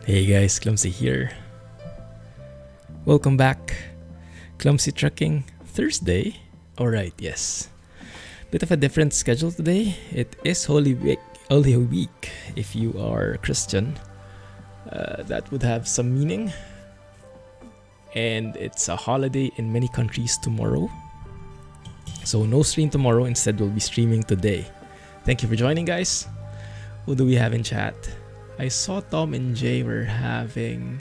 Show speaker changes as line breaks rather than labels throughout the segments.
Hey guys, Clumsy here. Welcome back. Clumsy Trucking Thursday. Alright, yes. Bit of a different schedule today. It is Holy Week. If you are Christian, that would have some meaning. And it's a holiday in many countries tomorrow. So no stream tomorrow, instead we'll be streaming today. Thank you for joining, guys. Who do we have in chat? I saw Tom and Jay were having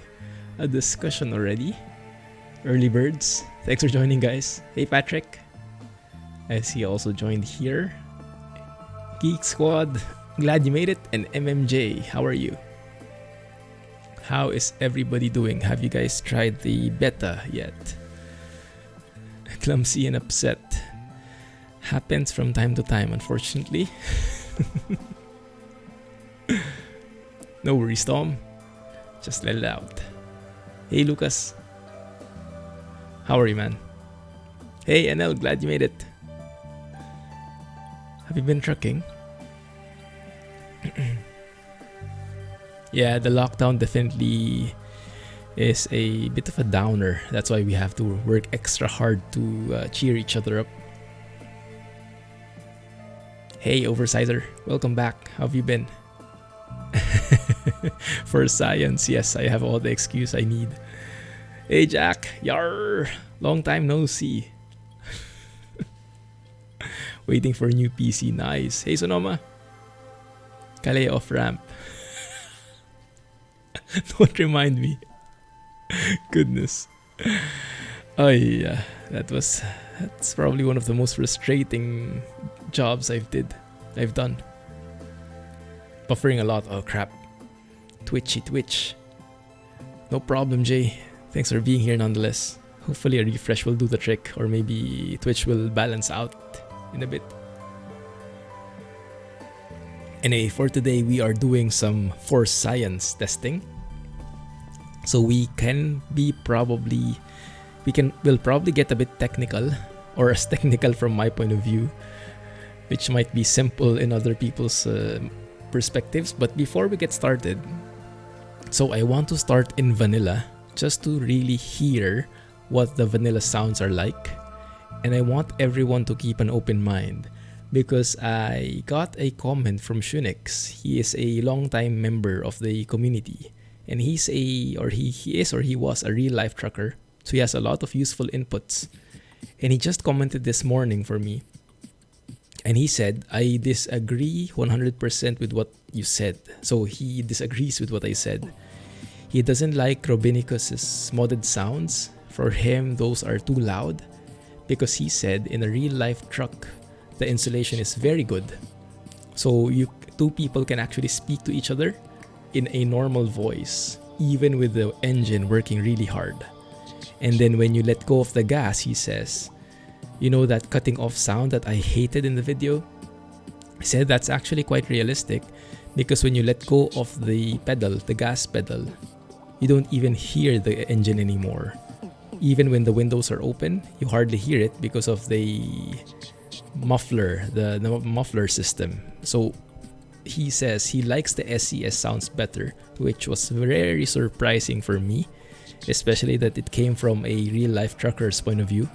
a discussion already. Early birds. Thanks for joining, guys. Hey, Patrick. I see you also joined here. Geek Squad. Glad you made it. And MMJ, how are you? How is everybody doing? Have you guys tried the beta yet? Clumsy and upset. Happens from time to time, unfortunately. No worries, Tom. Just let it out. Hey, Lucas. How are you, man? Hey, NL, glad you made it. Have you been trucking? Yeah, the lockdown definitely is a bit of a downer. That's why we have to work extra hard to cheer each other up. Hey, Oversizer. Welcome back. How have you been? For science, yes, I have all the excuse I need. Hey, Jack. Yar. Long time no see. Waiting for a new PC. Nice. Hey, Sonoma. Kale off ramp. Don't remind me. Goodness. Oh yeah, that's probably one of the most frustrating jobs I've done. Buffering a lot. Oh crap. Twitch. No problem, Jay. Thanks for being here nonetheless. Hopefully a refresh will do the trick, or maybe Twitch will balance out in a bit. Anyway, for today we are doing some force science testing. So we'll probably get a bit technical, or as technical from my point of view, which might be simple in other people's perspectives. But before we get started, so I want to start in vanilla just to really hear what the vanilla sounds are like, and I want everyone to keep an open mind because I got a comment from Shunix. He is a long-time member of the community, and he was a real-life trucker, so he has a lot of useful inputs. And he just commented this morning for me, and he said, I disagree 100% with what you said. So he disagrees with what I said. He doesn't like Robinicus' modded sounds. For him, those are too loud, because he said in a real-life truck, the insulation is very good. So two people can actually speak to each other in a normal voice, even with the engine working really hard. And then when you let go of the gas, he says, you know that cutting off sound that I hated in the video? He said that's actually quite realistic, because when you let go of the pedal, the gas pedal, you don't even hear the engine anymore. Even when the windows are open, you hardly hear it because of the muffler, the muffler system. So he says he likes the SCS sounds better, which was very surprising for me, especially that it came from a real-life trucker's point of view.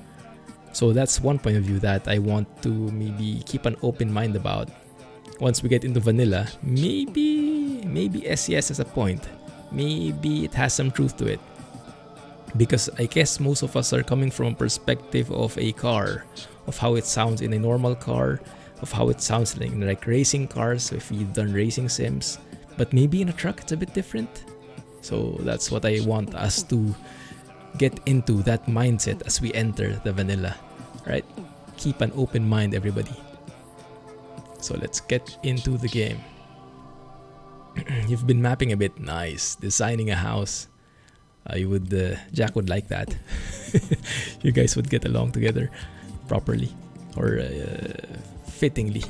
So that's one point of view that I want to maybe keep an open mind about. Once we get into vanilla, maybe SCS has a point. Maybe it has some truth to it. Because I guess most of us are coming from a perspective of a car, of how it sounds in a normal car, of how it sounds like racing cars, if you've done racing sims. But maybe in a truck it's a bit different. So that's what I want us to get into, that mindset as we enter the vanilla. Right? Keep an open mind, everybody. So let's get into the game. You've been mapping a bit. Nice. Designing a house. Jack would like that. You guys would get along together properly, or fittingly.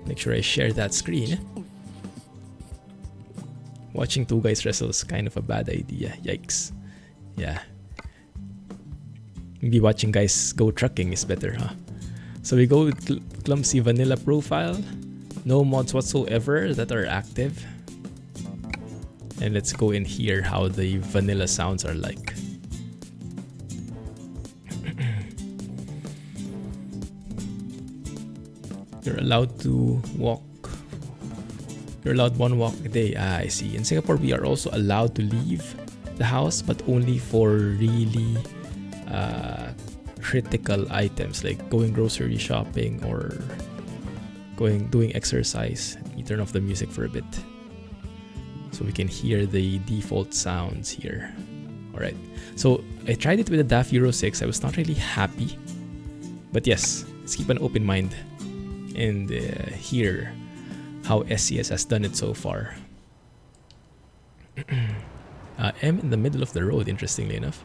Make sure I share that screen. Watching two guys wrestle is kind of a bad idea. Yikes. Yeah. Maybe watching guys go trucking is better, huh? So we go with Clumsy vanilla profile. No mods whatsoever that are active. And let's go and hear how the vanilla sounds are like. You're allowed to walk. You're allowed one walk a day. I see. In Singapore, we are also allowed to leave the house, but only for really critical items like going grocery shopping or doing exercise. Let me turn off the music for a bit so we can hear the default sounds here. Alright, so I tried it with the DAF Euro 6. I was not really happy, but yes, let's keep an open mind and hear how SCS has done it so far. M in the middle of the road, interestingly enough.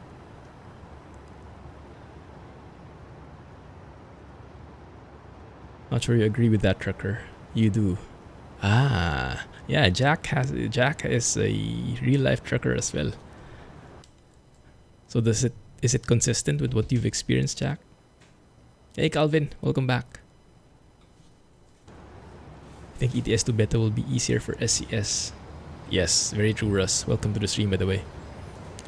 Not sure you agree with that, trucker. You do. Ah, yeah. Jack is a real life trucker as well. So is it consistent with what you've experienced, Jack? Hey, Calvin, welcome back. I think ETS2 beta will be easier for SCS. Yes, very true, Russ. Welcome to the stream, by the way.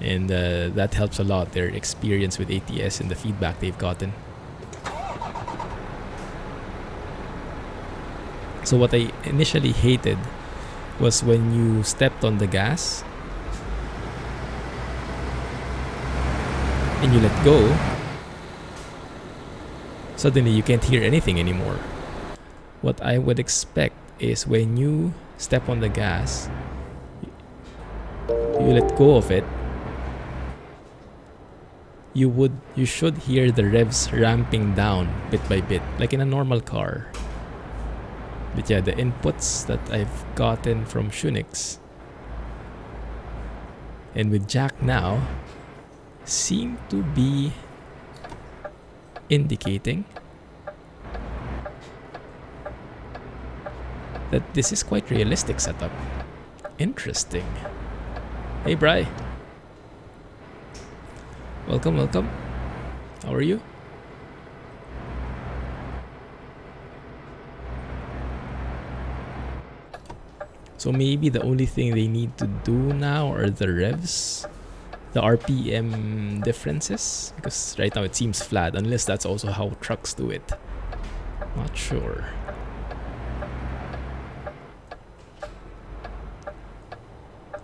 And that helps a lot, their experience with ATS and the feedback they've gotten. So what I initially hated was when you stepped on the gas and you let go, suddenly you can't hear anything anymore. What I would expect is when you step on the gas, you let go of it, you should hear the revs ramping down bit by bit, like in a normal car. But yeah, the inputs that I've gotten from Shunix and with Jack now seem to be indicating that this is quite realistic setup. Interesting. Hey Bri. Welcome, welcome. How are you? So maybe the only thing they need to do now are the revs, the RPM differences, because right now it seems flat, unless that's also how trucks do it. Not sure.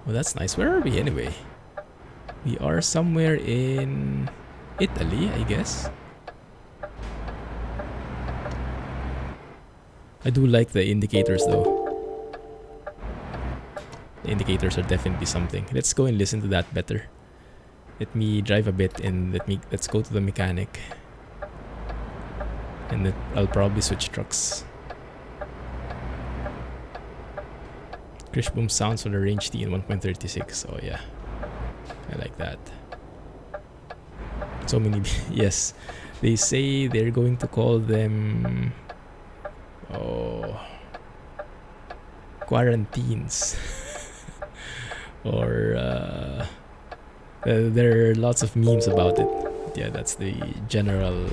Well, that's nice. Where are we anyway? We are somewhere in Italy, I guess. I do like the indicators though. The indicators are definitely something. Let's go and listen to that better. Let me drive a bit and let's go to the mechanic. And then I'll probably switch trucks. Krish Boom sounds for the range T in 1.36. Oh yeah, I like that. So many. Yes, they say they're going to call them quarantines. Or there are lots of memes about it. Yeah, that's the general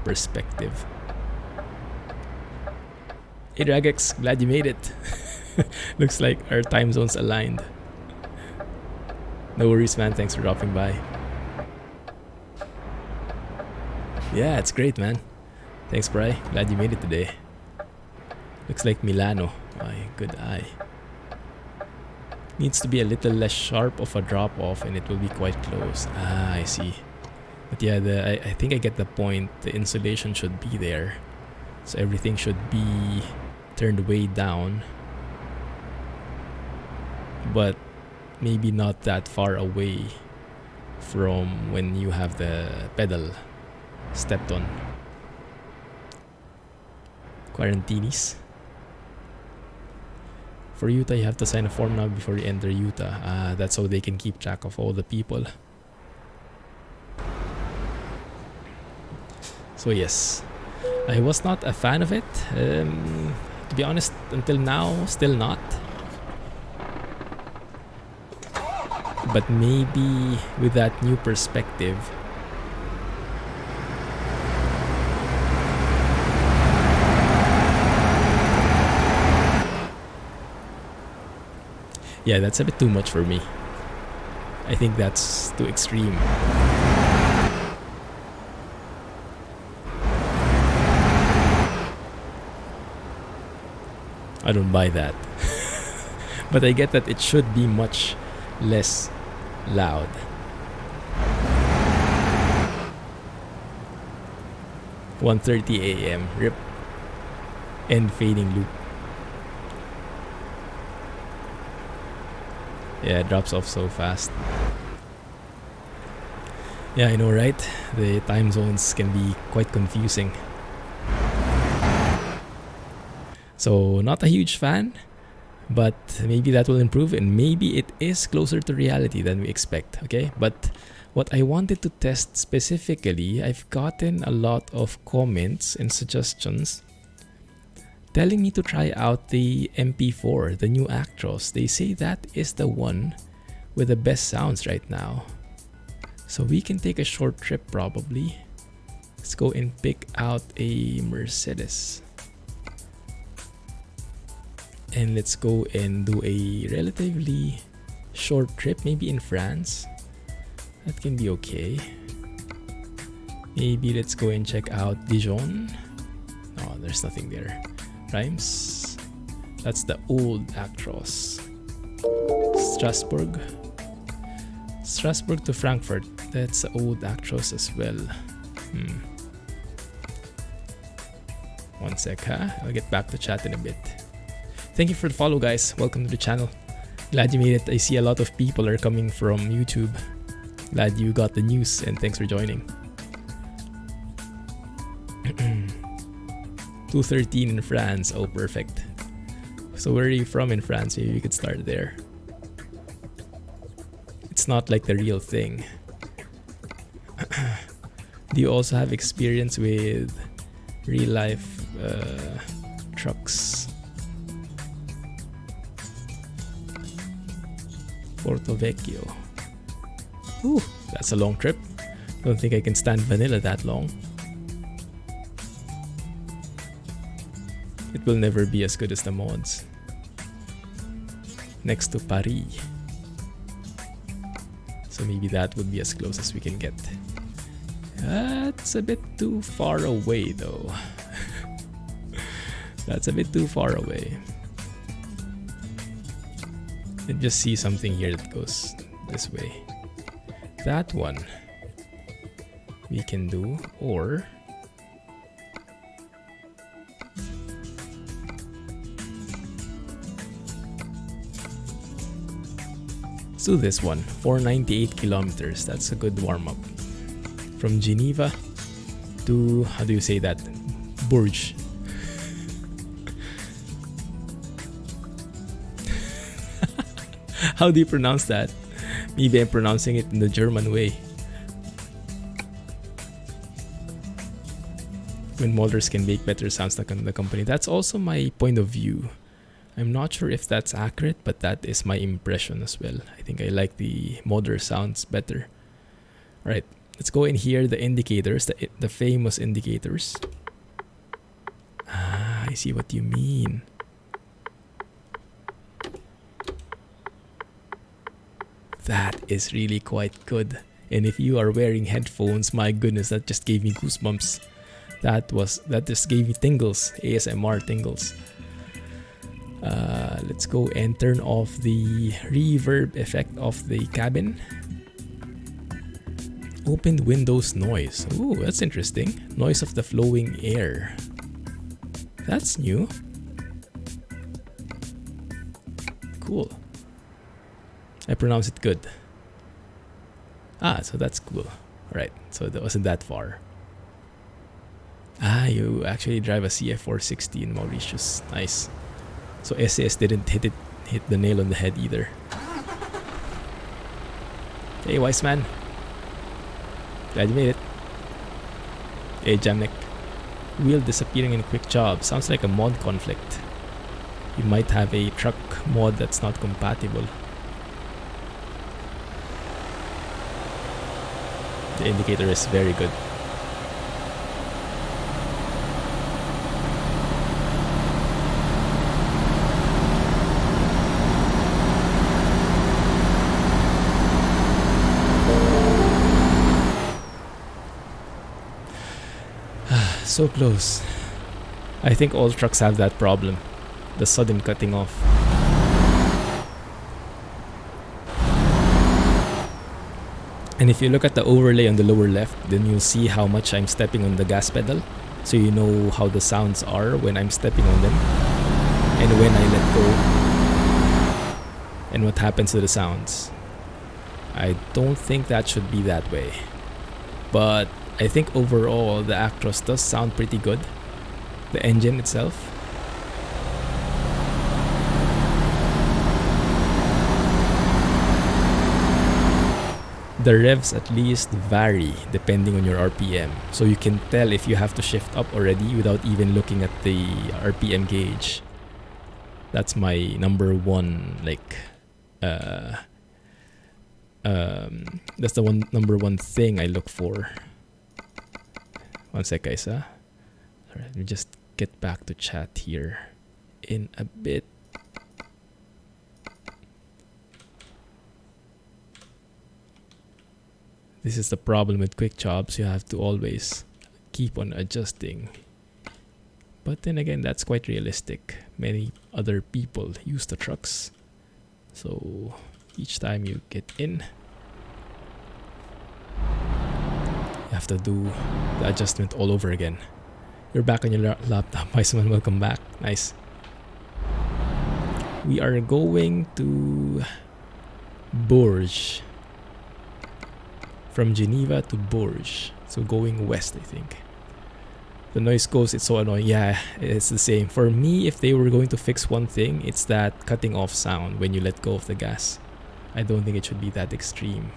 perspective. Hey Dragex, glad you made it. Looks like our time zones aligned. No worries, man. Thanks for dropping by. Yeah, it's great, man. Thanks, Bri. Glad you made it today. Looks like Milano. My good eye. Needs to be a little less sharp of a drop off and it will be quite close. Ah, I see. But yeah, I think I get the point. The insulation should be there. So everything should be turned way down. But maybe not that far away from when you have the pedal stepped on. Quarantinis. For Utah, you have to sign a form now before you enter Utah. That's how they can keep track of all the people. So yes, I was not a fan of it. To be honest, until now, still not. But maybe with that new perspective, Yeah, that's a bit too much for me. I think that's too extreme. I don't buy that. But I get that it should be much less loud. $1:30 a.m. Rip. End fading loop. Yeah, it drops off so fast. Yeah, I know, right? The time zones can be quite confusing. So, not a huge fan, but maybe that will improve, and maybe it is closer to reality than we expect, okay? But what I wanted to test specifically, I've gotten a lot of comments and suggestions telling me to try out the MP4, the new Actros. They say that is the one with the best sounds right now. So we can take a short trip probably. Let's go and pick out a Mercedes. And let's go and do a relatively short trip, maybe in France. That can be okay. Maybe let's go and check out Dijon. No, there's nothing there. Rhymes. That's the old Actros. Strasbourg. Strasbourg to Frankfurt. That's the old Actros as well. One sec, huh? I'll get back to chat in a bit. Thank you for the follow, guys. Welcome to the channel. Glad you made it. I see a lot of people are coming from YouTube. Glad you got the news, and thanks for joining. 2:13 in France. Oh, perfect. So where are you from in France? Maybe we could start there. It's not like the real thing. Do you also have experience with real life trucks? Porto Vecchio. Ooh, that's a long trip. Don't think I can stand vanilla that long. It will never be as good as the mods. Next to Paris. So maybe that would be as close as we can get. That's a bit too far away though. That's a bit too far away. And just see something here that goes this way. That one we can do, or let's do this one. 498 kilometers. That's a good warm-up. From Geneva to, how do you say that? Bourges. How do you pronounce that? Maybe I'm pronouncing it in the German way. When modders can make better sounds than the company. That's also my point of view. I'm not sure if that's accurate, but that is my impression as well. I think I like the modder sounds better. Alright, let's go in here, the indicators, the famous indicators. Ah, I see what you mean. That is really quite good. And if you are wearing headphones, my goodness, that just gave me goosebumps. That just gave me tingles, ASMR tingles. Let's go and turn off the reverb effect of the cabin. Opened windows noise. Ooh, that's interesting. Noise of the flowing air. That's new. Cool. I pronounce it good. Ah, so that's cool. Alright, so that wasn't that far. Ah, you actually drive a CF460 in Mauritius. Nice. So SAS didn't hit the nail on the head either. Hey, wise man. Glad you made it. Hey, Jamnik. Wheel disappearing in quick job. Sounds like a mod conflict. You might have a truck mod that's not compatible. The indicator is very good. so close. I think all trucks have that problem. The sudden cutting off. And if you look at the overlay on the lower left, then you'll see how much I'm stepping on the gas pedal. So you know how the sounds are when I'm stepping on them. And when I let go. And what happens to the sounds. I don't think that should be that way. But I think overall the Actros does sound pretty good. The engine itself. The revs at least vary depending on your RPM. So you can tell if you have to shift up already without even looking at the RPM gauge. That's my number one, like, that's the number one thing I look for. One sec, guys. Sorry, let me just get back to chat here in a bit. This is the problem with quick jobs. You have to always keep on adjusting. But then again, that's quite realistic. Many other people use the trucks. So each time you get in, you have to do the adjustment all over again. You're back on your laptop. Weissman, welcome back. Nice. We are going to Bourges. From Geneva to Bourges. So going west, I think. The noise goes, it's so annoying. Yeah, it's the same. For me, if they were going to fix one thing, it's that cutting off sound when you let go of the gas. I don't think it should be that extreme.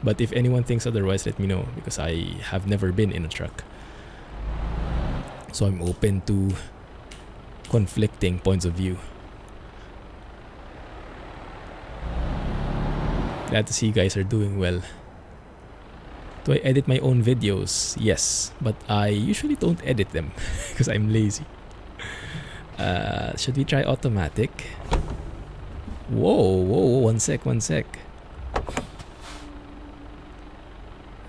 But if anyone thinks otherwise, let me know. Because I have never been in a truck. So I'm open to conflicting points of view. Glad to see you guys are doing well. Do I edit my own videos? Yes, but I usually don't edit them because I'm lazy. Should we try automatic? Whoa, one sec.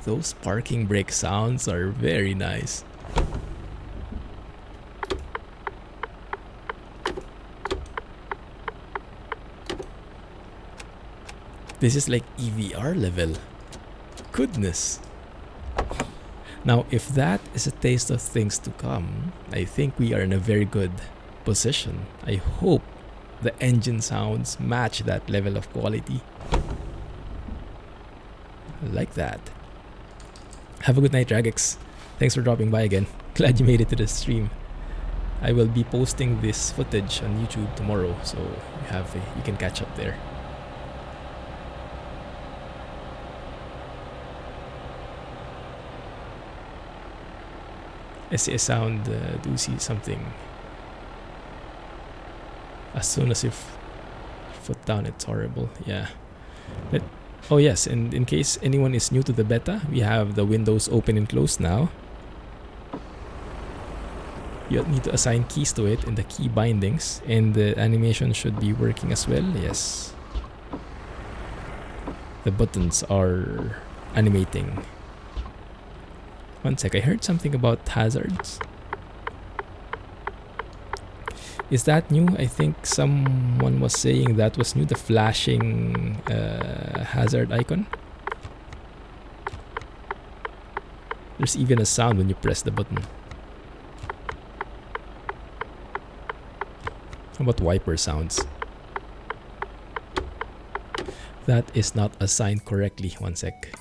Those parking brake sounds are very nice. This is like EVR level. Goodness. Now, if that is a taste of things to come, I think we are in a very good position. I hope the engine sounds match that level of quality. I like that. Have a good night, Dragix. Thanks for dropping by again. Glad you made it to the stream. I will be posting this footage on YouTube tomorrow, so you can catch up there. SCS sound, do see something. As soon as you foot down, it's horrible. Yeah. Oh yes, and in case anyone is new to the beta, we have the windows open and closed now. You need to assign keys to it in the key bindings, and the animation should be working as well. Yes. The buttons are animating. One sec, I heard something about hazards. Is that new? I think someone was saying that was new, the flashing hazard icon. There's even a sound when you press the button. How about wiper sounds? That is not assigned correctly. One sec.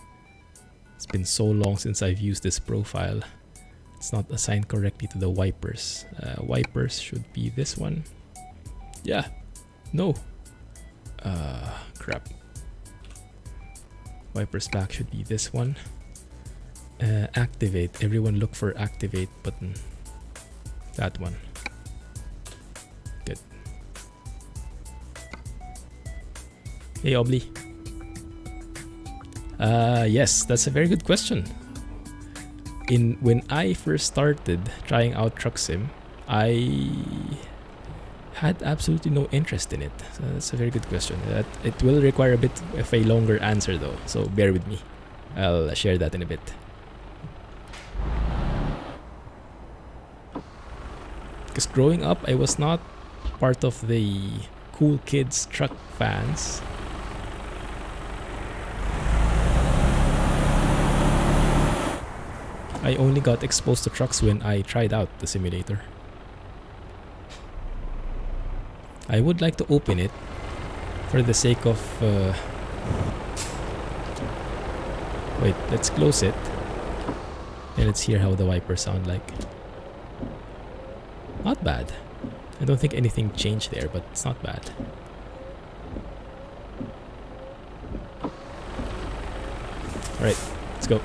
It's been so long since I've used this profile. It's not assigned correctly to the wipers. Wipers should be this one. Yeah. No. Crap. Wipers back should be this one. Activate. Everyone look for activate button. That one. Good. Hey, Obli. Yes, that's a very good question. When I first started trying out Truck Sim, I had absolutely no interest in it. So that's a very good question. It will require a bit of a longer answer though, so bear with me. I'll share that in a bit. Because growing up, I was not part of the cool kids truck fans. I only got exposed to trucks when I tried out the simulator. I would like to open it for the sake of... wait, let's close it. And let's hear how the wipers sound like. Not bad. I don't think anything changed there, but it's not bad. Alright, let's go.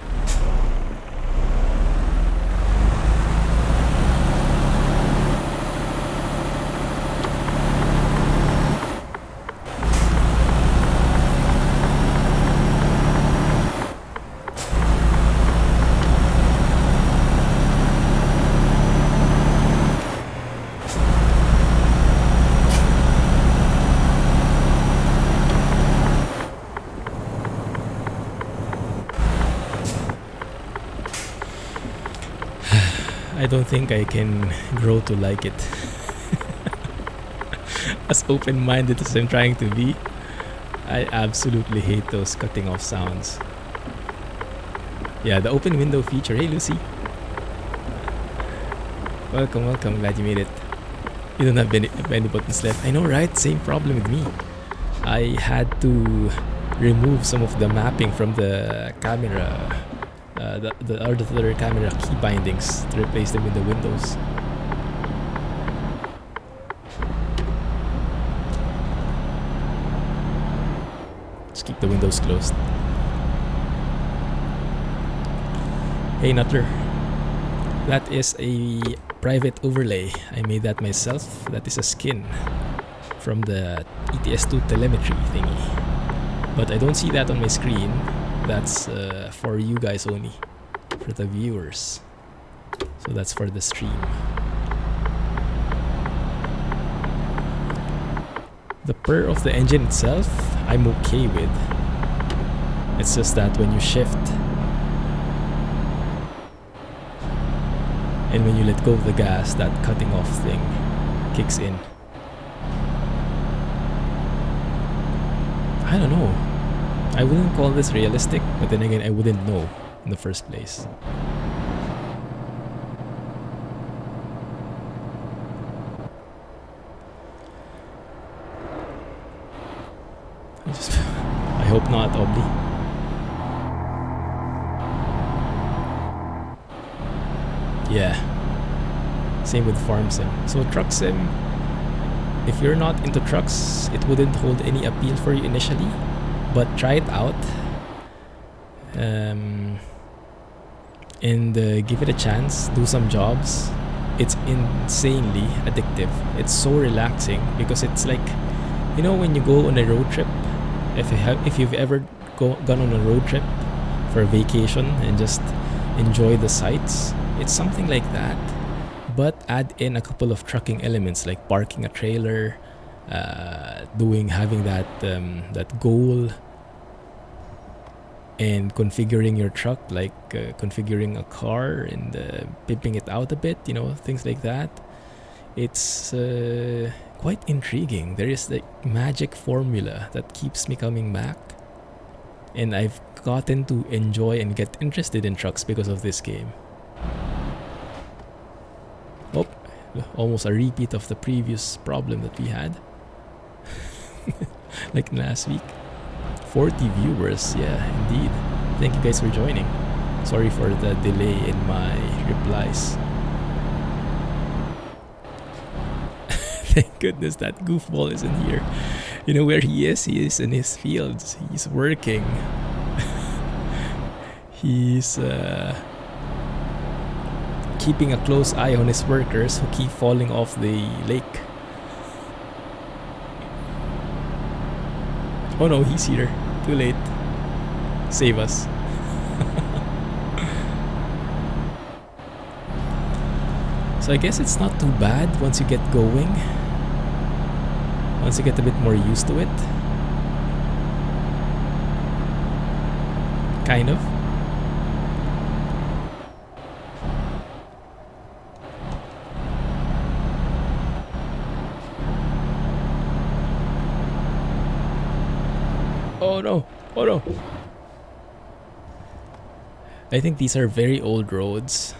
I don't think I can grow to like it. As open-minded as I'm trying to be, I absolutely hate those cutting off sounds. Yeah, the open window feature. Hey Lucy. Welcome, welcome. Glad you made it. You don't have any buttons left. I know, right? Same problem with me. I had to remove some of the mapping from the camera. The other camera key bindings to replace them in the windows. Just keep the windows closed. Hey Nutter, that is a private overlay. I made that myself. That is a skin from the ETS2 telemetry thingy. But I don't see that on my screen. That's for you guys only, for the viewers. So that's for the stream. The purr of the engine itself, I'm okay with. It's just that when you shift and when you let go of the gas, that cutting off thing kicks in. I don't know. I wouldn't call this realistic, but then again, I wouldn't know in the first place. I hope not, Obli. Yeah. Same with Farm Sim. So Truck Sim, if you're not into trucks, it wouldn't hold any appeal for you initially. But try it out and give it a chance. Do some jobs. It's insanely addictive. It's so relaxing because it's like, you know, when you go on a road trip, if you've ever gone on a road trip for a vacation and just enjoy the sights, it's something like that. But add in a couple of trucking elements like parking a trailer, having that goal, and configuring your truck, like configuring a car and pimping it out a bit, you know, things like that. It's quite intriguing. There is the magic formula that keeps me coming back, and I've gotten to enjoy and get interested in trucks because of this game. Oh, almost a repeat of the previous problem that we had. Like last week. 40 viewers, yeah, indeed. Thank you guys for joining. Sorry for the delay in my replies. Thank goodness that goofball isn't here. You know where he is? He is in his fields. He's working. He's keeping a close eye on his workers who keep falling off the lake. Oh no, he's here. Too late. Save us. So I guess it's not too bad once you get going. Once you get a bit more used to it. Kind of. Oh no! Oh no! I think these are very old roads.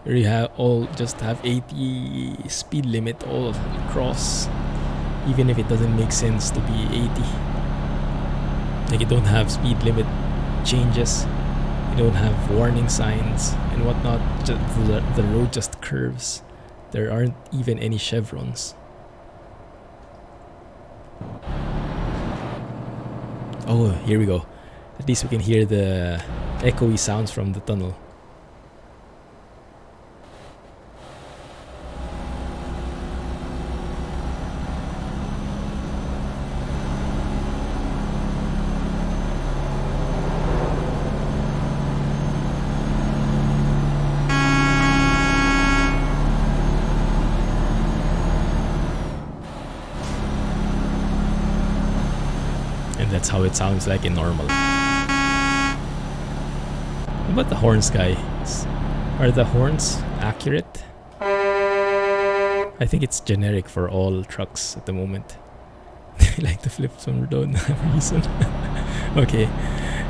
Where you just have 80 speed limit all across, even if it doesn't make sense to be 80. Like you don't have speed limit changes, you don't have warning signs and whatnot. The road just curves. There aren't even any chevrons. Oh, here we go. At least we can hear the echoey sounds from the tunnel. That's how it sounds like in normal. What about the horns, guys? Are the horns accurate? I think it's generic for all trucks at the moment. I like the flips on road, no reason. Okay,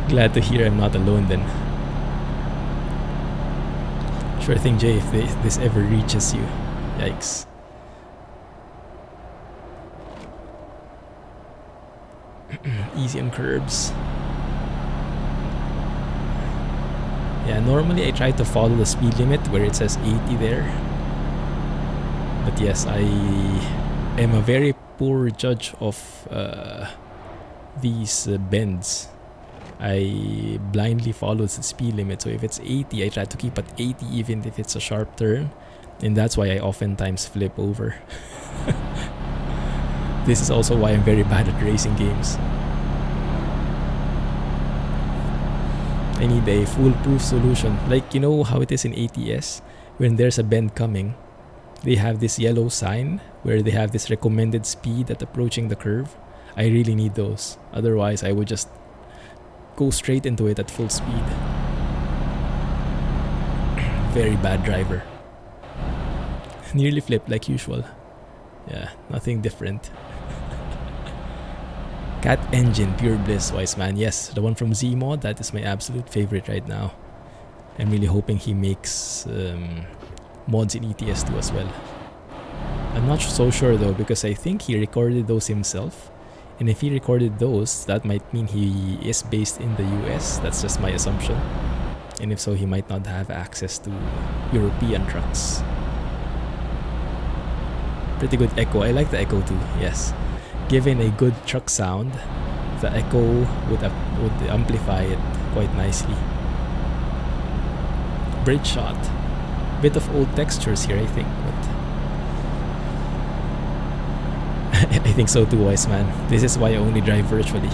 glad to hear I'm not alone then. Sure thing, Jay, if this ever reaches you. Yikes. Easy on curbs. Yeah, normally I try to follow the speed limit where it says 80 there. But yes, I am a very poor judge of these bends. I blindly follow the speed limit. So if it's 80, I try to keep at 80 even if it's a sharp turn. And that's why I oftentimes flip over. This is also why I'm very bad at racing games. I need a foolproof solution. Like, you know how it is in ATS? When there's a bend coming, they have this yellow sign where they have this recommended speed at approaching the curve. I really need those. Otherwise, I would just go straight into it at full speed. Very bad driver. Nearly flipped like usual. Yeah, nothing different. Cat Engine, pure bliss, wise man. Yes, the one from Z-Mod, that is my absolute favorite right now. I'm really hoping he makes mods in ETS2 as well. I'm not so sure though, because I think he recorded those himself. And if he recorded those, that might mean he is based in the US. That's just my assumption. And if so, he might not have access to European trucks. Pretty good echo. I like the echo too, yes. Given a good truck sound, the echo would amplify it quite nicely. Bridge shot. Bit of old textures here, I think, but I think so too, wise man. This is why I only drive virtually.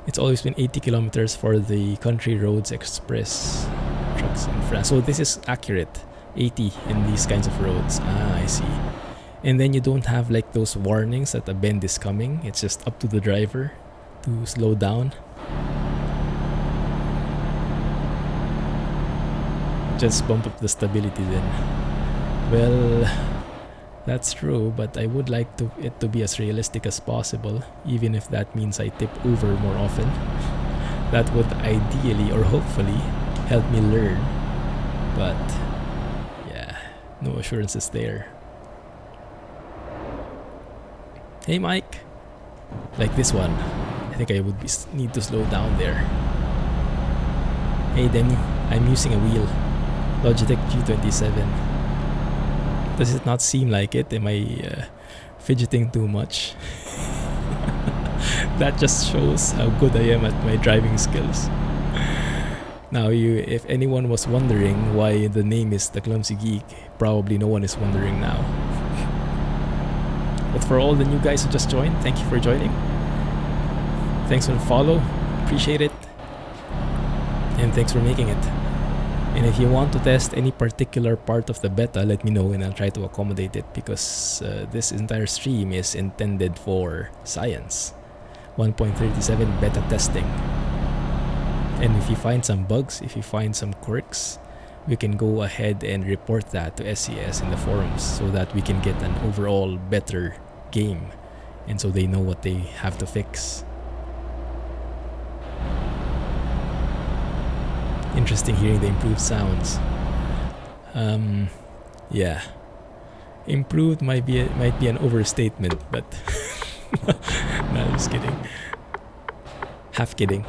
It's always been 80 kilometers for the country roads express trucks in France. So this is accurate. 80 in these kinds of roads. Ah, I see. And then you don't have like those warnings that a bend is coming. It's just up to the driver to slow down. Just bump up the stability then. Well, that's true, but I would like it to be as realistic as possible, even if that means I tip over more often. That would ideally or hopefully help me learn, but no assurances there. Hey Mike! Like this one. I think I would need to slow down there. Hey Demi, I'm using a wheel. Logitech G27. Does it not seem like it? Am I fidgeting too much? That just shows how good I am at my driving skills. Now, if anyone was wondering why the name is the Clumsy Geek, probably no one is wondering now. But for all the new guys who just joined, thank you for joining. Thanks for the follow, appreciate it. And thanks for making it. And if you want to test any particular part of the beta, let me know and I'll try to accommodate it, because this entire stream is intended for science. 1.37 beta testing. And if you find some bugs, if you find some quirks, we can go ahead and report that to SCS in the forums so that we can get an overall better game, and so they know what they have to fix. Interesting hearing the improved sounds. Yeah, improved might be an overstatement, but no, just kidding. Half kidding.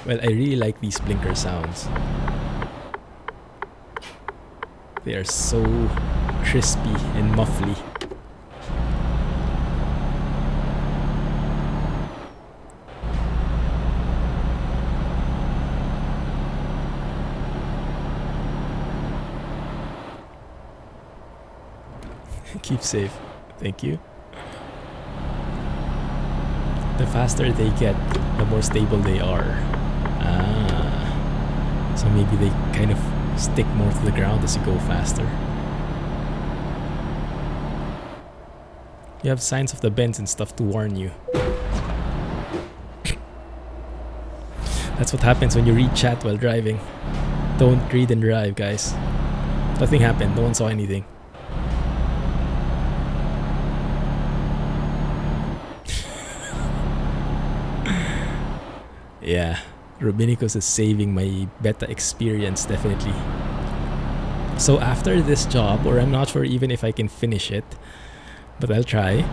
Well, I really like these blinker sounds. They are so crispy and muffly. Keep safe. Thank you. The faster they get, the more stable they are. Ah. So maybe they kind of stick more to the ground as you go faster. You have signs of the bends and stuff to warn you. That's what happens when you read chat while driving. Don't read and drive, guys. Nothing happened. No one saw anything. Yeah, Robinicus is saving my beta experience, definitely. So after this job, or I'm not sure even if I can finish it, but I'll try,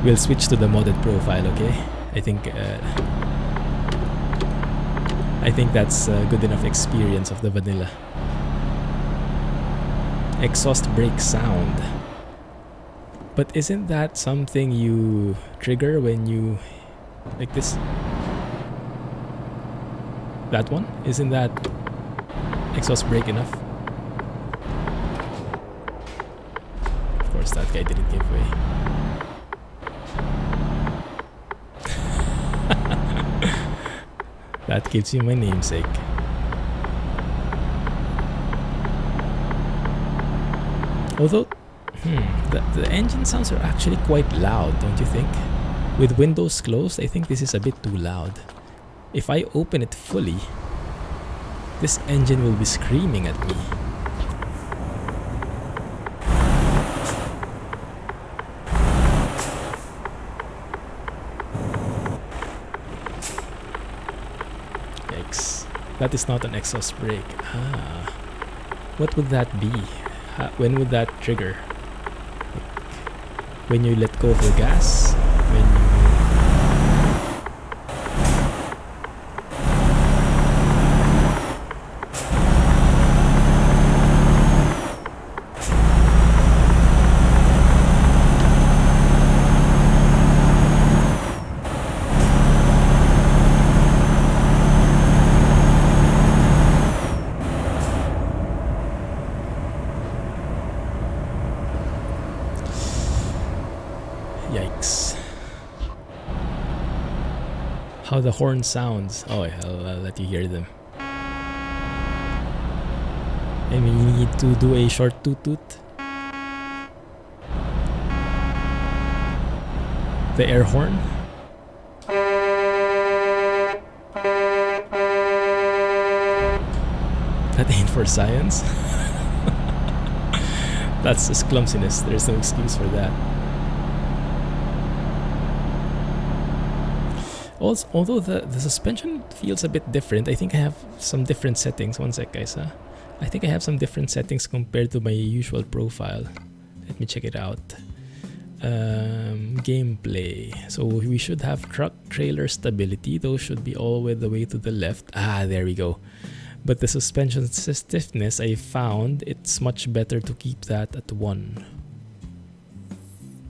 we'll switch to the modded profile, okay? I think that's a good enough experience of the vanilla. Exhaust brake sound. But isn't that something you trigger when you... like this? That one? Isn't that exhaust brake enough? Of course, that guy didn't give way. That gives you my namesake. Although, the engine sounds are actually quite loud, don't you think? With windows closed, I think this is a bit too loud. If I open it fully, this engine will be screaming at me. Yikes. That is not an exhaust brake. Ah. What would that be? When would that trigger? Like, when you let go of the gas? When you... How the horn sounds. Oh, I'll let you hear them. And we need to do a short toot toot. The air horn. That ain't for science. That's just clumsiness. There's no excuse for that. Also, although the suspension feels a bit different, I think I have some different settings. One sec, guys. I think I have some different settings compared to my usual profile. Let me check it out. Gameplay. So we should have truck trailer stability. Those should be all the way to the left. Ah, there we go. But the suspension stiffness, I found it's much better to keep that at 1.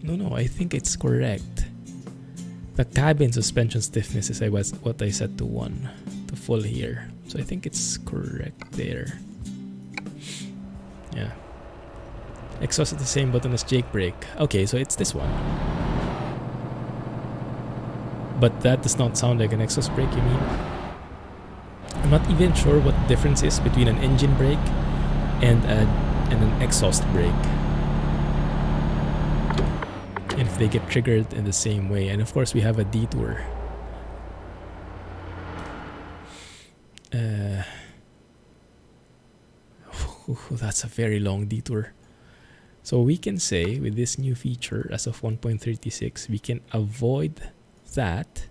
No, I think it's correct. The cabin suspension stiffness is what I set to 1, to full here. So I think it's correct there. Yeah. Exhaust at the same button as Jake brake. Okay, so it's this one. But that does not sound like an exhaust brake, you mean? I'm not even sure what the difference is between an engine brake and an exhaust brake. And if they get triggered in the same way. And of course we have a detour. Ooh, that's a very long detour. So we can say with this new feature as of 1.36, we can avoid that.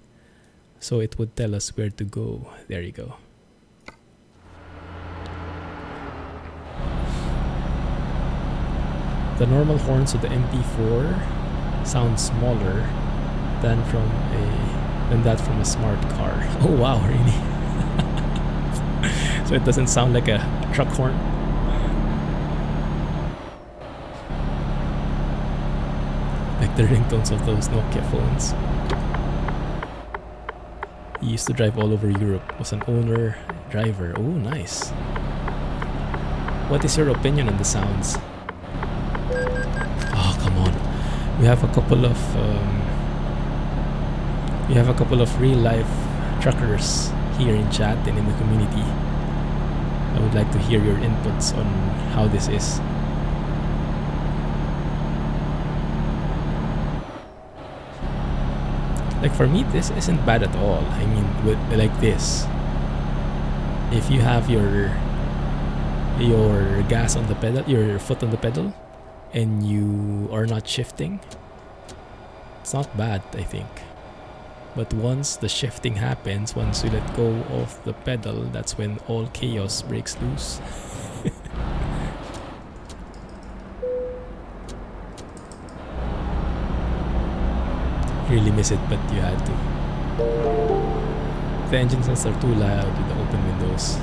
So it would tell us where to go. There you go. The normal horns of the MP4 sound smaller than that from a smart car. Oh wow, really? So it doesn't sound like a truck horn. Like the ringtones of those Nokia phones. He used to drive all over Europe, was an owner driver. Oh, nice. What is your opinion on the sounds? Oh, come on. We have a couple of real life truckers here in chat and in the community. I would like to hear your inputs on how this is. Like for me, this isn't bad at all. I mean, with like this, if you have your gas on the pedal, your foot on the pedal, and you are not shifting, it's not bad, I think. But once the shifting happens, once you let go of the pedal, that's when all chaos breaks loose. Really miss it, but you had to. The engine sounds are too loud with the open windows.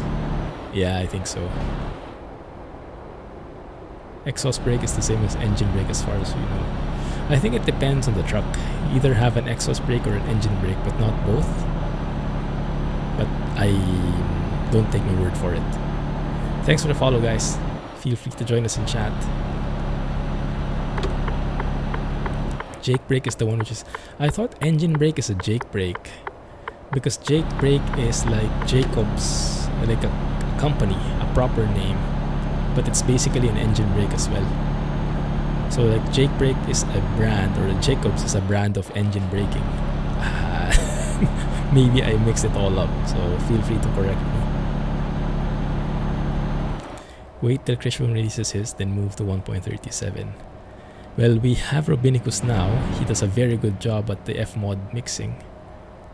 Yeah, I think so. Exhaust brake is the same as engine brake as far as we know. I think it depends on the truck. You either have an exhaust brake or an engine brake, but not both. But don't take my word for it. Thanks for the follow, guys. Feel free to join us in chat. Jake brake is the one which is... I thought engine brake is a Jake brake. Because Jake brake is like Jacob's, like a company, a proper name. But it's basically an engine brake as well. So like Jake brake is a brand, or Jacobs is a brand of engine braking. Maybe I mixed it all up, so feel free to correct me. Wait till Krishwan releases his, then move to 1.37. Well, we have Robinicus now. He does a very good job at the FMOD mixing.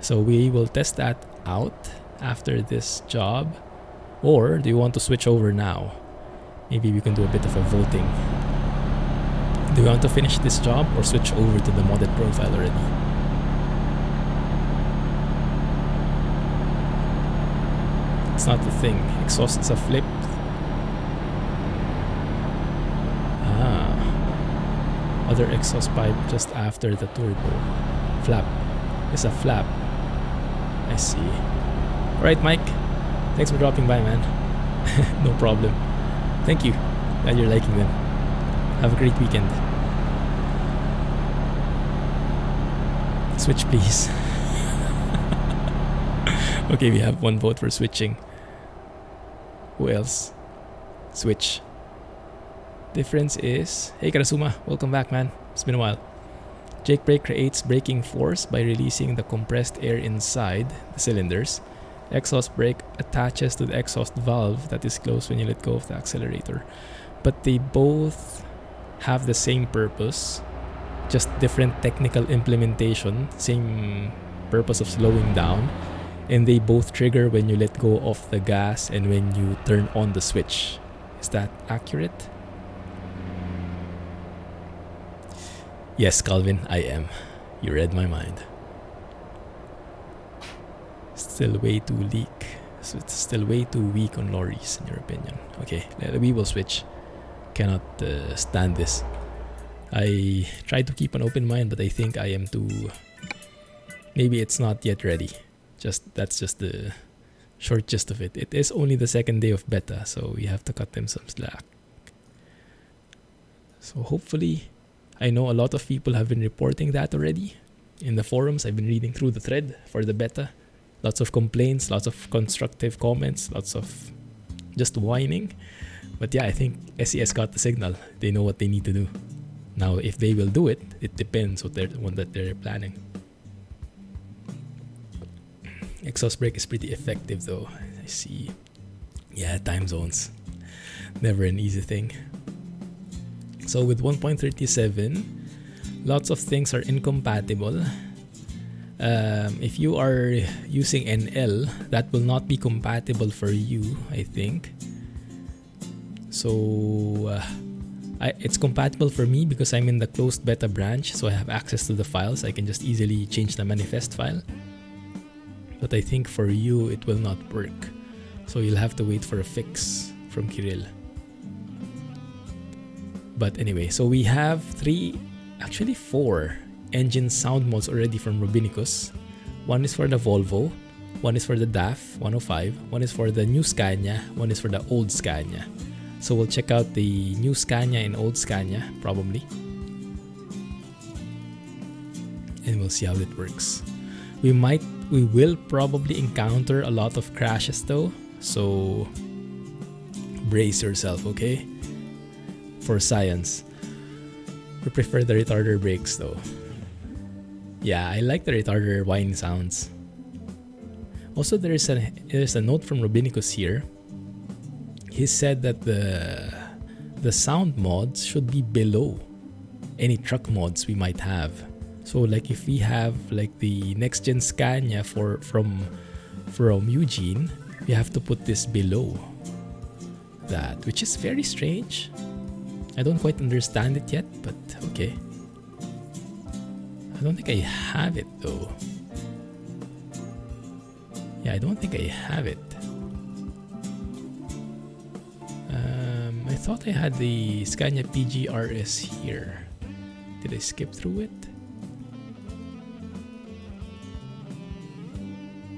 So we will test that out after this job. Or do you want to switch over now? Maybe we can do a bit of a voting. Do you want to finish this job or switch over to the modded profile already? It's not the thing. Exhaust is a flip. Other exhaust pipe just after the turbo. Flap. It's a flap. I see. Alright, Mike. Thanks for dropping by, man. No problem. Thank you. Glad you're liking them. Have a great weekend. Switch, please. Okay, we have one vote for switching. Who else? Switch. Difference is... Hey Karasuma, welcome back, man. It's been a while. Jake brake creates braking force by releasing the compressed air inside the cylinders. Exhaust brake attaches to the exhaust valve that is closed when you let go of the accelerator. But they both have the same purpose, just different technical implementation, same purpose of slowing down, and they both trigger when you let go of the gas and when you turn on the switch. Is that accurate? Yes, Calvin, I am. You read my mind. Still way too leak. So it's still way too weak on lorries, in your opinion. Okay, we will switch. Cannot stand this. I try to keep an open mind, but I think I am too... Maybe it's not yet ready. That's just the short gist of it. It is only the second day of beta, so we have to cut them some slack. So hopefully... I know a lot of people have been reporting that already. In the forums, I've been reading through the thread for the beta. Lots of complaints, lots of constructive comments, lots of just whining. But yeah, I think SES got the signal. They know what they need to do. Now, if they will do it, it depends on what they're planning. Exhaust brake is pretty effective though. I see. Yeah, time zones. Never an easy thing. So with 1.37, lots of things are incompatible. If you are using NL, that will not be compatible for you, I think. So it's compatible for me because I'm in the closed beta branch, so I have access to the files. I can just easily change the manifest file. But I think for you, it will not work. So you'll have to wait for a fix from Kirill. But anyway, so we have 4 engine sound mods already from Robinicus. One is for the Volvo, one is for the DAF 105, one is for the new Scania, one is for the old Scania. So we'll check out the new Scania and old Scania probably. And we'll see how it works. We will probably encounter a lot of crashes though. So brace yourself, okay? For science. We prefer the retarder brakes though. Yeah, I like the retarder whine sounds. Also, there's a note from Robinicus here. He said that the sound mods should be below any truck mods we might have. So like if we have like the next gen Scania from Eugene, we have to put this below that, which is very strange. I don't quite understand it yet, but okay. I don't think I have it though. Yeah, I don't think I have it. I thought I had the Scania PGRS here. Did I skip through it?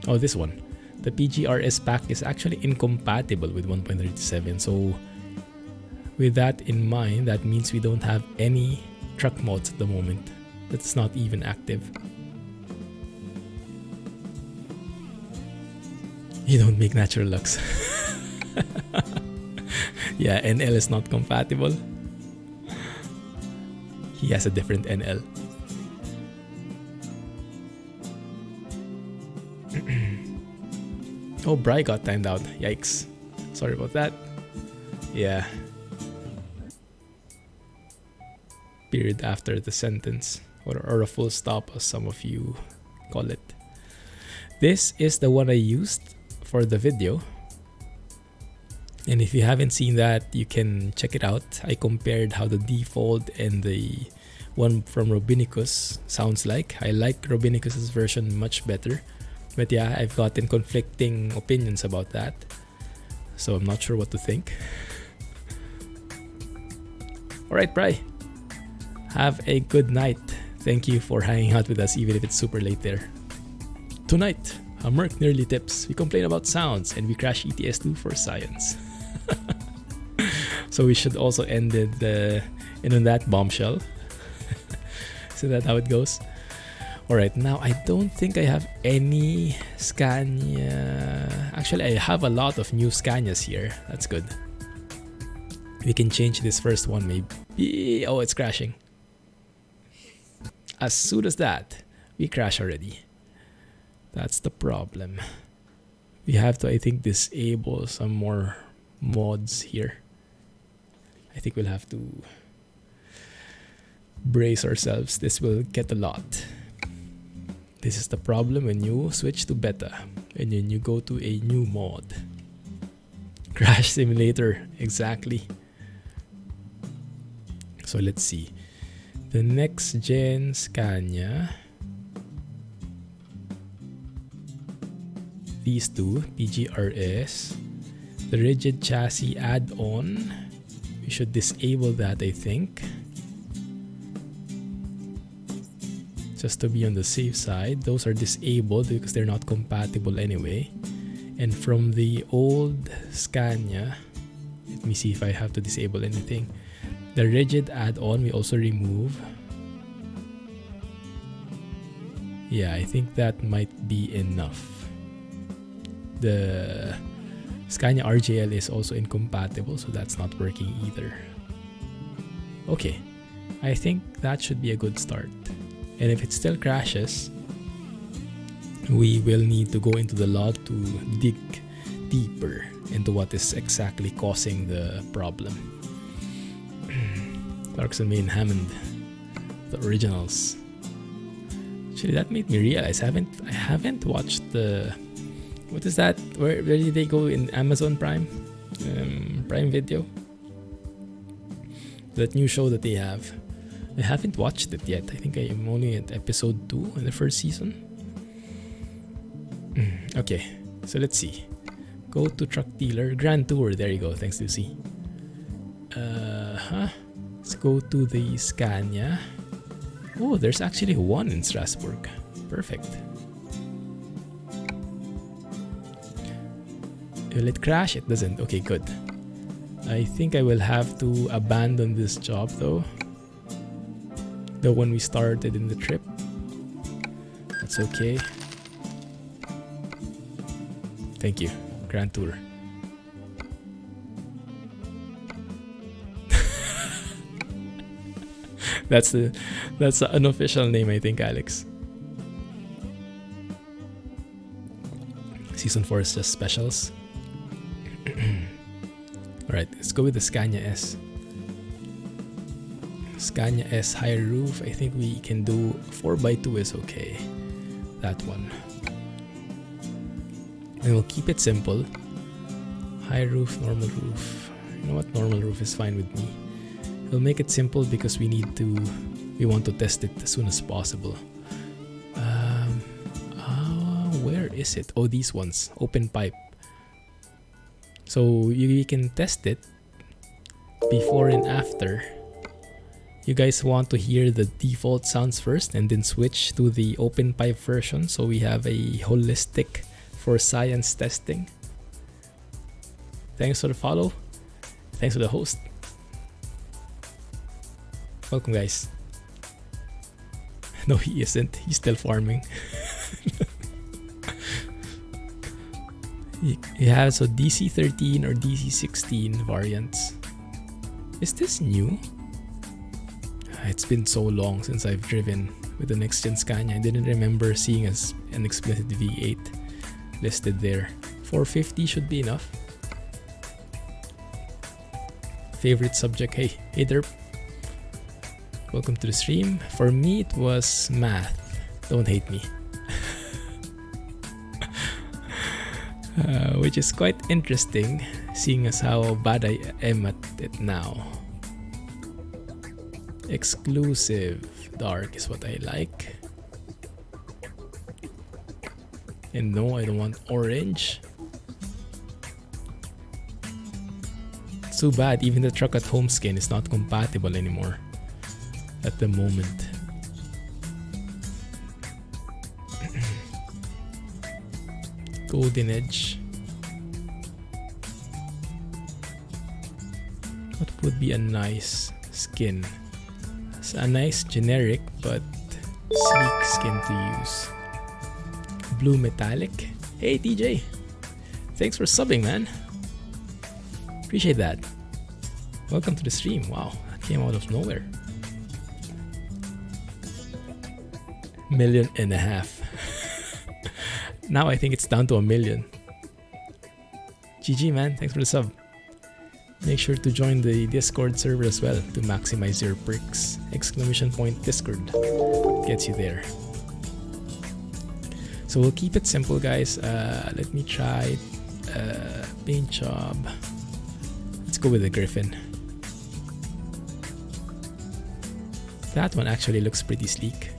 Oh, this one. The PGRS pack is actually incompatible with 1.37. So with that in mind, that means we don't have any truck mods at the moment. That's not even active. You don't make natural lux. Yeah, NL is not compatible. He has a different NL. Oh, Bri got timed out. Yikes. Sorry about that. Yeah. Period after the sentence. Or a full stop, as some of you call it. This is the one I used for the video. And if you haven't seen that, you can check it out. I compared how the default and the one from Robinicus sounds like. I like Robinicus's version much better. But yeah, I've gotten conflicting opinions about that. So I'm not sure what to think. Alright, Bri. Have a good night. Thank you for hanging out with us even if it's super late there. Tonight, a Merc nearly tips. We complain about sounds and we crash ETS2 for science. So we should also end it in that bombshell. So that's how it goes. Alright, now I don't think I have any Scania. Actually, I have a lot of new Scanias here. That's good. We can change this first one maybe. Oh, it's crashing. As soon as that, we crash already. That's the problem. We have to, I think, disable some more mods here. I think we'll have to brace ourselves. This will get a lot. This is the problem when you switch to beta and then you go to a new mod. Crash simulator, exactly. So let's see. The next gen Scania. These two, PGRS. The rigid chassis add-on. We should disable that, I think. Just to be on the safe side. Those are disabled because they're not compatible anyway. And from the old Scania, let me see if I have to disable anything. The rigid add-on we also remove. Yeah, I think that might be enough. The Scania RJL is also incompatible, so that's not working either. Okay, I think that should be a good start. And if it still crashes, we will need to go into the log to dig deeper into what is exactly causing the problem. Clarkson, Main, Hammond, the originals. Actually, that made me realize I haven't watched the, what is that? Where did they go in Amazon Prime? Prime Video? That new show that they have. I haven't watched it yet. I think I am only at episode 2 in the first season. Okay, so let's see. Go to truck dealer, Grand Tour. There you go. Thanks, Lucy. Let's go to the Scania. Oh, there's actually one in Strasbourg. Perfect. Will it crash? It doesn't. Okay, good. I think I will have to abandon this job though. The one we started in the trip. That's okay. Thank you, Grand Tour. That's the unofficial name, I think, Alex. Season 4 is just specials. Alright, let's go with the Scania S. Scania S higher roof. I think we can do 4x2 is okay. That one. And we'll keep it simple. High roof, normal roof. You know what? Normal roof is fine with me. We'll make it simple because we want to test it as soon as possible. Where is it? Oh, these ones. Open pipe. So we can test it before and after. You guys want to hear the default sounds first and then switch to the open pipe version so we have a holistic for science testing. Thanks for the follow. Thanks for the host. Welcome, guys. No, he isn't. He's still farming. You have so DC13 or DC16 variants. Is this new? It's been so long since I've driven with the next gen Scania. I didn't remember seeing an explicit V8 listed there. 450 should be enough. Favorite subject? Hey Derp. Welcome to the stream. For me, it was math. Don't hate me. Which is quite interesting, seeing as how bad I am at it now. Exclusive dark is what I like. And no, I don't want orange. It's too bad, even the truck at home skin is not compatible anymore at the moment. Golden edge. What would be a nice skin? It's a nice generic but sleek skin to use. Blue metallic. Hey TJ, thanks for subbing, man. Appreciate that. Welcome to the stream. Wow, that came out of nowhere. 1.5 million. Now I think it's down to 1 million. GG, man. Thanks for the sub. Make sure to join the Discord server as well to maximize your perks. !Discord gets you there. So we'll keep it simple, guys. Let me try paint job. Let's go with the Griffin. That one actually looks pretty sleek.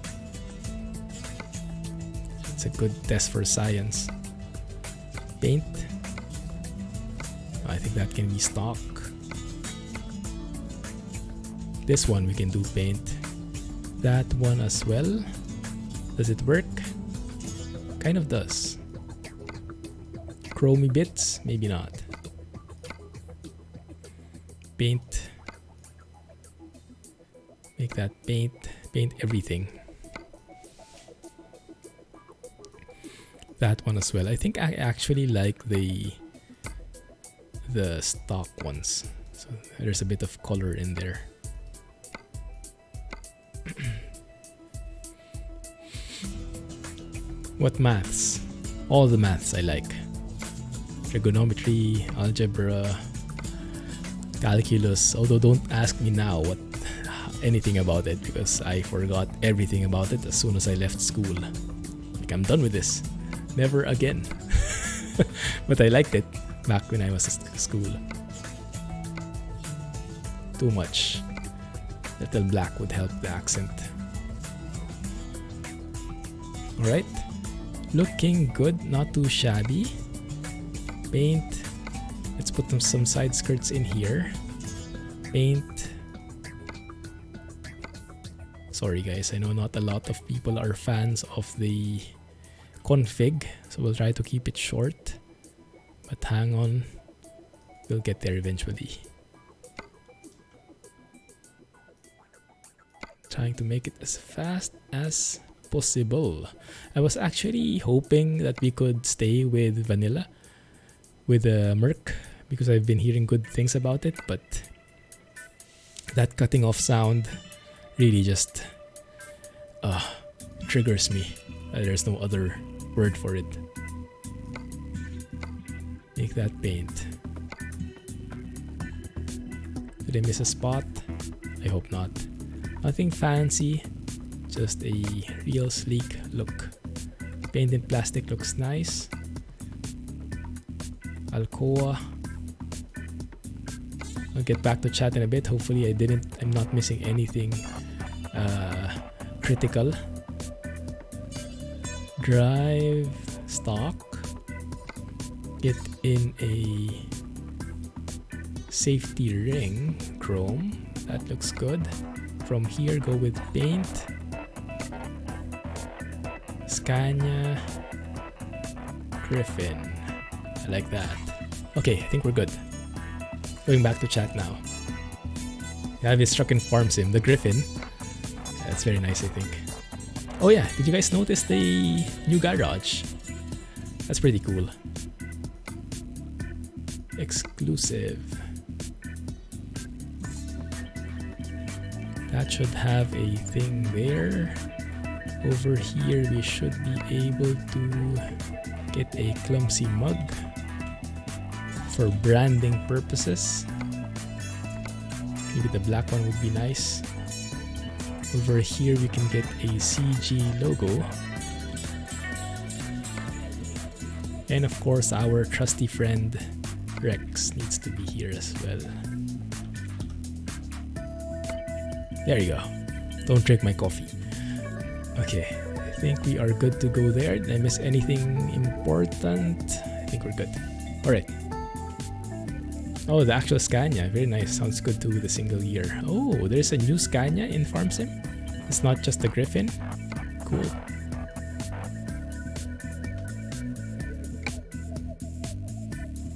It's a good test for science. Paint. I think that can be stock. This one we can do paint. That one as well. Does it work? Kind of does. Chromey bits? Maybe not. Paint. Make that paint. Paint everything. That one as well. I think I actually like the stock ones. So there's a bit of color in there. What maths? All the maths I like. trigonometry, algebra, calculus. Although don't ask me now anything about it, because I forgot everything about it as soon as I left school. Like, I'm done with this. Never again. But I liked it back when I was at school. Too much. Little black would help the accent. Alright. Looking good, not too shabby. Paint. Let's put some side skirts in here. Paint. Sorry guys, I know not a lot of people are fans of the config, so we'll try to keep it short. But hang on, we'll get there eventually. Trying to make it as fast as possible. I was actually hoping that we could stay with vanilla, with Merc, because I've been hearing good things about it, but that cutting off sound really just triggers me. There's no other word for it. Make that paint. Did I miss a spot? I hope not. Nothing fancy, just a real sleek look. Paint in plastic looks nice. Alcoa. I'll get back to chat in a bit. Hopefully I'm not missing anything critical. Drive stock. Get in a safety ring chrome. That looks good. From here, go with paint. Scania Griffin. I like that. Okay, I think we're good. Going back to chat now. I have this truck in Farm Sim, the Griffin. That's very nice, I think. Oh yeah, did you guys notice the new garage? That's pretty cool. Exclusive. That should have a thing there. Over here we should be able to get a Clumsy mug for branding purposes. Maybe the black one would be nice. Over here we can get a CG logo. And of course our trusty friend Rex needs to be here as well. There you go. Don't drink my coffee. Okay, I think we are good to go there. Did I miss anything important? I think we're good. Alright. Oh, the actual Scania. Very nice. Sounds good too with a single gear. Oh, there's a new Scania in Farm Sim? It's not just the Griffin? Cool.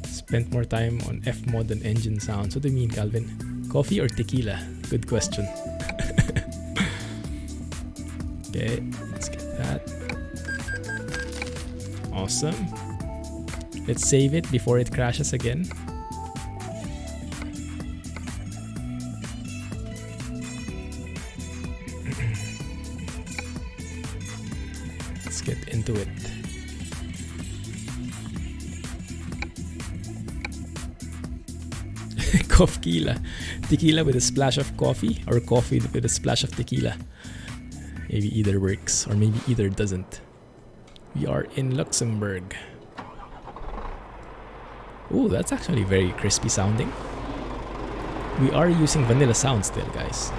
Spent more time on FMOD than engine sounds. What do you mean, Calvin? Coffee or tequila? Good question. Okay, let's get that. Awesome. Let's save it before it crashes again. Let's get into it. Coffeela. Tequila with a splash of coffee, or coffee with a splash of tequila. Maybe either works, or maybe either doesn't. We are in Luxembourg. Ooh, that's actually very crispy sounding. We are using vanilla sound still, guys.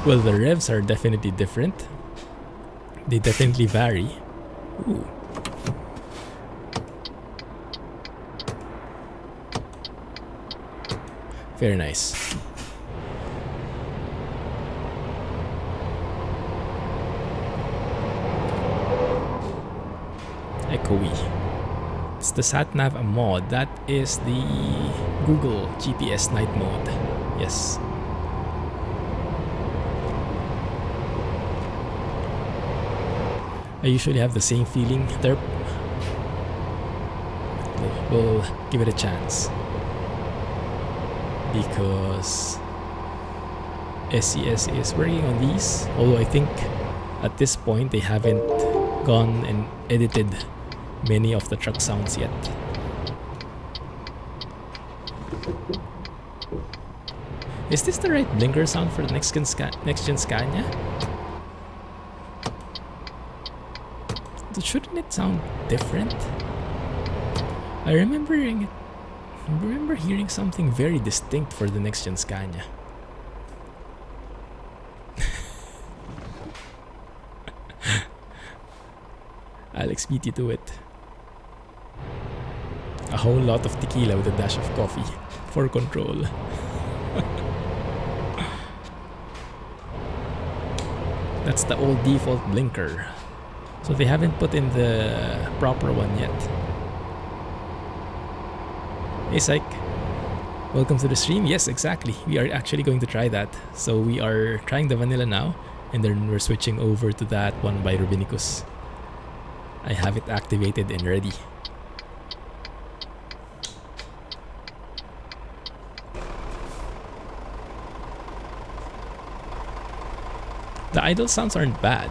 Well, the revs are definitely different. They definitely vary. Ooh. Very nice. Echoey. It's the SatNav mod. That is the Google GPS night mode. Yes. I usually have the same feeling there. We'll give it a chance because SCS is working on these, although I think at this point they haven't gone and edited many of the truck sounds yet. Is this the right blinker sound for the next gen Scania? Shouldn't it sound different? I remember hearing something very distinct for the next gen Scania. Alex beat you to it. A whole lot of tequila with a dash of coffee for control. That's the old default blinker. So they haven't put in the proper one yet. Hey Psych, welcome to the stream. Yes, exactly. We are actually going to try that. So we are trying the vanilla now, and then we're switching over to that one by Robinicus. I have it activated and ready. The idle sounds aren't bad.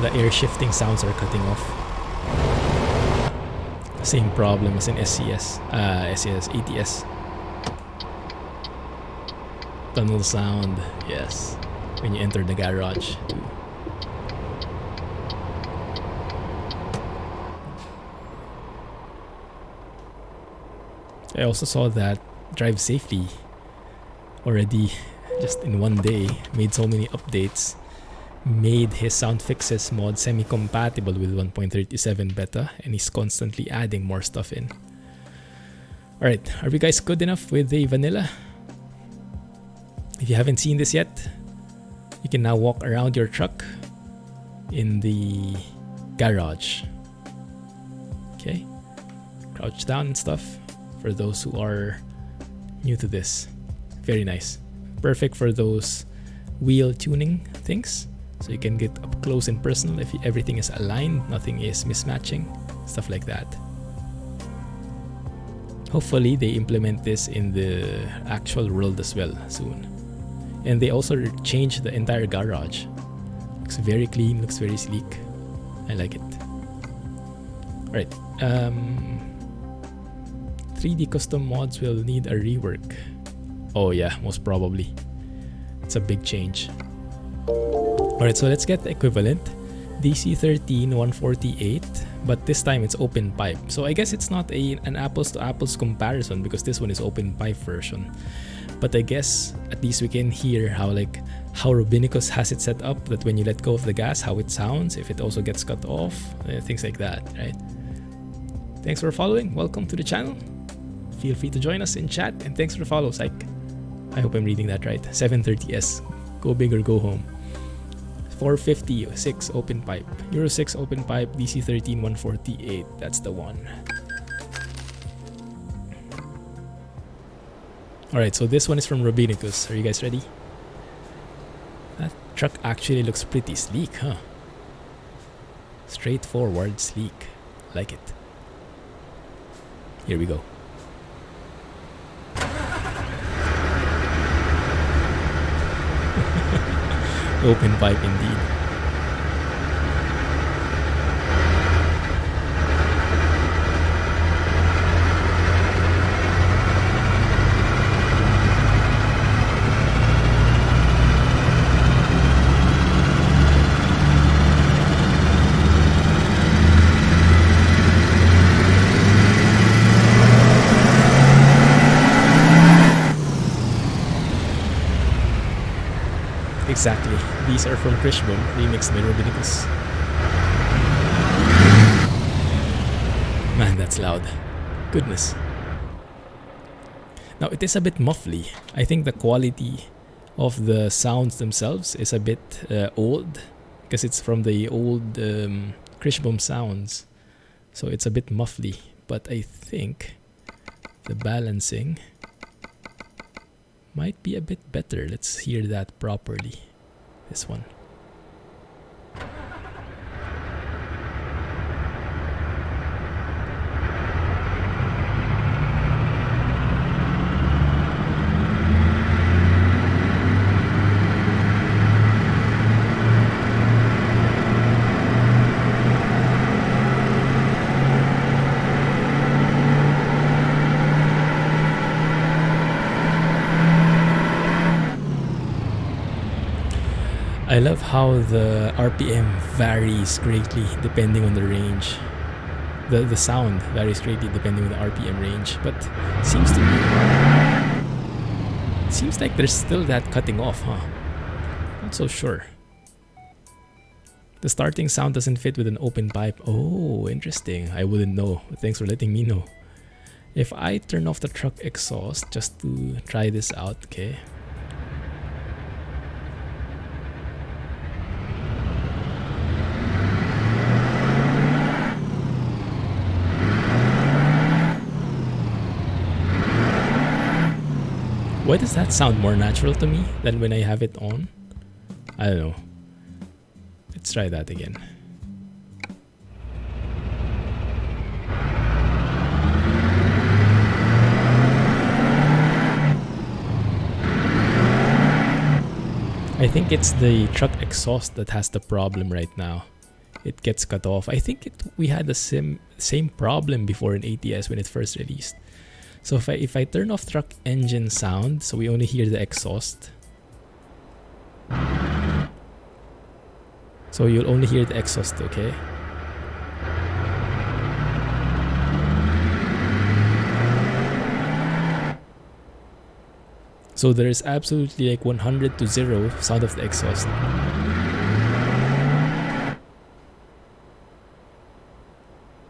The air shifting sounds are cutting off. Same problem as in SCS, ATS. Tunnel sound, yes, when you enter the garage. I also saw that Drive Safely already, just in one day, made so many updates, made his sound fixes mod semi-compatible with 1.37 beta, and he's constantly adding more stuff in. Alright, are we guys good enough with the vanilla? If you haven't seen this yet, you can now walk around your truck in the garage. Okay, crouch down and stuff for those who are new to this. Very nice. Perfect for those wheel tuning things. So you can get up close and personal if everything is aligned, nothing is mismatching, stuff like that. Hopefully they implement this in the actual world as well soon. And they also changed the entire garage. Looks very clean, looks very sleek. I like it. Alright. 3D custom mods will need a rework. Oh yeah, most probably. It's a big change. Alright, so let's get the equivalent. DC13 148, but this time it's open pipe. So I guess it's not an apples to apples comparison because this one is open pipe version. But I guess at least we can hear how Robinicus has it set up, that when you let go of the gas, how it sounds, if it also gets cut off, things like that, right? Thanks for following. Welcome to the channel. Feel free to join us in chat, and thanks for the follow, Psych. I hope I'm reading that right. 730S. Go big or go home. 456 open pipe. Euro 6 open pipe. DC13 148. That's the one. Alright, so this one is from Robinicus. Are you guys ready? That truck actually looks pretty sleek, huh? Straightforward, sleek. Like it. Here we go. Open pipe indeed. Exactly. These are from Krishbom, remixed by Robinicus. Man, that's loud. Goodness. Now, it is a bit muffly. I think the quality of the sounds themselves is a bit old, because it's from the old Krishbom sounds. So it's a bit muffly. but I think the balancing might be a bit better. Let's hear that properly. This one. I love how the RPM varies greatly depending on the range. The sound varies greatly depending on the RPM range, but seems like there's still that cutting off, huh? Not so sure. The starting sound doesn't fit with an open pipe. Oh, interesting. I wouldn't know. Thanks for letting me know. If I turn off the truck exhaust just to try this out, okay? Why does that sound more natural to me than when I have it on? I don't know. Let's try that again. I think it's the truck exhaust that has the problem right now. It gets cut off. I think we had the same problem before in ATS when it first released. So if I turn off truck engine sound, so we only hear the exhaust. So you'll only hear the exhaust, okay? So there is absolutely like 100 to 0 sound of the exhaust.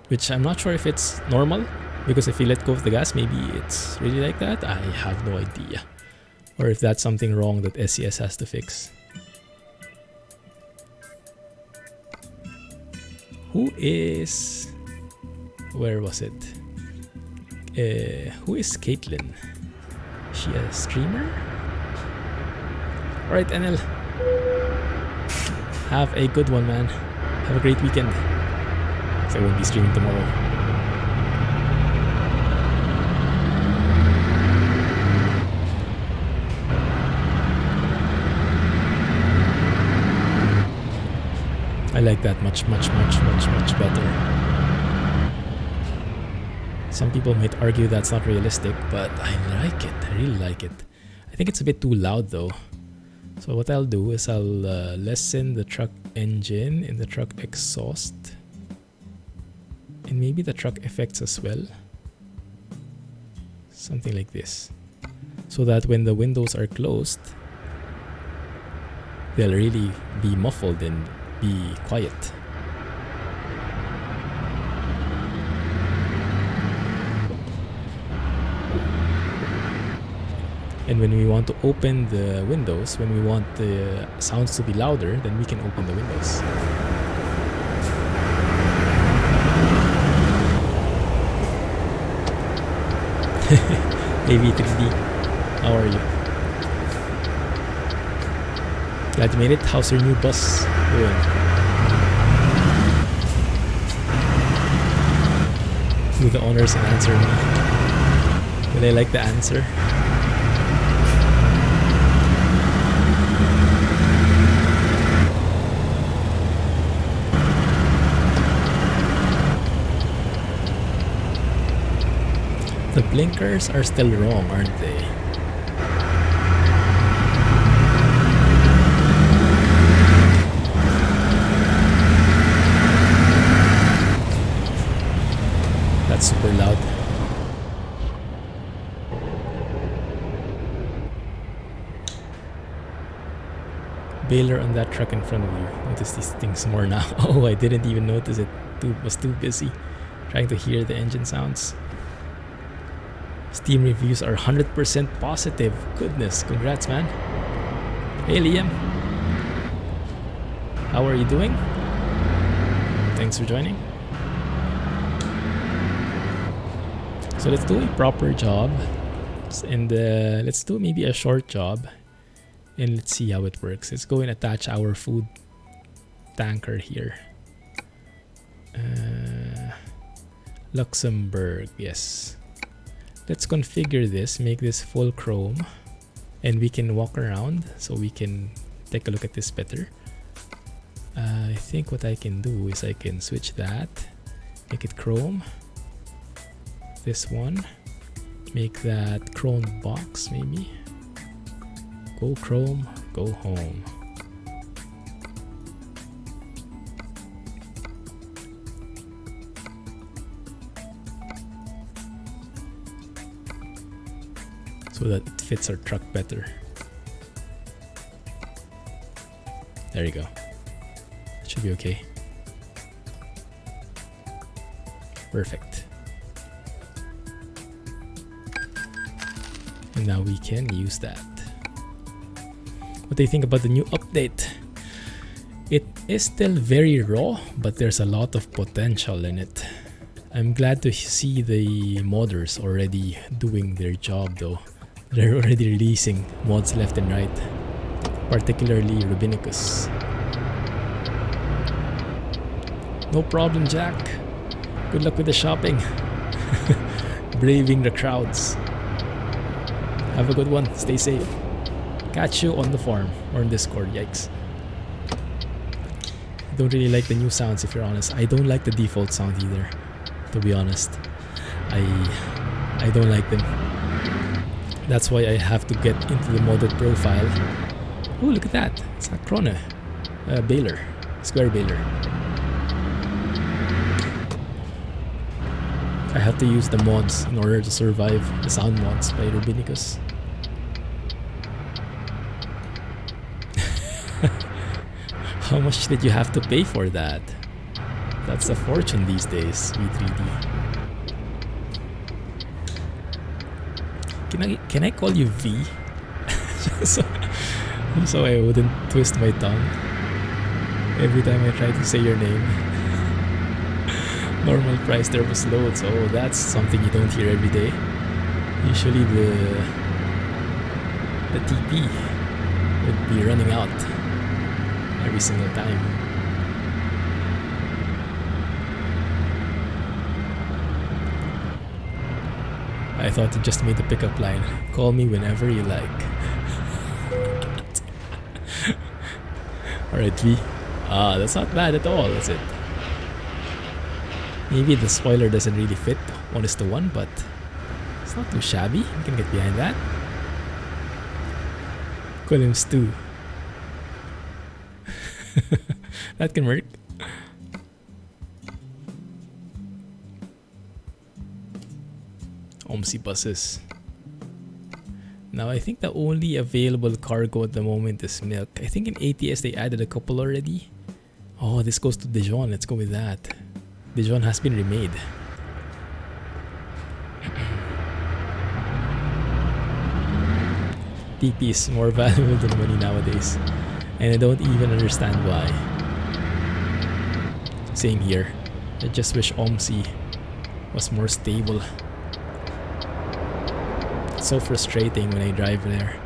Which I'm not sure if it's normal. Because if you let go of the gas, maybe it's really like that. I have no idea. Or if that's something wrong that SCS has to fix. Who is... Where was it? Who is Caitlin? Is she a streamer? Alright, NL. Have a good one, man. Have a great weekend. So I won't be streaming tomorrow. I like that much better. Some people might argue that's not realistic, but I like it. I really like it. I think it's a bit too loud though. So what I'll do is I'll lessen the truck engine and the truck exhaust. And maybe the truck effects as well. Something like this. So that when the windows are closed, they'll really be muffled and be quiet. And when we want to open the windows, when we want the sounds to be louder, then we can open the windows. AV3D, how are you? Glad you made it. How's your new bus doing? Do the honors and answer me. Will I like the answer? The blinkers are still wrong, aren't they? That's super loud. Baler on that truck in front of you. Notice these things more now. Oh, I didn't even notice it. Was too busy trying to hear the engine sounds. Steam reviews are 100% positive. Goodness, congrats, man. Hey, Liam. How are you doing? Thanks for joining. So let's do a proper job, and let's do maybe a short job, and let's see how it works. Let's go and attach our food tanker here. Luxembourg, yes. Let's configure this, make this full chrome, and we can walk around so we can take a look at this better. I think what I can do is I can switch that, make it chrome. This one, make that chrome box maybe. Go chrome, go home. So that it fits our truck better. There you go. Should be okay. Perfect. And now we can use that. What do you think about the new update? It is still very raw, but there's a lot of potential in it. I'm glad to see the modders already doing their job though. They're already releasing mods left and right, particularly Robinicus. No problem, Jack. Good luck with the shopping. Braving the crowds. Have a good one. Stay safe. Catch you on the farm or in Discord. Yikes. I don't really like the new sounds, if you're honest. I don't like the default sound either, to be honest. I don't like them. That's why I have to get into the modded profile. Oh, look at that. It's a Krone. Baler. Square baler. I have to use the mods in order to survive the sound mods by Robinicus. How much did you have to pay for that? That's a fortune these days, V3D. Can I call you V? so I wouldn't twist my tongue every time I try to say your name. Normal price, there was loads. Oh, that's something you don't hear every day. Usually the TP would be running out every single time. I thought it just made the pickup line. Call me whenever you like. Alright, V. That's not bad at all, is it? Maybe the spoiler doesn't really fit 1:1, but it's not too shabby. You can get behind that. Columns 2. That can work. OMSI buses. Now I think the only available cargo at the moment is milk. I think in ATS they added a couple already. Oh, this goes to Dijon. Let's go with that. Dijon has been remade. TP is more valuable than money nowadays, and I don't even understand why. Same here. I just wish OMSI was more stable. It's so frustrating when I drive there.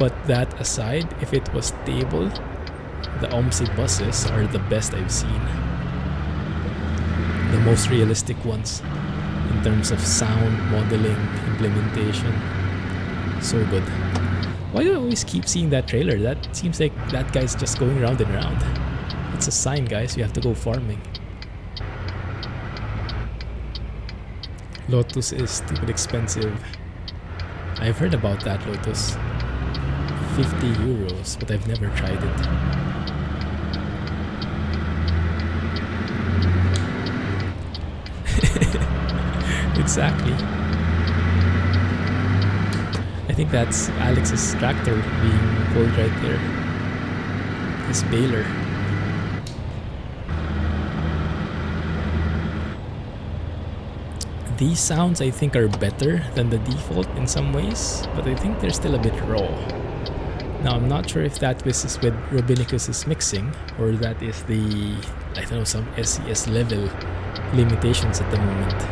But that aside, if it was stable, the OMSI buses are the best I've seen. The most realistic ones in terms of sound, modeling, implementation. So good. Why do I always keep seeing that trailer? That seems like that guy's just going round and round. It's a sign, guys, you have to go farming. Lotus is stupid expensive. I've heard about that Lotus. 50 euros, but I've never tried it. Exactly. I think that's Alex's tractor being pulled right there. His baler. These sounds I think are better than the default in some ways, but I think they're still a bit raw. Now I'm not sure if that is with Robinicus' mixing, or that is the, I don't know, some SES level limitations at the moment.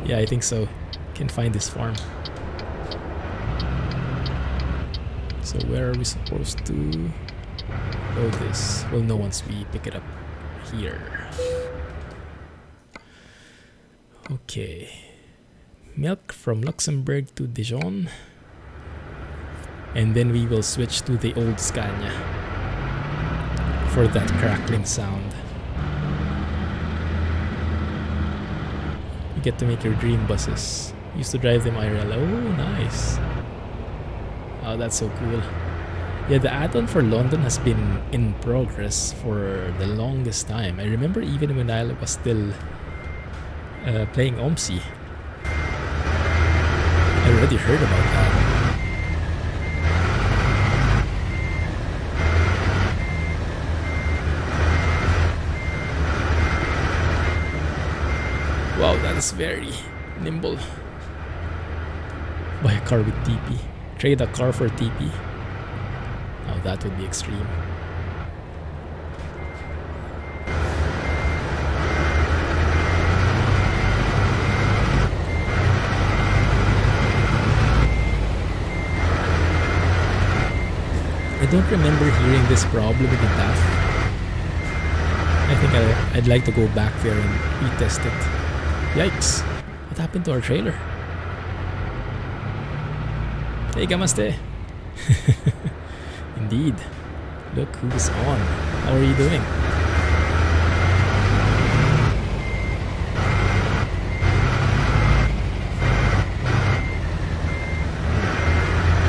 Yeah, I think so. Can find this farm. So where are we supposed to load this? We'll know once we pick it up here. Okay. Milk from Luxembourg to Dijon. And then we will switch to the old Scania for that crackling sound. You get to make your dream buses. Used to drive them IRL. Oh, nice. Oh, that's so cool. Yeah, the add-on for London has been in progress for the longest time. I remember even when I was still playing OMSI. I already heard about that. Wow, that is very nimble. Buy a car with TP. Trade a car for TP. Now that would be extreme. I don't remember hearing this problem with the DAF. I think I'd like to go back there and retest it. Yikes! What happened to our trailer? Hey, Gamaste! Indeed. Look who's on. How are you doing?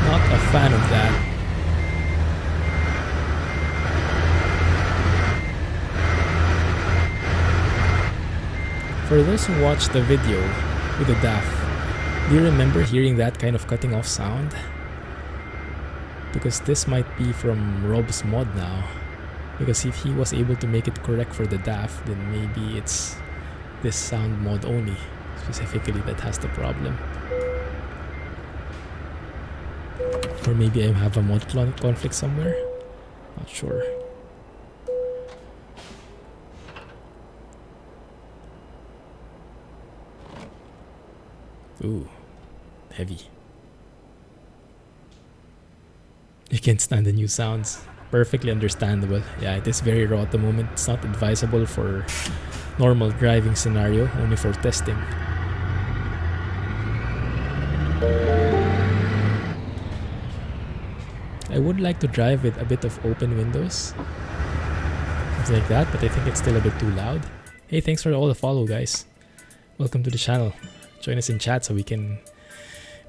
Not a fan of that. For those who watched the video with the DAF, do you remember hearing that kind of cutting off sound? Because this might be from Rob's mod now. Because if he was able to make it correct for the DAF, then maybe it's this sound mod only, specifically, that has the problem. Or maybe I have a mod conflict somewhere? Not sure. Ooh, heavy. You can't stand the new sounds. Perfectly understandable. Yeah, it is very raw at the moment. It's not advisable for normal driving scenario, only for testing. I would like to drive with a bit of open windows. Something like that, but I think it's still a bit too loud. Hey, thanks for all the follow, guys. Welcome to the channel. Join us in chat so we can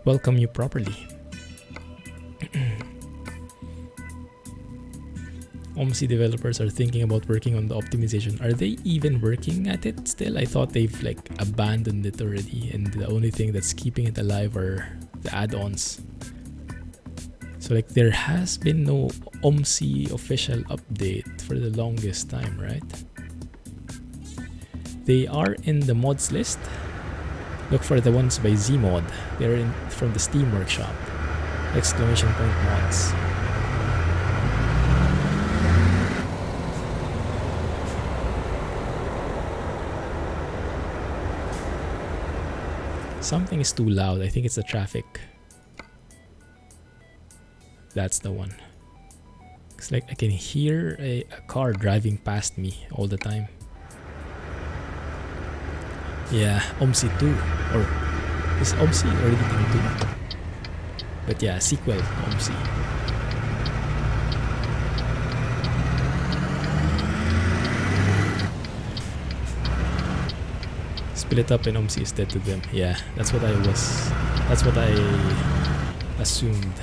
welcome you properly. OMSI developers are thinking about working on the optimization. Are they even working at it still? I thought they've like abandoned it already, and the only thing that's keeping it alive are the add-ons. So like there has been no OMSI official update for the longest time, right? They are in the mods list. Look for the ones by Zmod. They're from the Steam Workshop. ! Mods. Something is too loud. I think it's the traffic. That's the one. It's like I can hear a car driving past me all the time. Yeah, OMSI 2. Or is OMSI already in 2? But yeah, sequel OMSI. Split up and OMSI is dead to them. Yeah, that's what I assumed.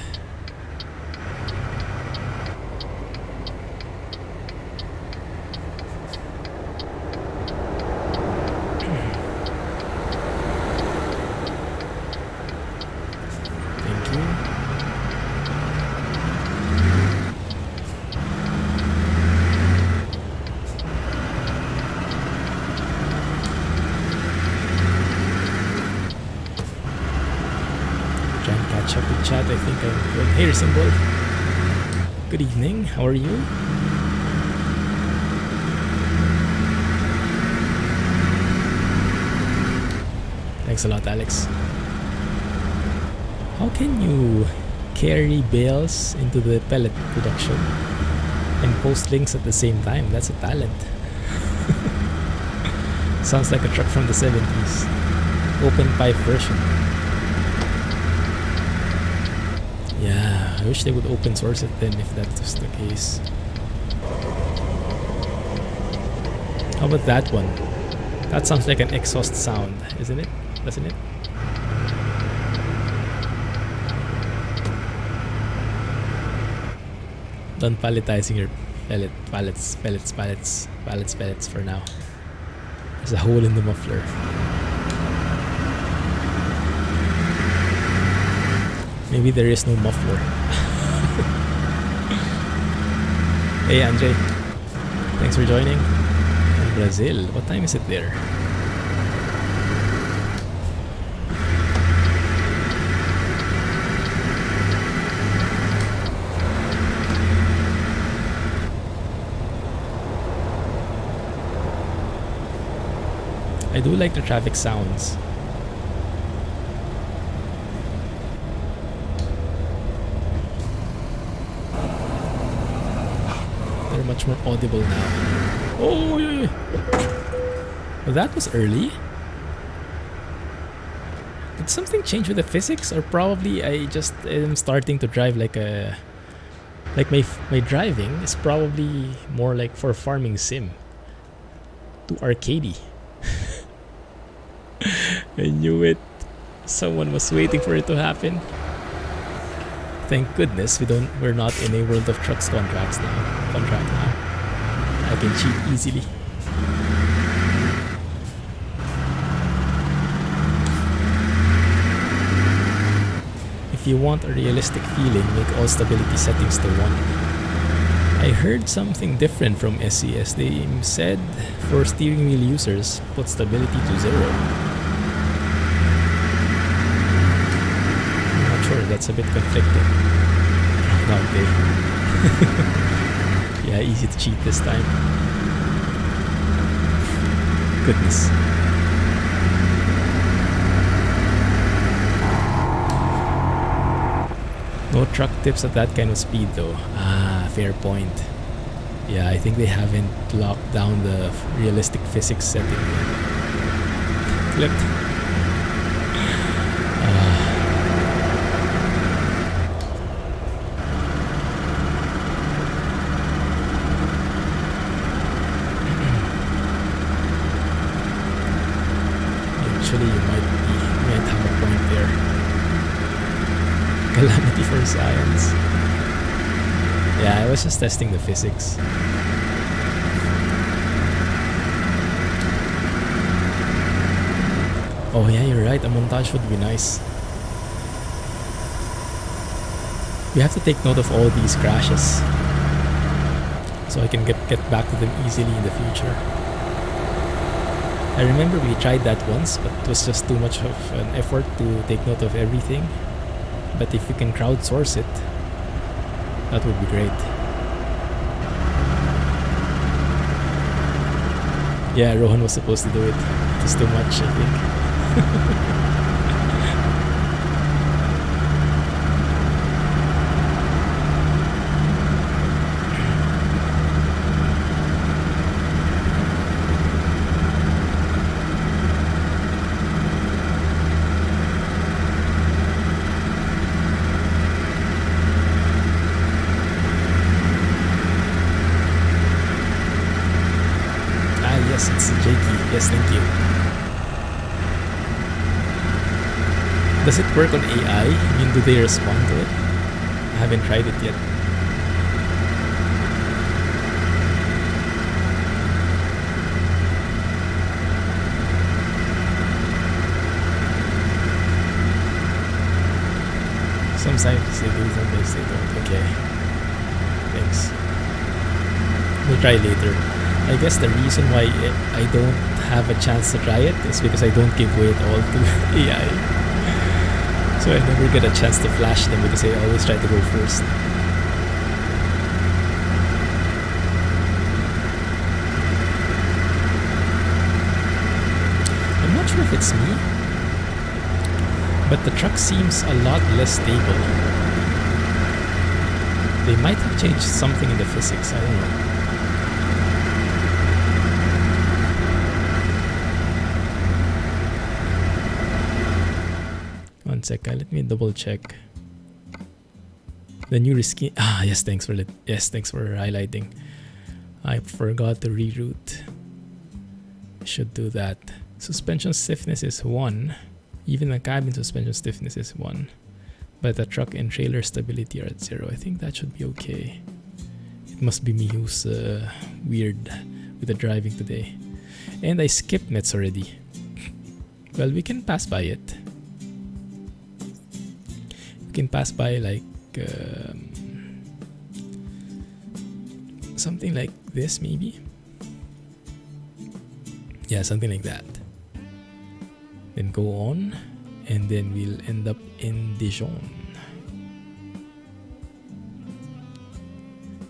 Chat, I think I'm good. Hey, Symbol. Good evening. How are you? Thanks Thanks a lot, Alex. How can you carry bales into the pellet production and post links at the same time? That's a talent. Sounds like a truck from the 70s. Open pipe version. Yeah, I wish they would open source it then if that was the case. How about that one? That sounds like an exhaust sound, isn't it? Doesn't it? Done palletizing your pallets for now. There's a hole in the muffler. Maybe there is no muffler. Hey Andre, thanks for joining. In Brazil, what time is it there? I do like the traffic sounds. They're much more audible now. Oh, yeah. Well, that was early. Did something change with the physics, or probably I just am starting to drive like a... Like my driving is probably more like for farming sim. Too arcadey. I knew it. Someone was waiting for it to happen. Thank goodness we're not in a World of Trucks contract now. I can cheat easily. If you want a realistic feeling, make all stability settings to 1. I heard something different from SCS. They said for steering wheel users, put stability to 0. I'm not sure, that's a bit conflicting. Okay. Yeah, easy to cheat this time. Goodness. No truck tips at that kind of speed though. Ah, fair point. Yeah, I think they haven't locked down the realistic physics setting yet. Flipped. Actually, you might have a point there. Calamity for science. Yeah, I was just testing the physics. Oh yeah, you're right, a montage would be nice. We have to take note of all these crashes so I can get back to them easily in the future. I remember we tried that once, but it was just too much of an effort to take note of everything. But if we can crowdsource it, that would be great. Yeah, Rohan was supposed to do it. It was too much, I think. Yes, thank you. Does it work on AI? I mean, do they respond to it? I haven't tried it yet. Sometimes they do, sometimes they don't. Okay. Thanks. We'll try later. I guess the reason why I don't have a chance to try it is because I don't give way at all to AI. So I never get a chance to flash them because I always try to go first. I'm not sure if it's me, But the truck seems a lot less stable. They might have changed something in the physics, I don't know. One second, let me double check. The new reskin. Ah, yes, thanks for highlighting. I forgot to reroute. Should do that. Suspension stiffness is 1. Even the cabin suspension stiffness is 1. But the truck and trailer stability are at 0. I think that should be okay. It must be me who's weird with the driving today. And I skipped Mets already. Well, we can pass by it. We can pass by like something like this maybe. Yeah, something like that. Then go on, and then we'll end up in Dijon.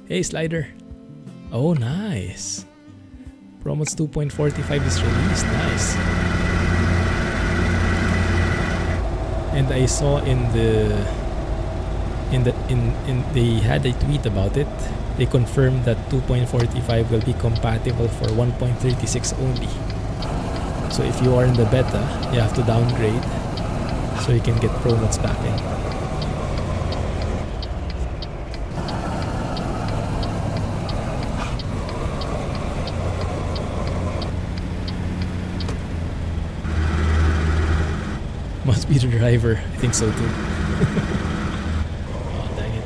Hey, slider. Oh, nice. ProMods 2.45 is released. Nice. And I saw they had a tweet about it. They confirmed that 2.45 will be compatible for 1.36 only. So if you are in the beta, you have to downgrade so you can get ProMods back in. Must be the driver. I think so too. Oh, dang it.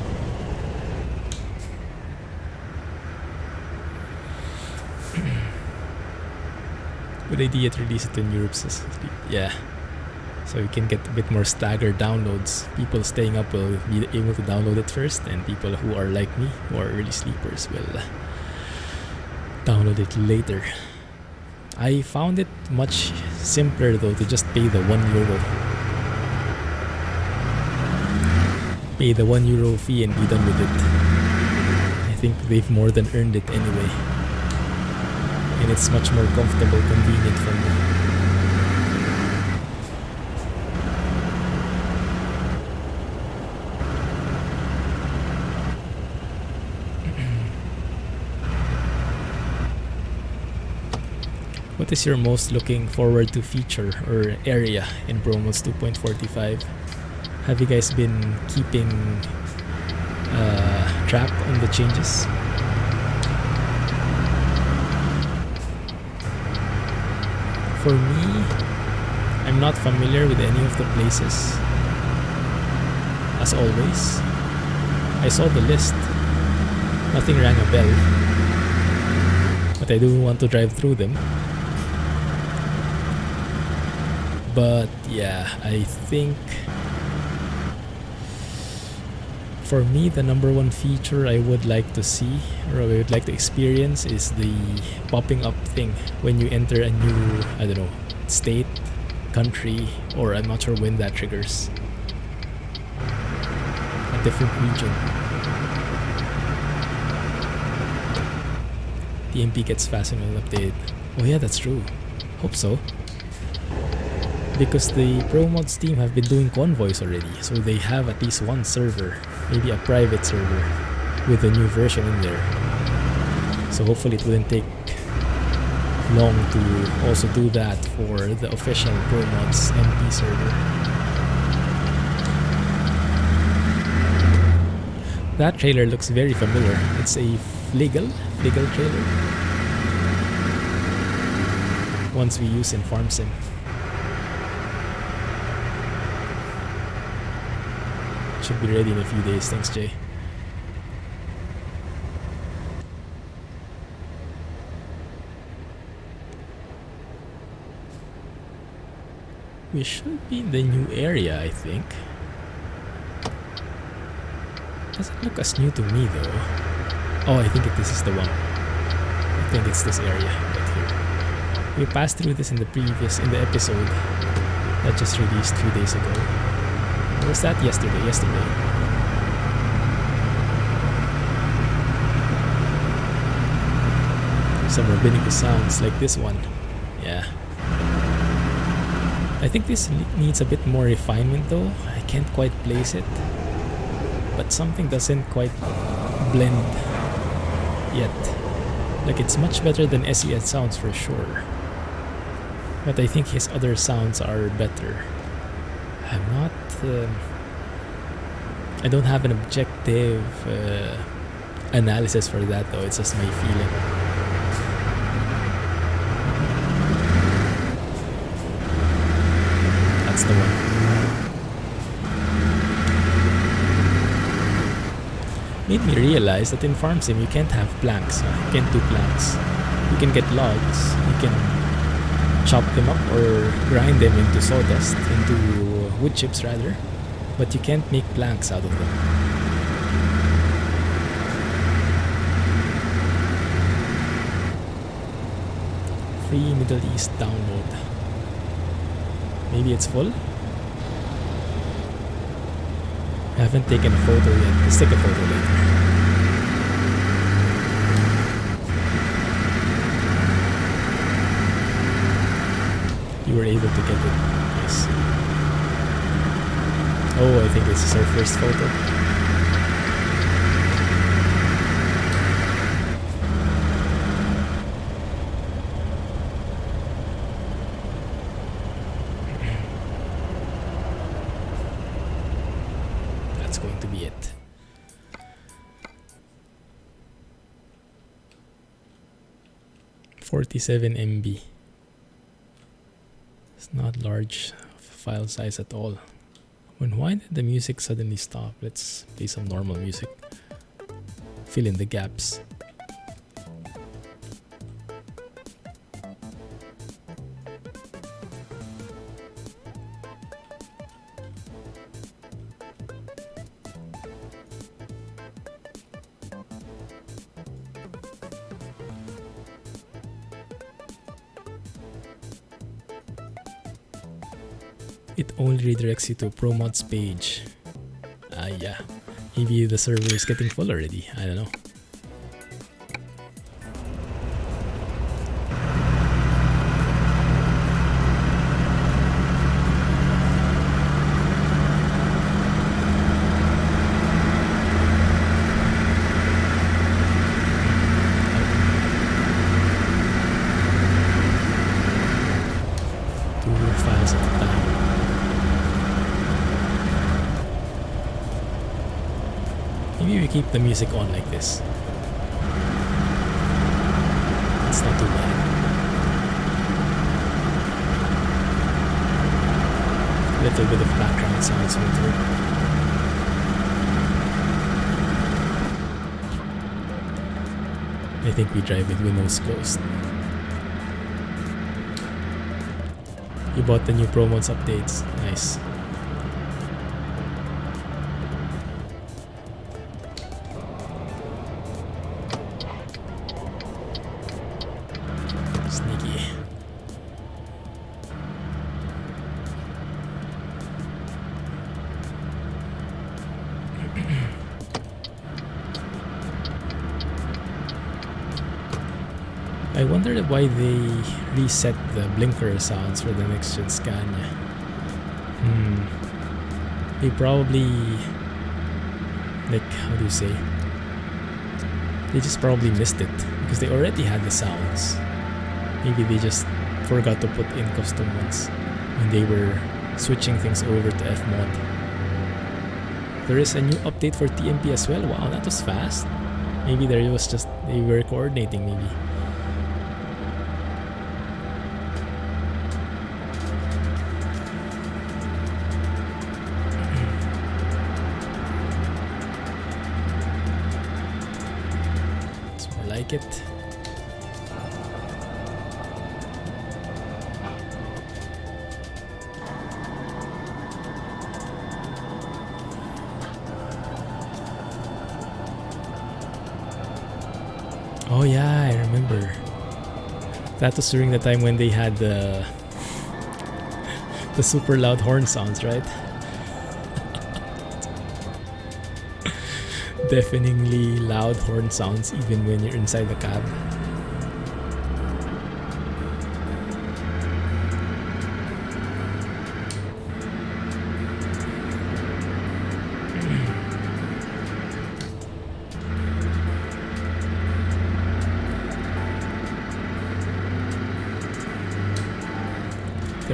Good idea to release it in Europe. Yeah. So you can get a bit more staggered downloads. People staying up will be able to download it first, and people who are like me, who are early sleepers, will download it later. I found it much simpler though to just pay the €1. Pay the €1 fee and be done with it. I think they've more than earned it anyway. And it's much more comfortable, convenient for me. What is your most looking forward to feature or area in ProMods 2.45? Have you guys been keeping track on the changes? For me, I'm not familiar with any of the places. As always, I saw the list. Nothing rang a bell. But I do want to drive through them. But yeah, I think for me, the number one feature I would like to see or I would like to experience is the popping up thing when you enter a new, I don't know, state, country, or I'm not sure when that triggers. A different region. The MP gets fast and will update. Oh yeah, that's true. Hope so. Because the ProMods team have been doing convoys already, so they have at least one server, maybe a private server, with a new version in there. So hopefully it wouldn't take long to also do that for the official ProMods MP server. That trailer looks very familiar. It's a Fligel trailer. Ones we use in Farm Sim. Should be ready in a few days. Thanks, Jay. We should be in the new area, I think. Doesn't look as new to me though. Oh, I think this is the one. I think it's this area right here. We passed through this in the episode that just released 2 days ago. Or was that yesterday? Some Robinicus sounds like this one. Yeah. I think this needs a bit more refinement though. I can't quite place it, but something doesn't quite blend yet. Like, it's much better than SES sounds for sure, but I think his other sounds are better. I'm not I don't have an objective analysis for that though, it's just my feeling. That's the one. Made me realize that in Farm Sim you can't have planks. You can't do planks. You can get logs. You can chop them up or grind them into sawdust, into wood chips rather, but you can't make planks out of them. Free Middle East download. Maybe it's full? I haven't taken a photo yet. Let's take a photo later. You were able to get it. Nice. Oh, I think this is our first photo. That's going to be it. $47 MB. It's not large file size at all. Why did the music suddenly stop? Let's play some normal music. Fill in the gaps. It only redirects you to ProMods page. Yeah. Maybe the server is getting full already. I don't know. Maybe we keep the music on like this. It's not too bad. A little bit of background sounds will through. I think we drive with windows closed. You bought the new ProMods updates. Nice. I wonder why they reset the blinker sounds for the next gen Scania. They probably, like, how do you say? They just probably missed it because they already had the sounds. Maybe they just forgot to put in custom ones when they were switching things over to FMOD. There is a new update for TMP as well. Wow, that was fast. Maybe there was just, they were coordinating maybe. It. Oh yeah, I remember. That was during the time when they had the super loud horn sounds, right? Deafeningly loud horn sounds even when you're inside the cab.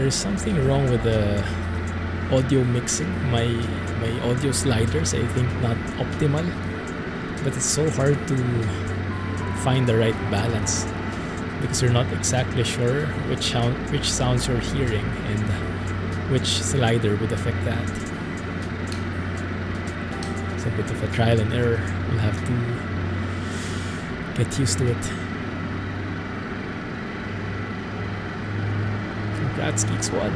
there's something wrong with the audio mixing. My audio sliders, I think, not optimal, but it's so hard to find the right balance because you're not exactly sure which sounds you're hearing and which slider would affect that. It's a bit of a trial and error. We'll have to get used to it. Congrats, Geek Squad.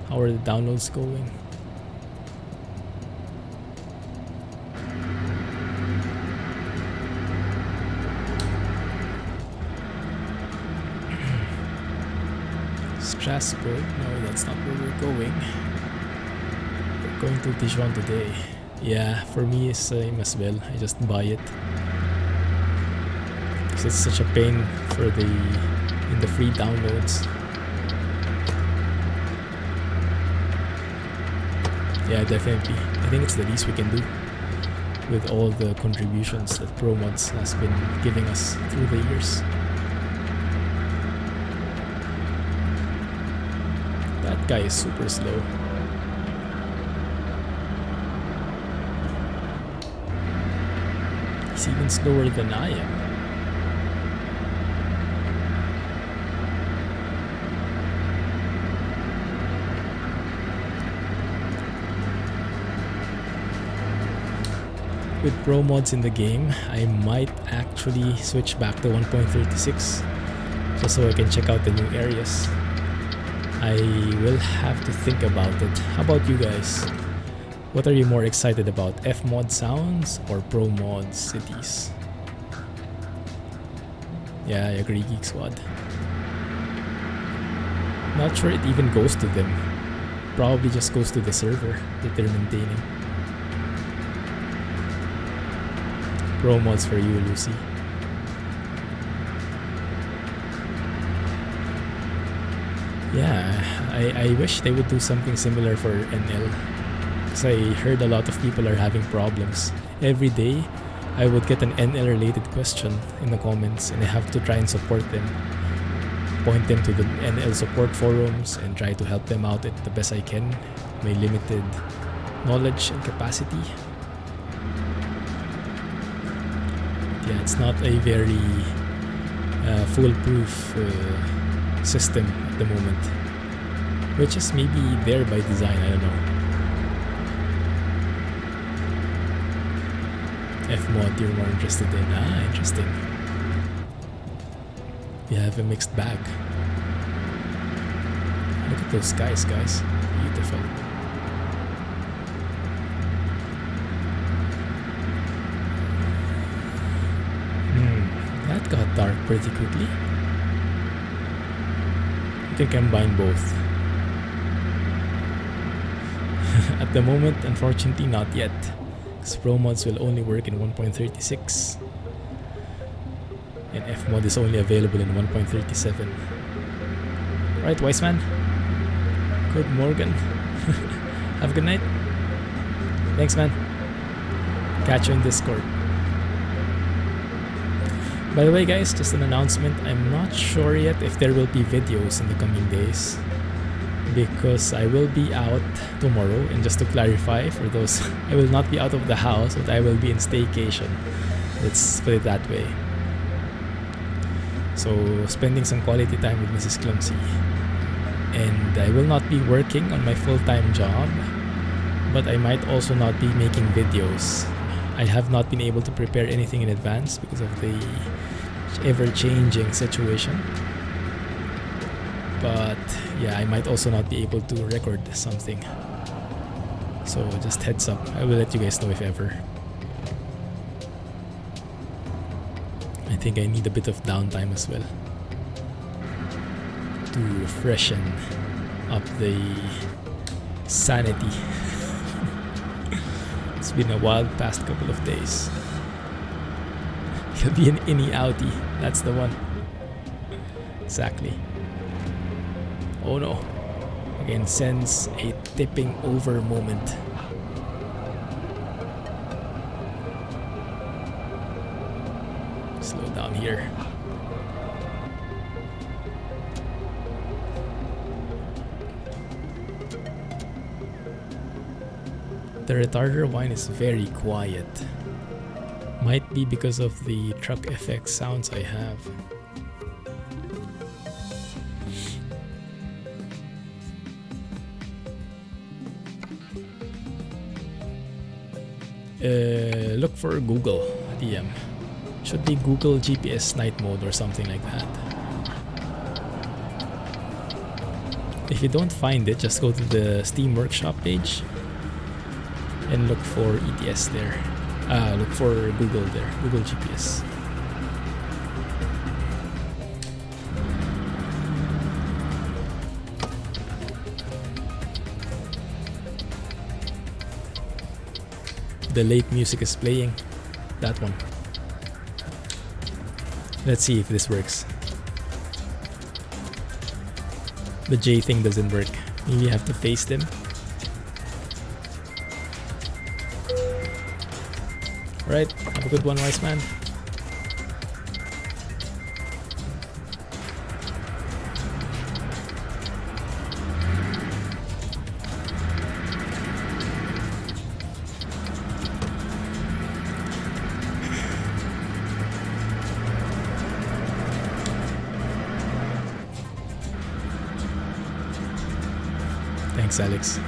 How are the downloads going? Strasbourg? No, that's not where we're going. We're going to Dijon today. Yeah, for me it's same as well. I just buy it. Because it's such a pain for in the free downloads. Yeah, definitely. I think it's the least we can do with all the contributions that ProMods has been giving us through the years. That guy is super slow. He's even slower than I am. With ProMods in the game, I might actually switch back to 1.36 just so I can check out the new areas. I will have to think about it. How about you guys? What are you more excited about? FMOD sounds or ProMods cities? Yeah, I agree, Geek Squad. Not sure it even goes to them. Probably just goes to the server that they're maintaining. ProMods for you, Lucy. Yeah, I wish they would do something similar for NL. Because I heard a lot of people are having problems. Every day, I would get an NL related question in the comments and I have to try and support them. Point them to the NL support forums and try to help them out at the best I can. My limited knowledge and capacity. Yeah, it's not a very foolproof system at the moment, which is maybe there by design, I don't know. FMOD you're more interested in. Ah, interesting. We have a mixed bag. Look at those skies, guys. Beautiful. That got dark pretty quickly. You can combine both. At the moment, unfortunately not yet, because ProMods will only work in 1.36 and FMOD is only available in 1.37. Right, wise man? Good Morgan. Have a good night. Thanks, man. Catch you in Discord. By the way, guys, just an announcement. I'm not sure yet if there will be videos in the coming days because I will be out tomorrow. And just to clarify for those, I will not be out of the house, but I will be in staycation. Let's put it that way. So, spending some quality time with Mrs. Clumsy. And I will not be working on my full-time job, but I might also not be making videos. I have not been able to prepare anything in advance because of the ever-changing situation. But yeah, I might also not be able to record something. So just heads up, I will let you guys know if ever. I think I need a bit of downtime as well to freshen up the sanity. It's been a wild past couple of days. He'll be an innie outie. That's the one. Exactly. Oh no. Again, sense a tipping over moment. Slow down here. The retarder whine is very quiet. Might be because of the truck effect sounds I have. Look for Google DM. Should be Google GPS night mode or something like that. If you don't find it, just go to the Steam Workshop page and look for ETS there. Look for Google there, Google GPS. The late music is playing. That one. Let's see if this works. The J thing doesn't work. Maybe you have to face them. Right, have a good one, wise man. Thanks, Alex.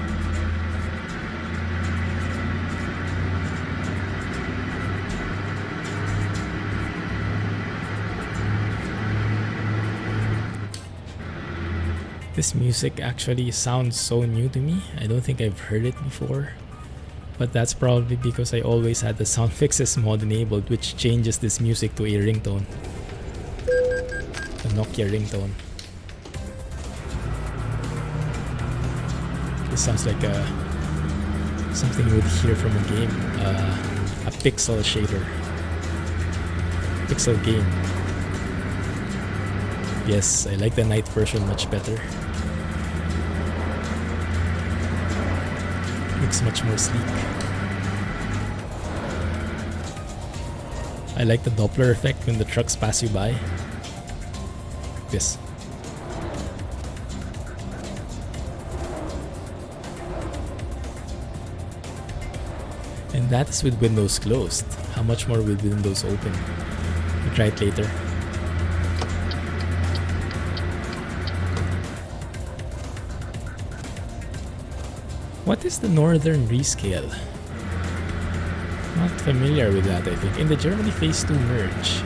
This music actually sounds so new to me. I don't think I've heard it before. But that's probably because I always had the sound fixes mod enabled, which changes this music to a ringtone. The Nokia ringtone. This sounds like something you would hear from a game. A pixel shader. Pixel game. Yes, I like the night version much better. Looks much more sleek. I like the Doppler effect when the trucks pass you by. Yes. And that is with windows closed. How much more with windows open? We'll try it later. What is the Northern Rescale? Not familiar with that, I think. In the Germany Phase 2 merge.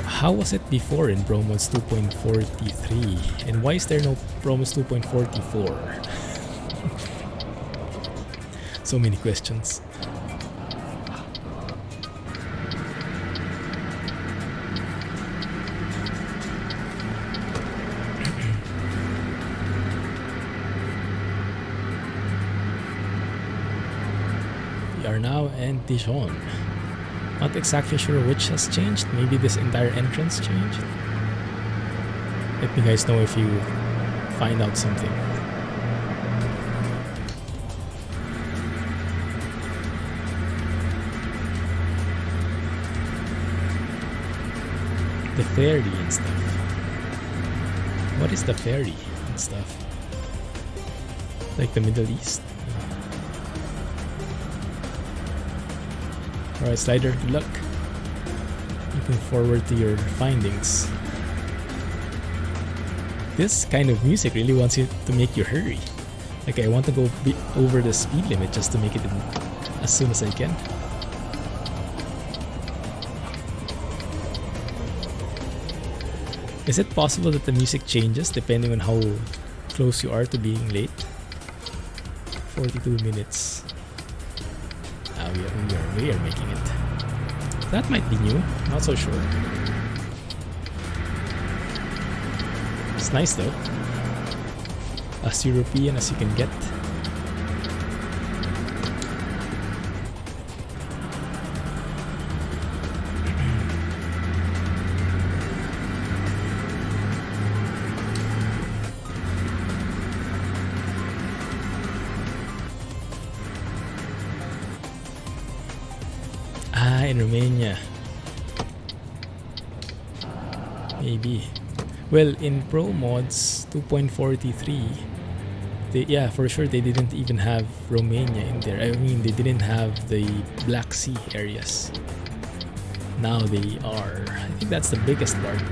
How was it before in ProMods 2.43? And why is there no ProMods 2.44? So many questions. We are now in Dijon. Not exactly sure which has changed. Maybe this entire entrance changed. Let me guys know if you find out something. The ferry and stuff. What is the ferry and stuff? Like the Middle East? Alright, Slider, good luck. Looking forward to your findings. This kind of music really wants you to make you hurry. Like I want to go over the speed limit just to make it as soon as I can. Is it possible that the music changes depending on how close you are to being late? 42 minutes. We are making it. That might be new, not so sure. It's nice though. As European as you can get. In Romania. Maybe. Well, in ProMods 2.43, Yeah, for sure they didn't even have Romania in there. I mean, they didn't have the Black Sea areas. Now they are. I think that's the biggest part.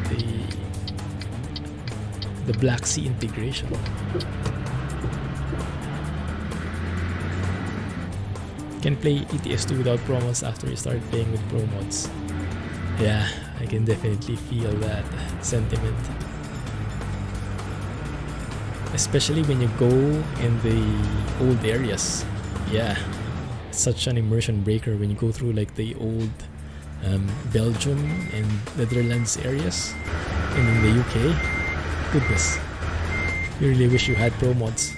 The Black Sea integration. You can play ETS2 without ProMods after you start playing with ProMods. Yeah, I can definitely feel that sentiment. Especially when you go in the old areas. Yeah, it's such an immersion breaker when you go through like the old Belgium and Netherlands areas and in the UK. Goodness, you really wish you had ProMods.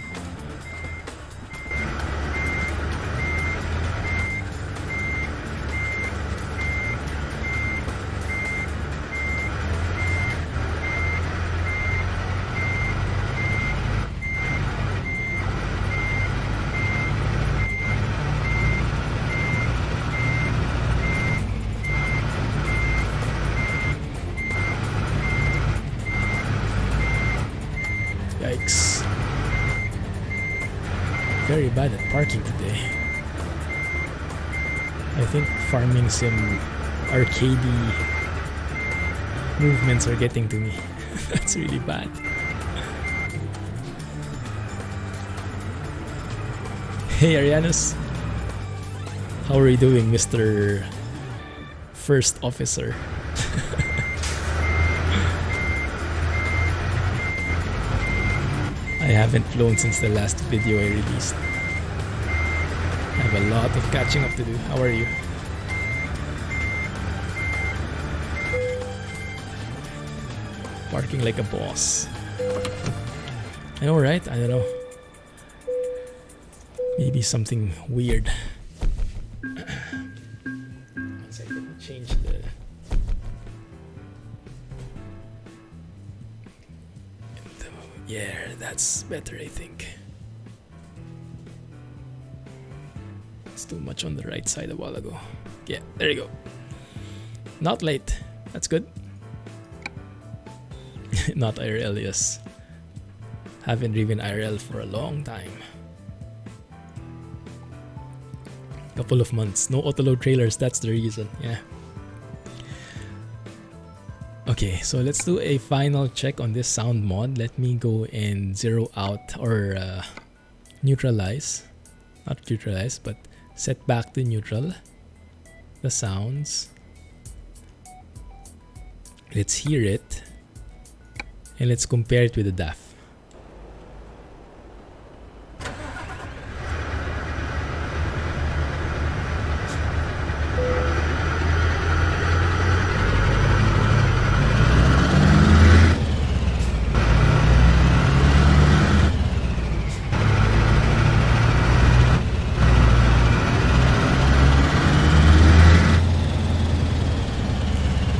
Yikes. Very bad at parking today. I think farming sim arcadey movements are getting to me. That's really bad. Hey Arianus, how are you doing, Mr. First Officer? I haven't flown since the last video I released. I have a lot of catching up to do. How are you? Barking like a boss. I know, right? I don't know. Maybe something weird. One second, change the... Yeah, that's better, I think. It's too much on the right side a while ago. Yeah, there you go. Not late. That's good. Not IRL, yes. Haven't driven IRL for a long time. Couple of months. No autoload trailers, that's the reason. Yeah. Okay, so let's do a final check on this sound mod. Let me go and zero out or neutralize. Not neutralize, but set back to neutral the sounds. Let's hear it. And let's compare it with the DAF.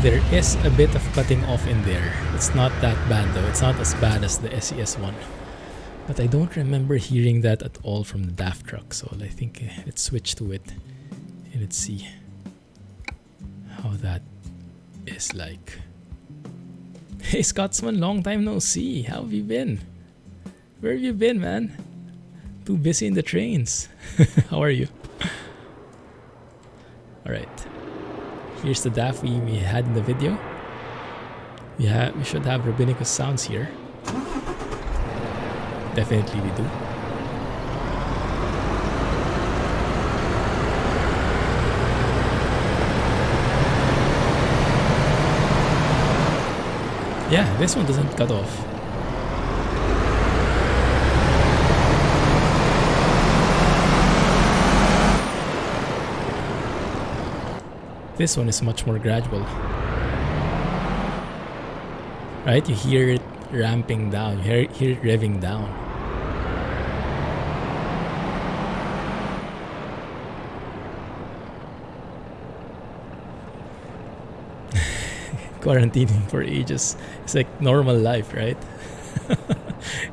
There is a bit of cutting off in there. It's not that bad though. It's not as bad as the SES one. But I don't remember hearing that at all from the DAF truck. So I think let's switch to it. And let's see how that is like. Hey Scotsman, long time no see. How have you been? Where have you been, man? Too busy in the trains. How are you? Alright. Here's the DAF we had in the video. We should have Robinicus sounds here. Definitely we do. Yeah, this one doesn't cut off. This one is much more gradual. Right? You hear it ramping down. You hear it revving down. Quarantining for ages. It's like normal life, right?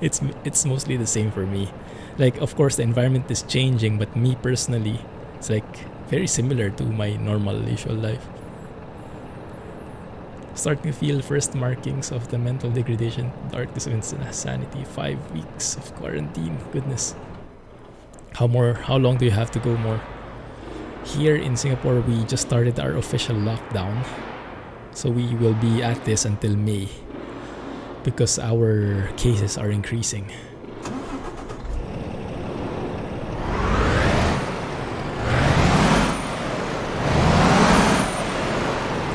It's mostly the same for me. Like, of course, the environment is changing, but me personally, it's like very similar to my normal usual life. Starting to feel first markings of the mental degradation, darkness of insanity. 5 weeks of quarantine. Goodness. How long do you have to go more? Here in Singapore, we just started our official lockdown. So we will be at this until May because our cases are increasing.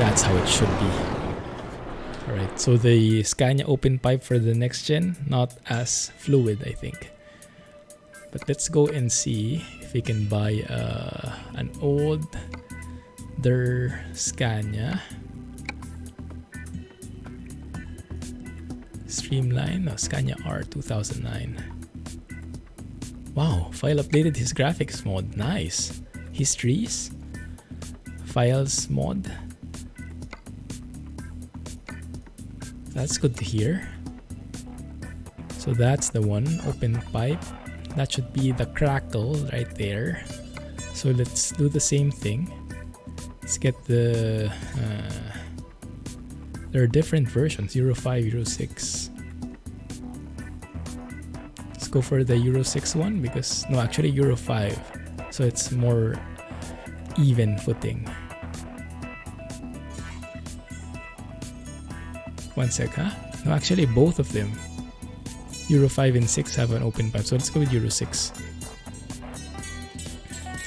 That's how it should be. Alright, so the Scania open pipe for the next gen, not as fluid, I think. But let's go and see if we can buy an older Scania. Streamline, no, Scania R 2009. Wow, File updated his graphics mod. Nice. Histories. Files mod. That's good to hear. So that's the one, open pipe. That should be the crackle right there. So let's do the same thing. Let's get the... there are different versions, Euro 5, Euro 6. Let's go for the Euro 6 one because... No, actually Euro 5. So it's more even footing. One sec, huh? No, actually both of them. Euro 5 and 6 have an open pipe. So let's go with Euro 6.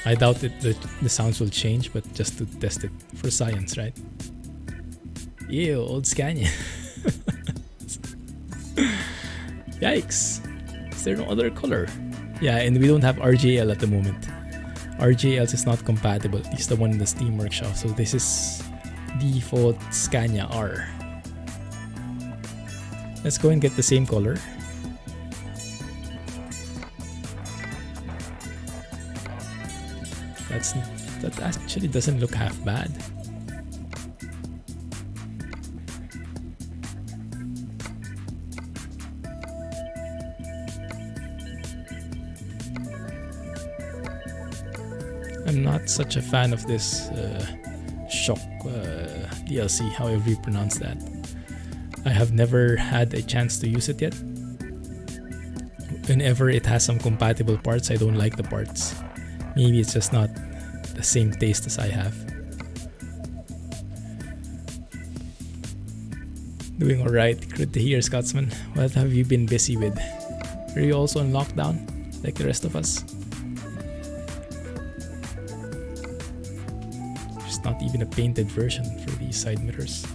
I doubt that the sounds will change, but just to test it for science, right? Ew, old Scania. Yikes. Is there no other color? Yeah, and we don't have RJL at the moment. RJL is not compatible, at least the one in the Steam Workshop. So this is default Scania R. Let's go and get the same color. That actually doesn't look half bad. I'm not such a fan of this shock DLC, however you pronounce that. I have never had a chance to use it yet. Whenever it has some compatible parts, I don't like the parts. Maybe it's just not the same taste as I have. Doing alright. Good to hear, Scotsman. What have you been busy with? Are you also on lockdown, like the rest of us? There's not even a painted version for these side mirrors.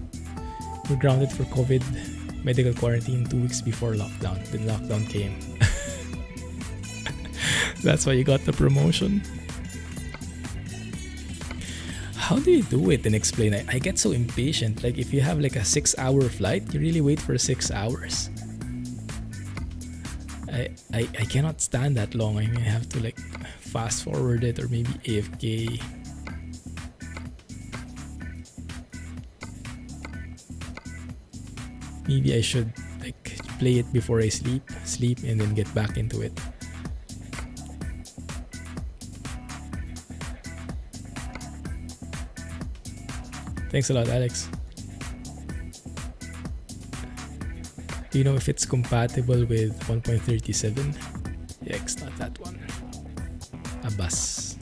We're grounded for COVID, medical quarantine 2 weeks before lockdown. Then lockdown came. That's why you got the promotion. How do you do it and explain? I get so impatient. Like if you have like a 6-hour flight, you really wait for 6 hours. I cannot stand that long. I may have to like fast forward it or maybe AFK. Maybe I should like play it before I sleep and then get back into it. Thanks a lot, Alex. Do you know if it's compatible with 1.37? Yeah, it's not that one. Abbas.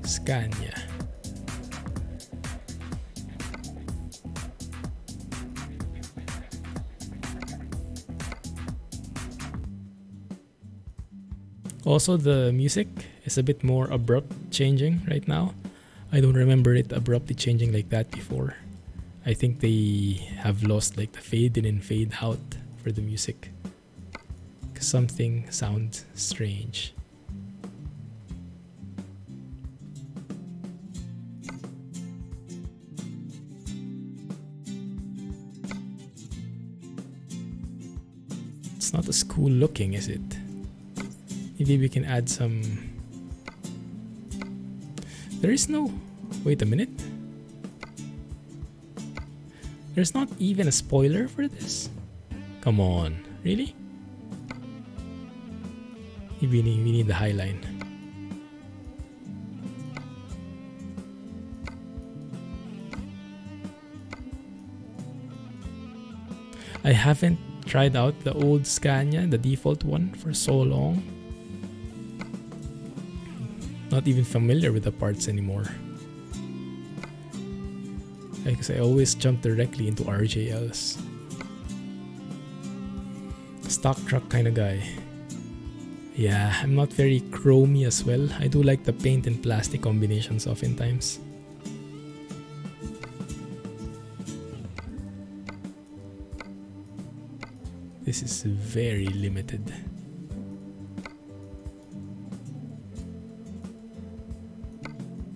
Scania. Also, the music is a bit more abrupt changing right now. I don't remember it abruptly changing like that before. I think they have lost like the fade in and fade out for the music. Something sounds strange. It's not as cool looking, is it? Maybe we can add some... There is no... Wait a minute. There's not even a spoiler for this? Come on. Really? Maybe we need the highline. I haven't tried out the old Scania, the default one, for so long. Not even familiar with the parts anymore. Because I always jump directly into RJLs. Stock truck kind of guy. Yeah, I'm not very chromey as well. I do like the paint and plastic combinations oftentimes. This is very limited.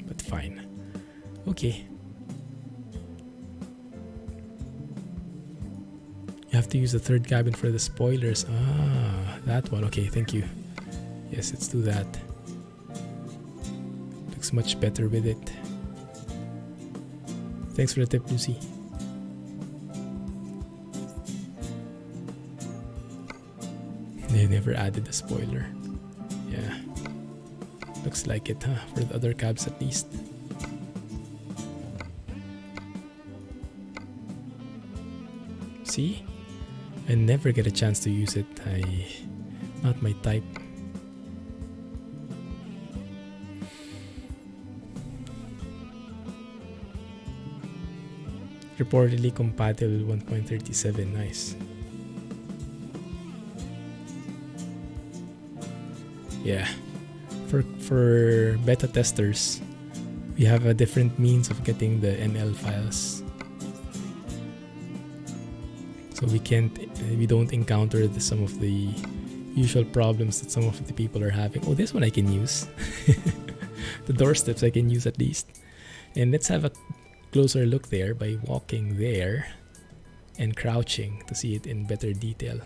But fine. Okay. You have to use the third cabin for the spoilers. Ah, that one. Okay, thank you. Yes, let's do that. Looks much better with it. Thanks for the tip, Lucy. They never added a spoiler. Yeah. Looks like it, huh? For the other cabs at least. See? I never get a chance to use it. Not my type. Reportedly compatible with 1.37. Nice. Yeah. For beta testers, we have a different means of getting the NL files. So we don't encounter some of the usual problems that some of the people are having. Oh, this one I can use. The doorsteps I can use at least. And let's have a closer look there by walking there and crouching to see it in better detail.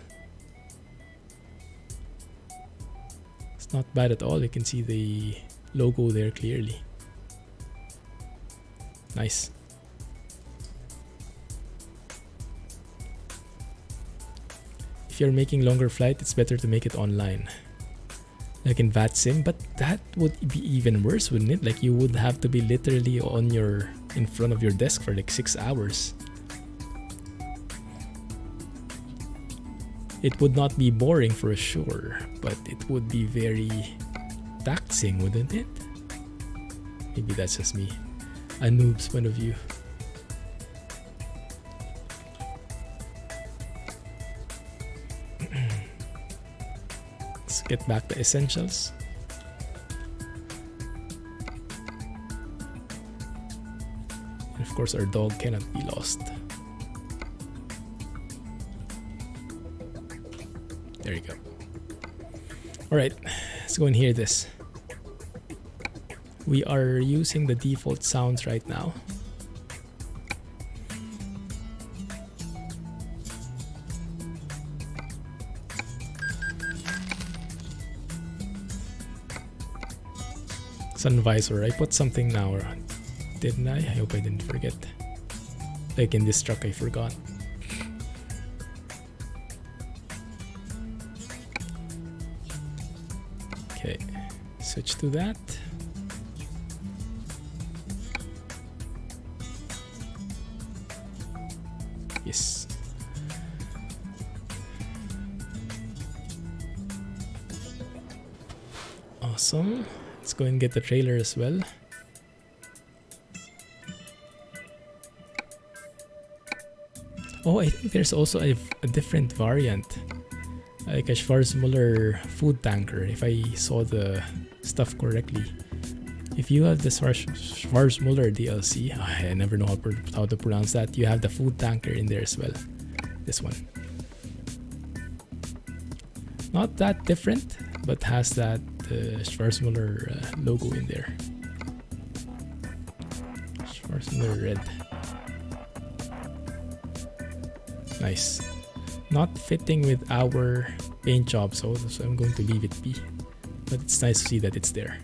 It's not bad at all. You can see the logo there clearly. Nice. If you're making longer flight, it's better to make it online, like in VATSIM. But that would be even worse, wouldn't it? Like you would have to be literally in front of your desk for like 6 hours. It would not be boring for sure, but it would be very taxing, wouldn't it? Maybe that's just me, a noob's point of view. Let's get back to essentials. And of course, our dog cannot be lost. There you go. Alright, let's go and hear this. We are using the default sounds right now. Sun visor, I put something now, didn't I? I hope I didn't forget. Like in this truck, I forgot. Okay, switch to that. Yes. Awesome. Let's go and get the trailer as well. Oh, I think there's also a different variant, like a Schwarzmuller food tanker, if I saw the stuff correctly. If you have the Schwarzmuller DLC, I never know how to pronounce that, you have the food tanker in there as well. This one. Not that different, but has that Schwarzmuller logo in there. Schwarzmuller red. Nice. Not fitting with our paint job, so I'm going to leave it be. But it's nice to see that it's there.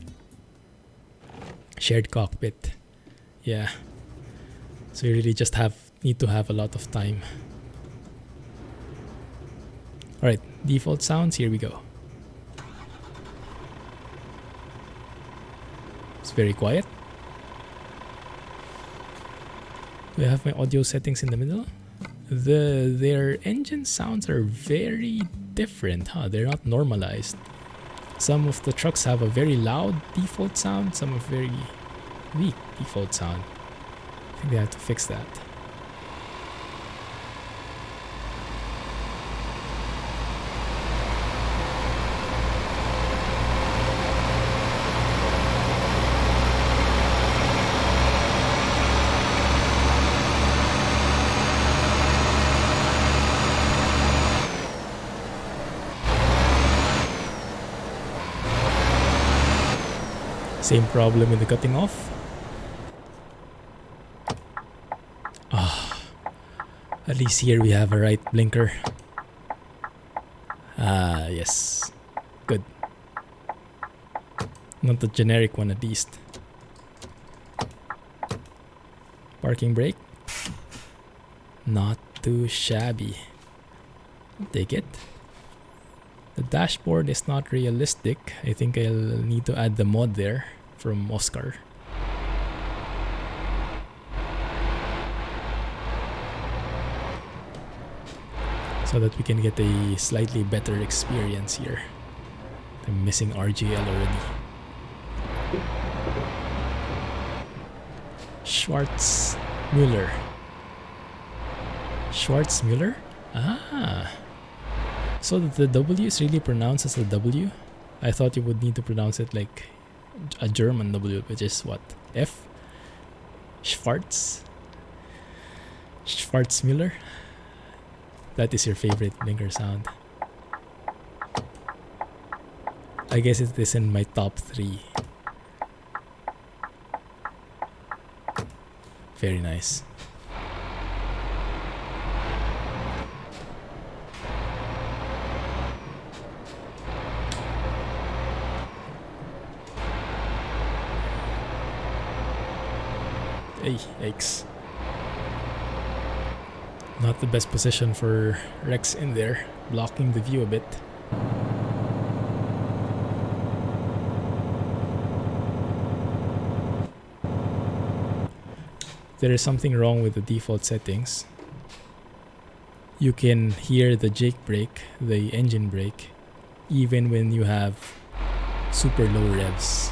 Shared cockpit. Yeah. So you really just need to have a lot of time. Alright, default sounds, here we go. It's very quiet. Do I have my audio settings in the middle? Their engine sounds are very different, huh? They're not normalized. Some of the trucks have a very loud default sound, some have very weak default sound. I think they have to fix that. Same problem with the cutting off. At least here we have a right blinker. Ah, yes. Good. Not the generic one at least. Parking brake. Not too shabby. I'll take it. The dashboard is not realistic. I think I'll need to add the mod there from Oscar. So that we can get a slightly better experience here. I'm missing RGL already. Schwarzmüller. Schwarzmüller? Ah. So the W is really pronounced as a W? I thought you would need to pronounce it like a German W, which is what? F? Schwarzmüller? That is your favorite blinker sound. I guess it is in my top 3. Very nice. Hey, yikes. Not the best position for Rex in there, blocking the view a bit. There is something wrong with the default settings. You can hear the jake brake, the engine brake, even when you have super low revs.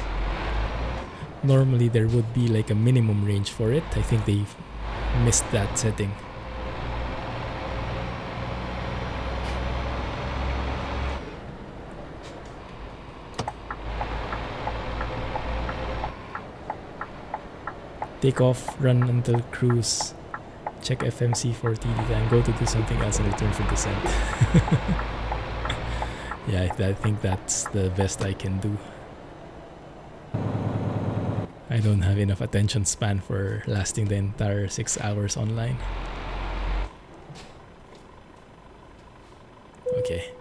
Normally there would be like a minimum range for it. I think they missed that setting. Take off, run until cruise, check FMC for TD time, go to do something else and return for descent. Yeah, I think that's the best I can do. I don't have enough attention span for lasting the entire 6 hours online. Okay,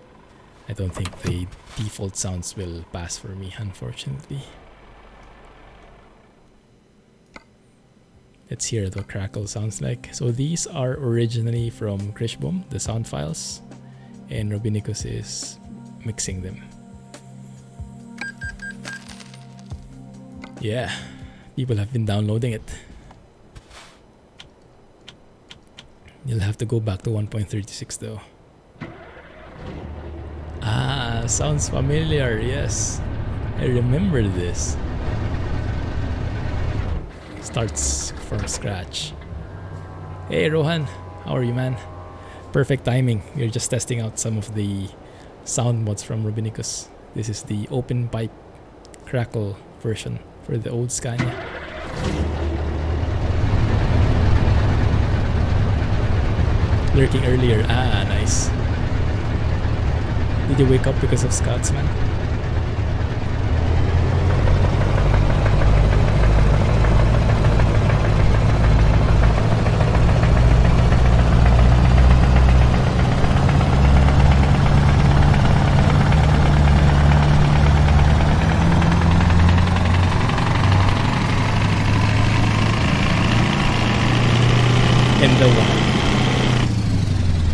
I don't think the default sounds will pass for me, unfortunately. Let's hear what crackle sounds like. So these are originally from Krishboom, the sound files, and Robinicus is mixing them. Yeah, people have been downloading it. You'll have to go back to 1.36 though. Ah, sounds familiar, yes. I remember this. Starts from scratch. Hey Rohan, how are you, man? Perfect timing. We're just testing out some of the sound mods from Robinicus. This is the open pipe crackle version for the old Scania. Lurking earlier. Ah, nice. Did you wake up because of Scouts, man? And the wine.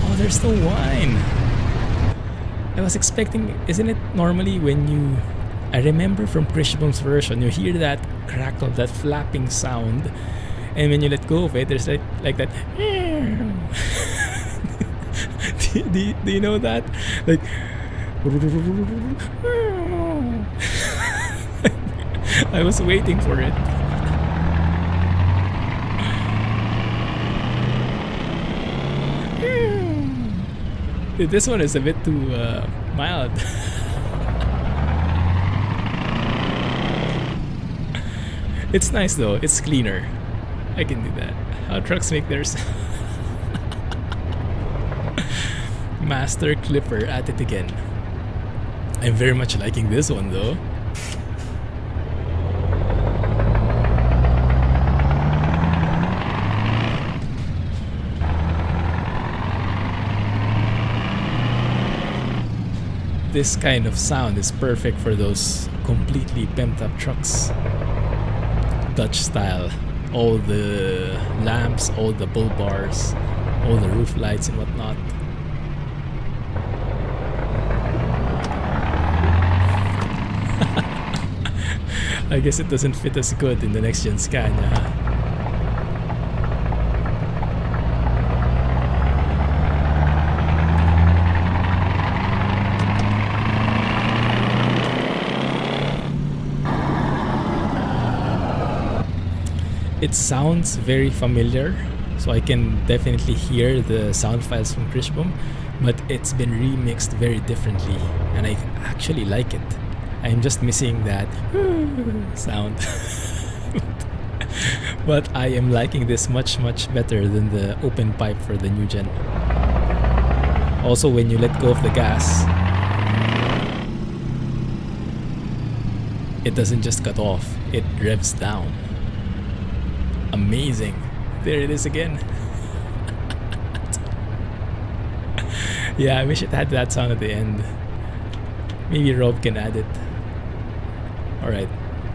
Oh, there's the wine. I was expecting, isn't it normally when you, I remember from Krishboom's version, you hear that crackle, that flapping sound, and when you let go of it, there's like that. do you know that? Like, I was waiting for it. Dude, this one is a bit too mild. It's nice though, it's cleaner. I can do that. How trucks make theirs. Master Clipper at it again. I'm very much liking this one though. This kind of sound is perfect for those completely pimped up trucks. Dutch style. All the lamps, all the bull bars, all the roof lights and whatnot. I guess it doesn't fit as good in the next gen Scania, huh? It sounds very familiar, so I can definitely hear the sound files from Krishbom, but it's been remixed very differently, and I actually like it. I'm just missing that sound. But I am liking this much better than the open pipe for the new gen. Also, when you let go of the gas, it doesn't just cut off, it revs down. Amazing. There it is again. Yeah, I wish it had that sound at the end. Maybe Rob can add it. Alright,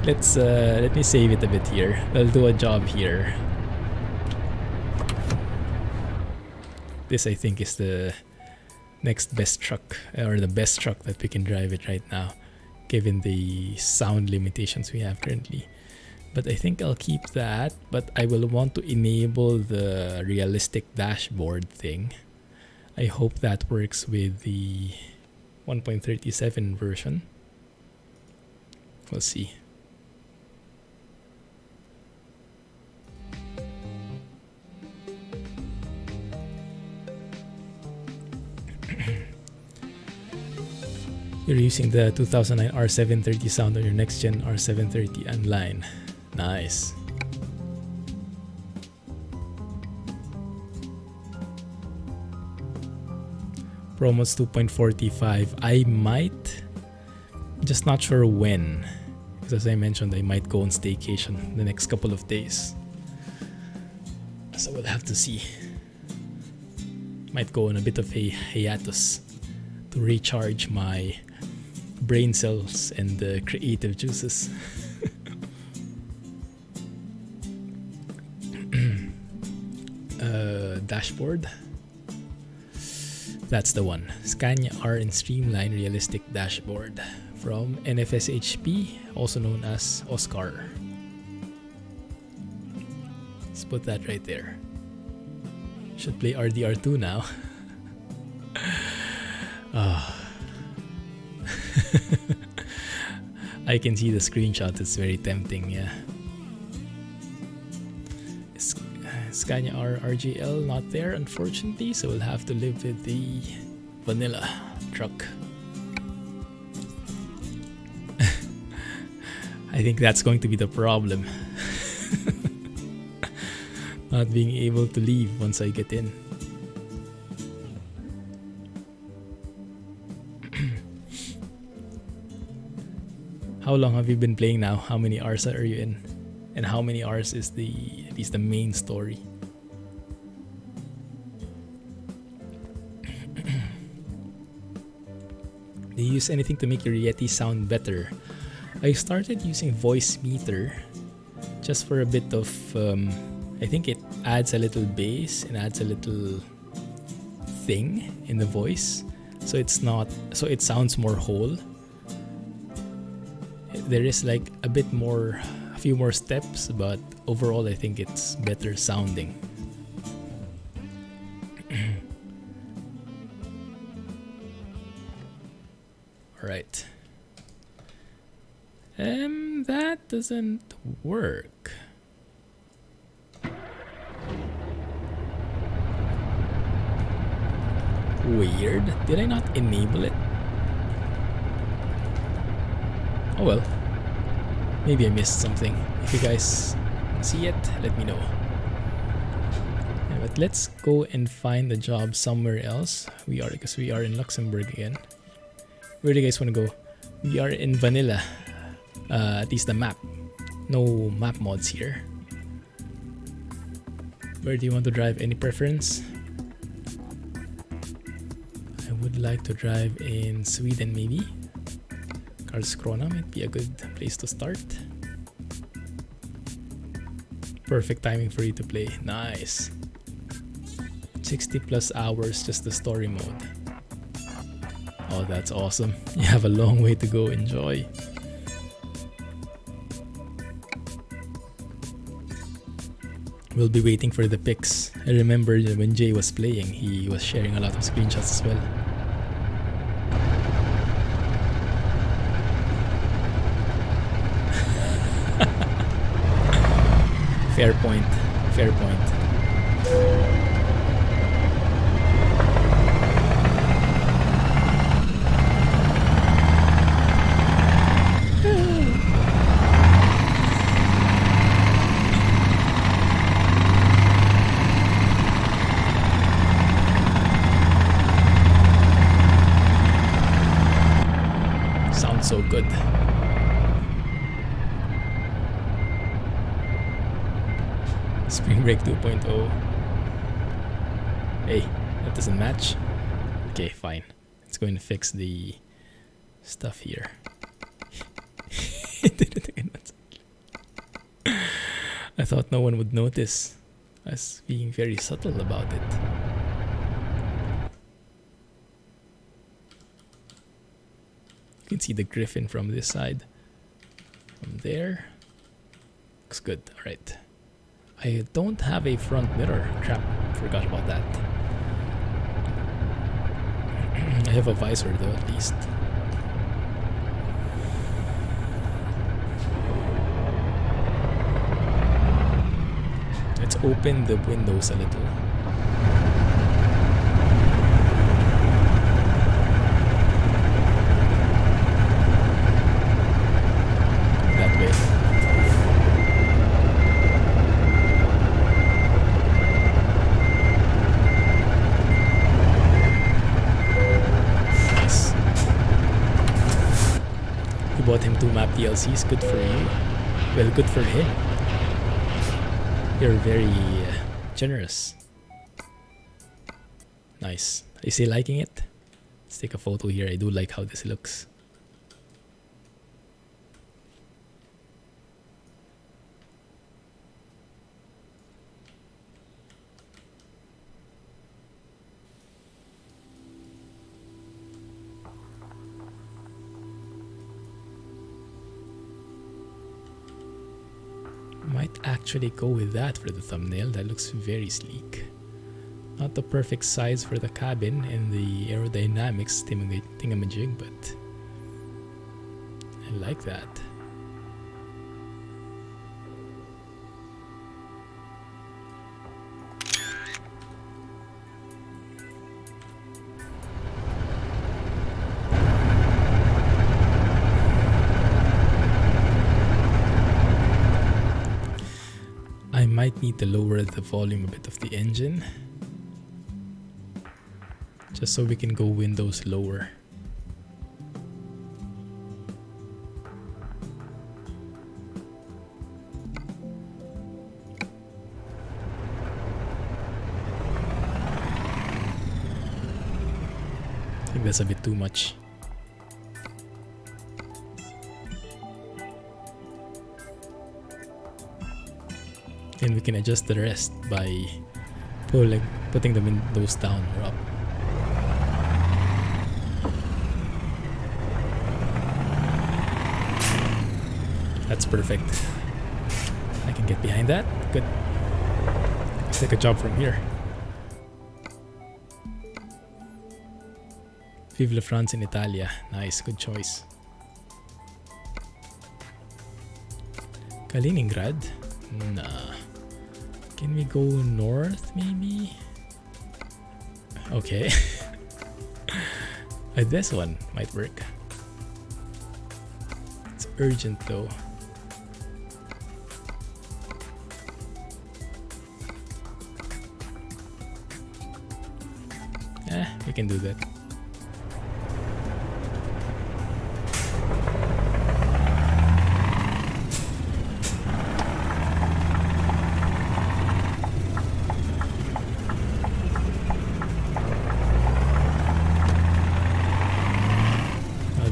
let me save it a bit here. I'll do a job here. This I think is the next best truck, or the best truck that we can drive it right now, given the sound limitations we have currently. But I think I'll keep that, but I will want to enable the realistic dashboard thing. I hope that works with the 1.37 version. We'll see. You're using the 2009 R730 sound on your next gen R730 online. Nice. ProMods 2.45. I might, just not sure when, because as I mentioned, I might go on staycation the next couple of days. So we'll have to see. Might go on a bit of a hiatus to recharge my brain cells and the creative juices. Dashboard. That's the one. Scania R and Streamline Realistic Dashboard from NFSHP, also known as Oscar. Let's put that right there. Should play RDR2 now. I can see the screenshot, it's very tempting, yeah. Scania R RGL not there unfortunately, so we'll have to live with the vanilla truck. I think that's going to be the problem. Not being able to leave once I get in. How long have you been playing now? How many hours are you in? And how many hours is at least the main story? Do you use anything to make your Yeti sound better? I started using Voice Meter just for a bit of I think it adds a little bass and adds a little thing in the voice, so it sounds more whole. There is like a few more steps, but overall I think it's better sounding. Alright. That doesn't work. Weird. Did I not enable it? Oh well. Maybe I missed something. If you guys see it, let me know. Yeah, but let's go and find the job somewhere else. Because we are in Luxembourg again. Where do you guys want to go? We are in vanilla. At least the map. No map mods here. Where do you want to drive? Any preference? I would like to drive in Sweden maybe. Karlskrona might be a good place to start. Perfect timing for you to play. Nice. 60 plus hours just the story mode. Oh, that's awesome. You have a long way to go. Enjoy. We'll be waiting for the pics. I remember when Jay was playing, he was sharing a lot of screenshots as well. Fair point. Fair point. Sounds so good. Spring Break 2.0. Hey, that doesn't match. Okay, fine. It's going to fix the stuff here. It did it again. I thought no one would notice us being very subtle about it. You can see the griffin from this side. From there. Looks good. Alright. I don't have a front mirror. Crap, forgot about that. I have a visor though, at least. Let's open the windows a little. That way. Bought him 2 map DLCs. Good for you. Well, good for him. You're very generous. Nice. Is he liking it? Let's take a photo here. I do like how this looks. Might actually go with that for the thumbnail. That looks very sleek. Not the perfect size for the cabin and the aerodynamics thingamajig, but I like that. I might need to lower the volume a bit of the engine, just so we can go windows lower. I think that's a bit too much. And we can adjust the rest by putting the windows down or up. That's perfect. I can get behind that. Good. Let's take a job from here. Vive la France in Italia. Nice, good choice. Kaliningrad? Nah. Can we go north maybe? Okay. This one might work. It's urgent though. We can do that.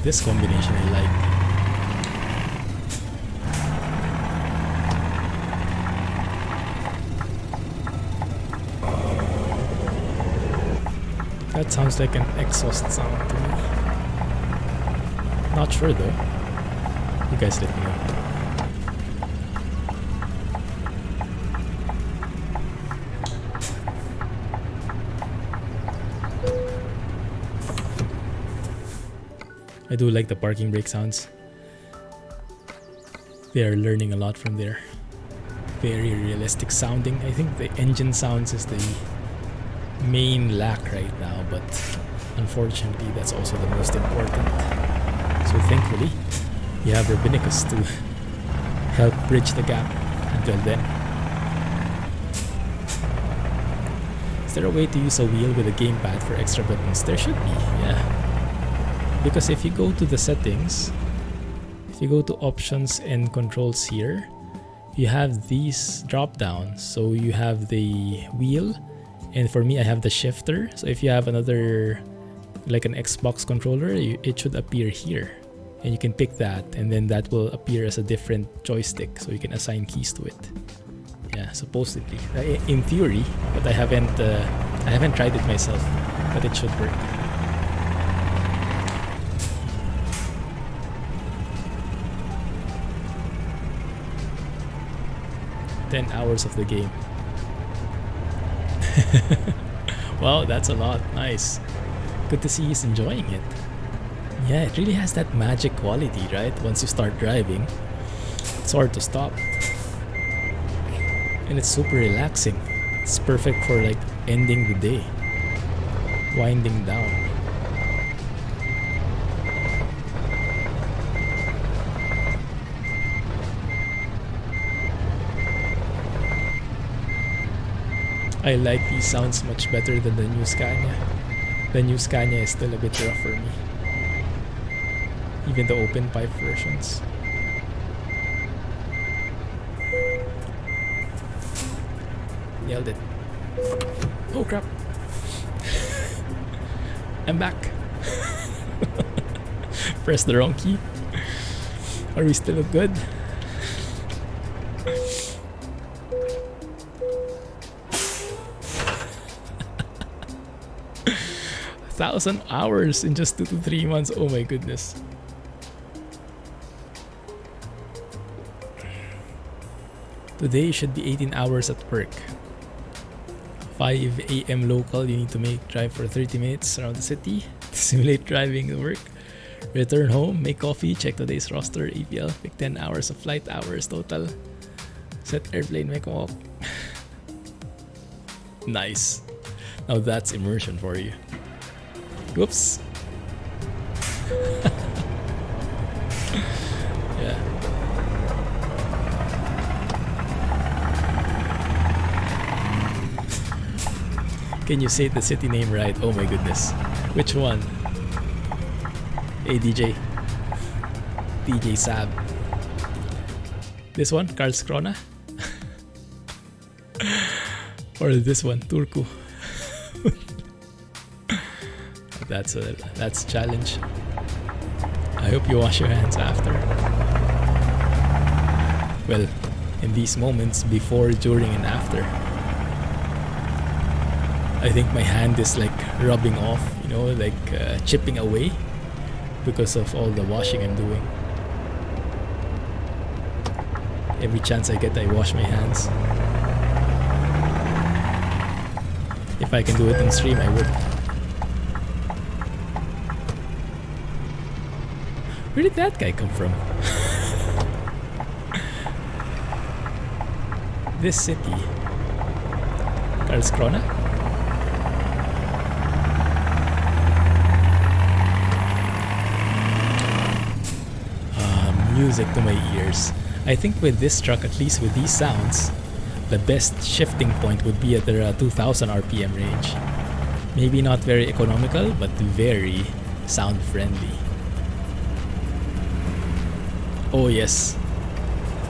This combination I like. That sounds like an exhaust sound to me. Not sure though. You guys let me know. I do like the parking brake sounds. They are learning a lot from there. Very realistic sounding. I think the engine sounds is the main lack right now, but unfortunately that's also the most important. So thankfully you have Robinicus to help bridge the gap until then. Is there a way to use a wheel with a gamepad for extra buttons? There should be, yeah. Because if you go to the settings, if you go to options and controls here, you have these drop downs. So you have the wheel, and for me I have the shifter. So if you have another, like an Xbox controller, it should appear here, and you can pick that, and then that will appear as a different joystick, so you can assign keys to it. Yeah, supposedly, in theory, but I haven't tried it myself, but it should work. 10 hours of the game. Wow, that's a lot. Nice. Good to see he's enjoying it. Yeah, it really has that magic quality, right? Once you start driving, it's hard to stop. And it's super relaxing. It's perfect for like ending the day, winding down. I like these sounds much better than the new Scania. The new Scania is still a bit rough for me. Even the open pipe versions. Nailed it. Oh crap. I'm back. Press the wrong key. Are we still good? 1,000 hours in just 2 to 3 months. Oh my goodness. Today should be 18 hours at work. 5 a.m. local, you need to drive for 30 minutes around the city to simulate driving to work. Return home, make coffee, check today's roster, APL, pick 10 hours of flight hours total. Set airplane, make walk. Nice. Now that's immersion for you. Whoops. Yeah. Can you say the city name right? Oh my goodness. Which one? Hey DJ. DJ Sab. This one? Karlskrona? Or this one? Turku? That's a challenge. I hope you wash your hands after. Well, in these moments, before, during, and after, I think my hand is like rubbing off, you know, like chipping away because of all the washing I'm doing. Every chance I get, I wash my hands. If I can do it on stream, I would. Where did that guy come from? This city. Karlskrona? Music to my ears. I think with this truck, at least with these sounds, the best shifting point would be at the 2000 RPM range. Maybe not very economical, but very sound friendly. Oh yes,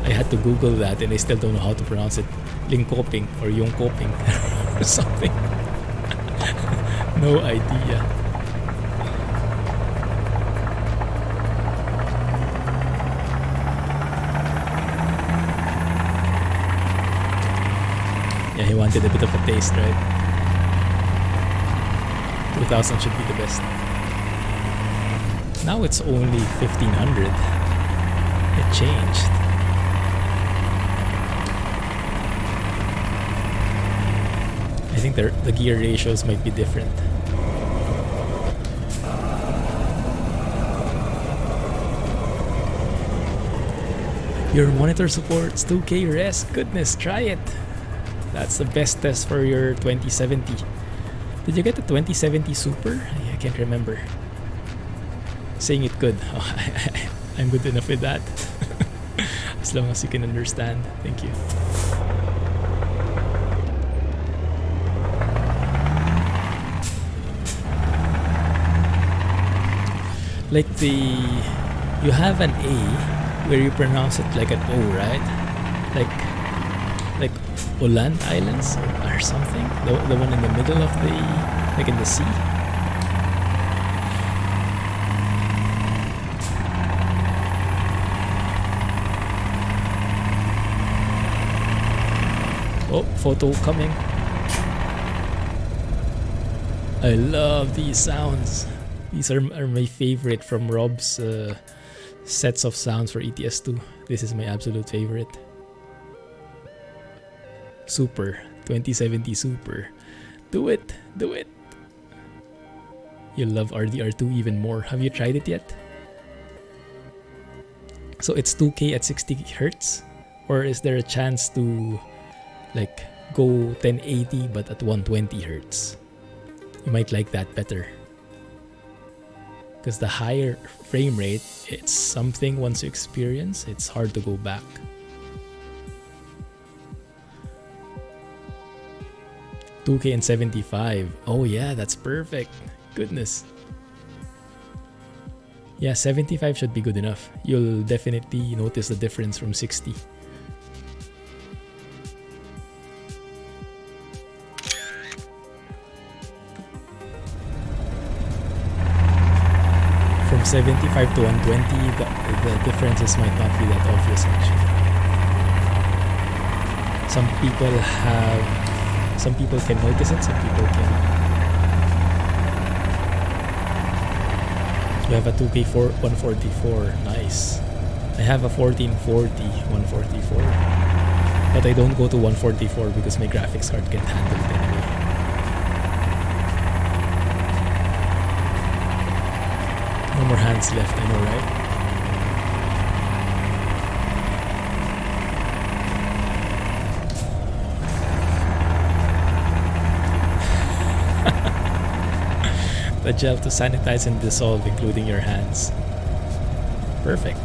I had to Google that and I still don't know how to pronounce it. Linkoping or Yongkoping or something. No idea. Yeah, he wanted a bit of a taste, right? 2000 should be the best. Now it's only 1500. It changed. I think the gear ratios might be different. Your monitor supports 2K res. Goodness, try it. That's the best test for your 2070. Did you get the 2070 Super? I can't remember. Saying it good. Oh, I'm good enough with that. As long as you can understand. Thank you. Like you have an A where you pronounce it like an O, right? Like Åland Islands or something. The one in the middle of the, like in the sea. Oh, photo coming. I love these sounds. These are my favorite from Rob's sets of sounds for ETS2. This is my absolute favorite. Super. 2070 Super. Do it. Do it. You'll love RDR2 even more. Have you tried it yet? So it's 2K at 60 Hz? Or is there a chance to like go 1080 but at 120 Hz? You might like that better. Because the higher frame rate, it's something once you experience, it's hard to go back. $2K and 75. Oh yeah, that's perfect. Goodness. Yeah, 75 should be good enough. You'll definitely notice the difference from 60. From 75 to 120, the differences might not be that obvious actually. Some people can notice it, some people cannot. You have a 2K 144, nice. I have a 1440 144, but I don't go to 144 because my graphics card can't handle it anyway. No more hands left, I know, right? The gel to sanitize and dissolve, including your hands. Perfect.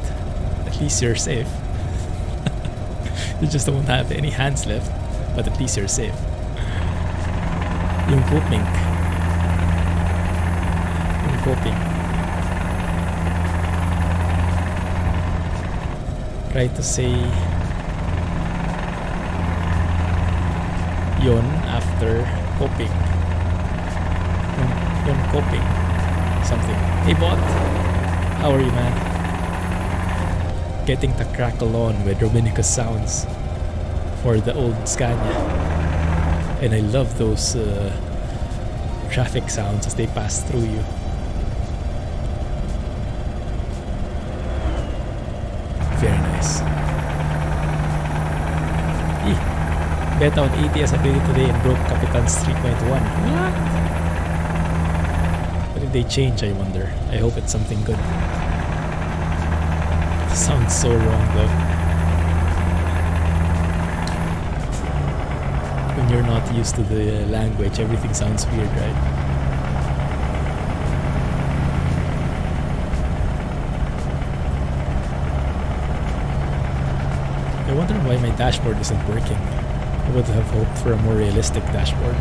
At least you're safe. You just don't have any hands left, but at least you're safe. Yung coping. Try to say yon after coping. Yon coping. Something. Hey bot, how are you, man? Getting the crackle on with Robinicus sounds for the old Scania. And I love those traffic sounds as they pass through you. Very nice. Beta on ATS updated today and broke Capitan's 3.1. What? What did they change, I wonder? I hope it's something good. Sounds so wrong though. When you're not used to the language, everything sounds weird, right? I wonder why my dashboard isn't working. I would have hoped for a more realistic dashboard.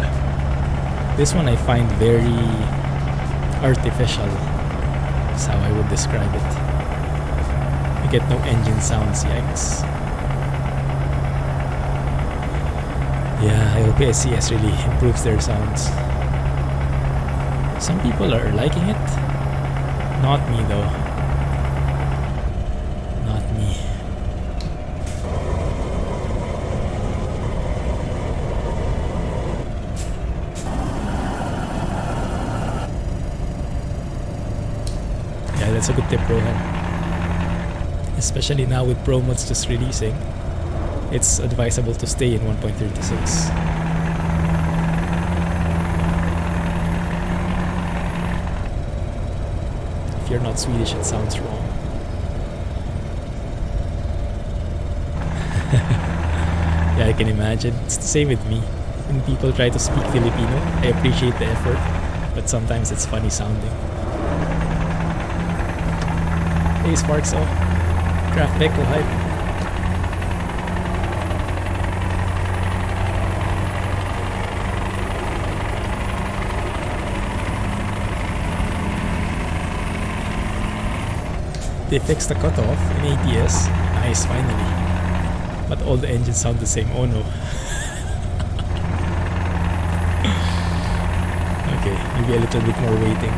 This one I find very artificial, is how I would describe it. You get no engine sounds, yikes. Yeah, I hope SCS really improves their sounds. Some people are liking it. Not me though. Not me. Yeah, that's a good tip, Rohan. Especially now with ProMods just releasing, it's advisable to stay in 1.36. If you're not Swedish, it sounds wrong. Yeah, I can imagine. It's the same with me. When people try to speak Filipino, I appreciate the effort, but sometimes it's funny sounding. Hey Sparkso, Craft Echo hype. They fixed the cutoff in ATS. Nice, finally. But all the engines sound the same. Oh no. Okay, maybe a little bit more waiting.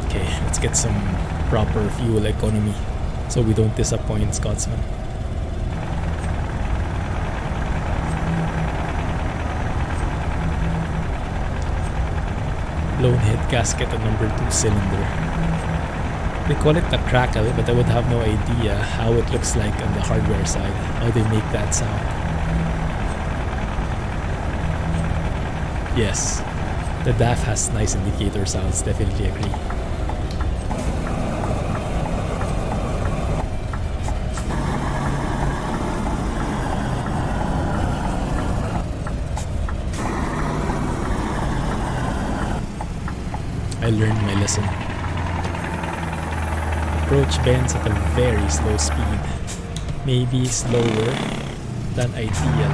Okay, let's get some proper fuel economy so we don't disappoint Scotsman. Blown head gasket on number 2 cylinder. They call it the crackle, but I would have no idea how it looks like on the hardware side, how they make that sound. Yes, the DAF has nice indicator sounds, definitely agree. I learned my lesson. Approach bends at a very slow speed, maybe slower than ideal.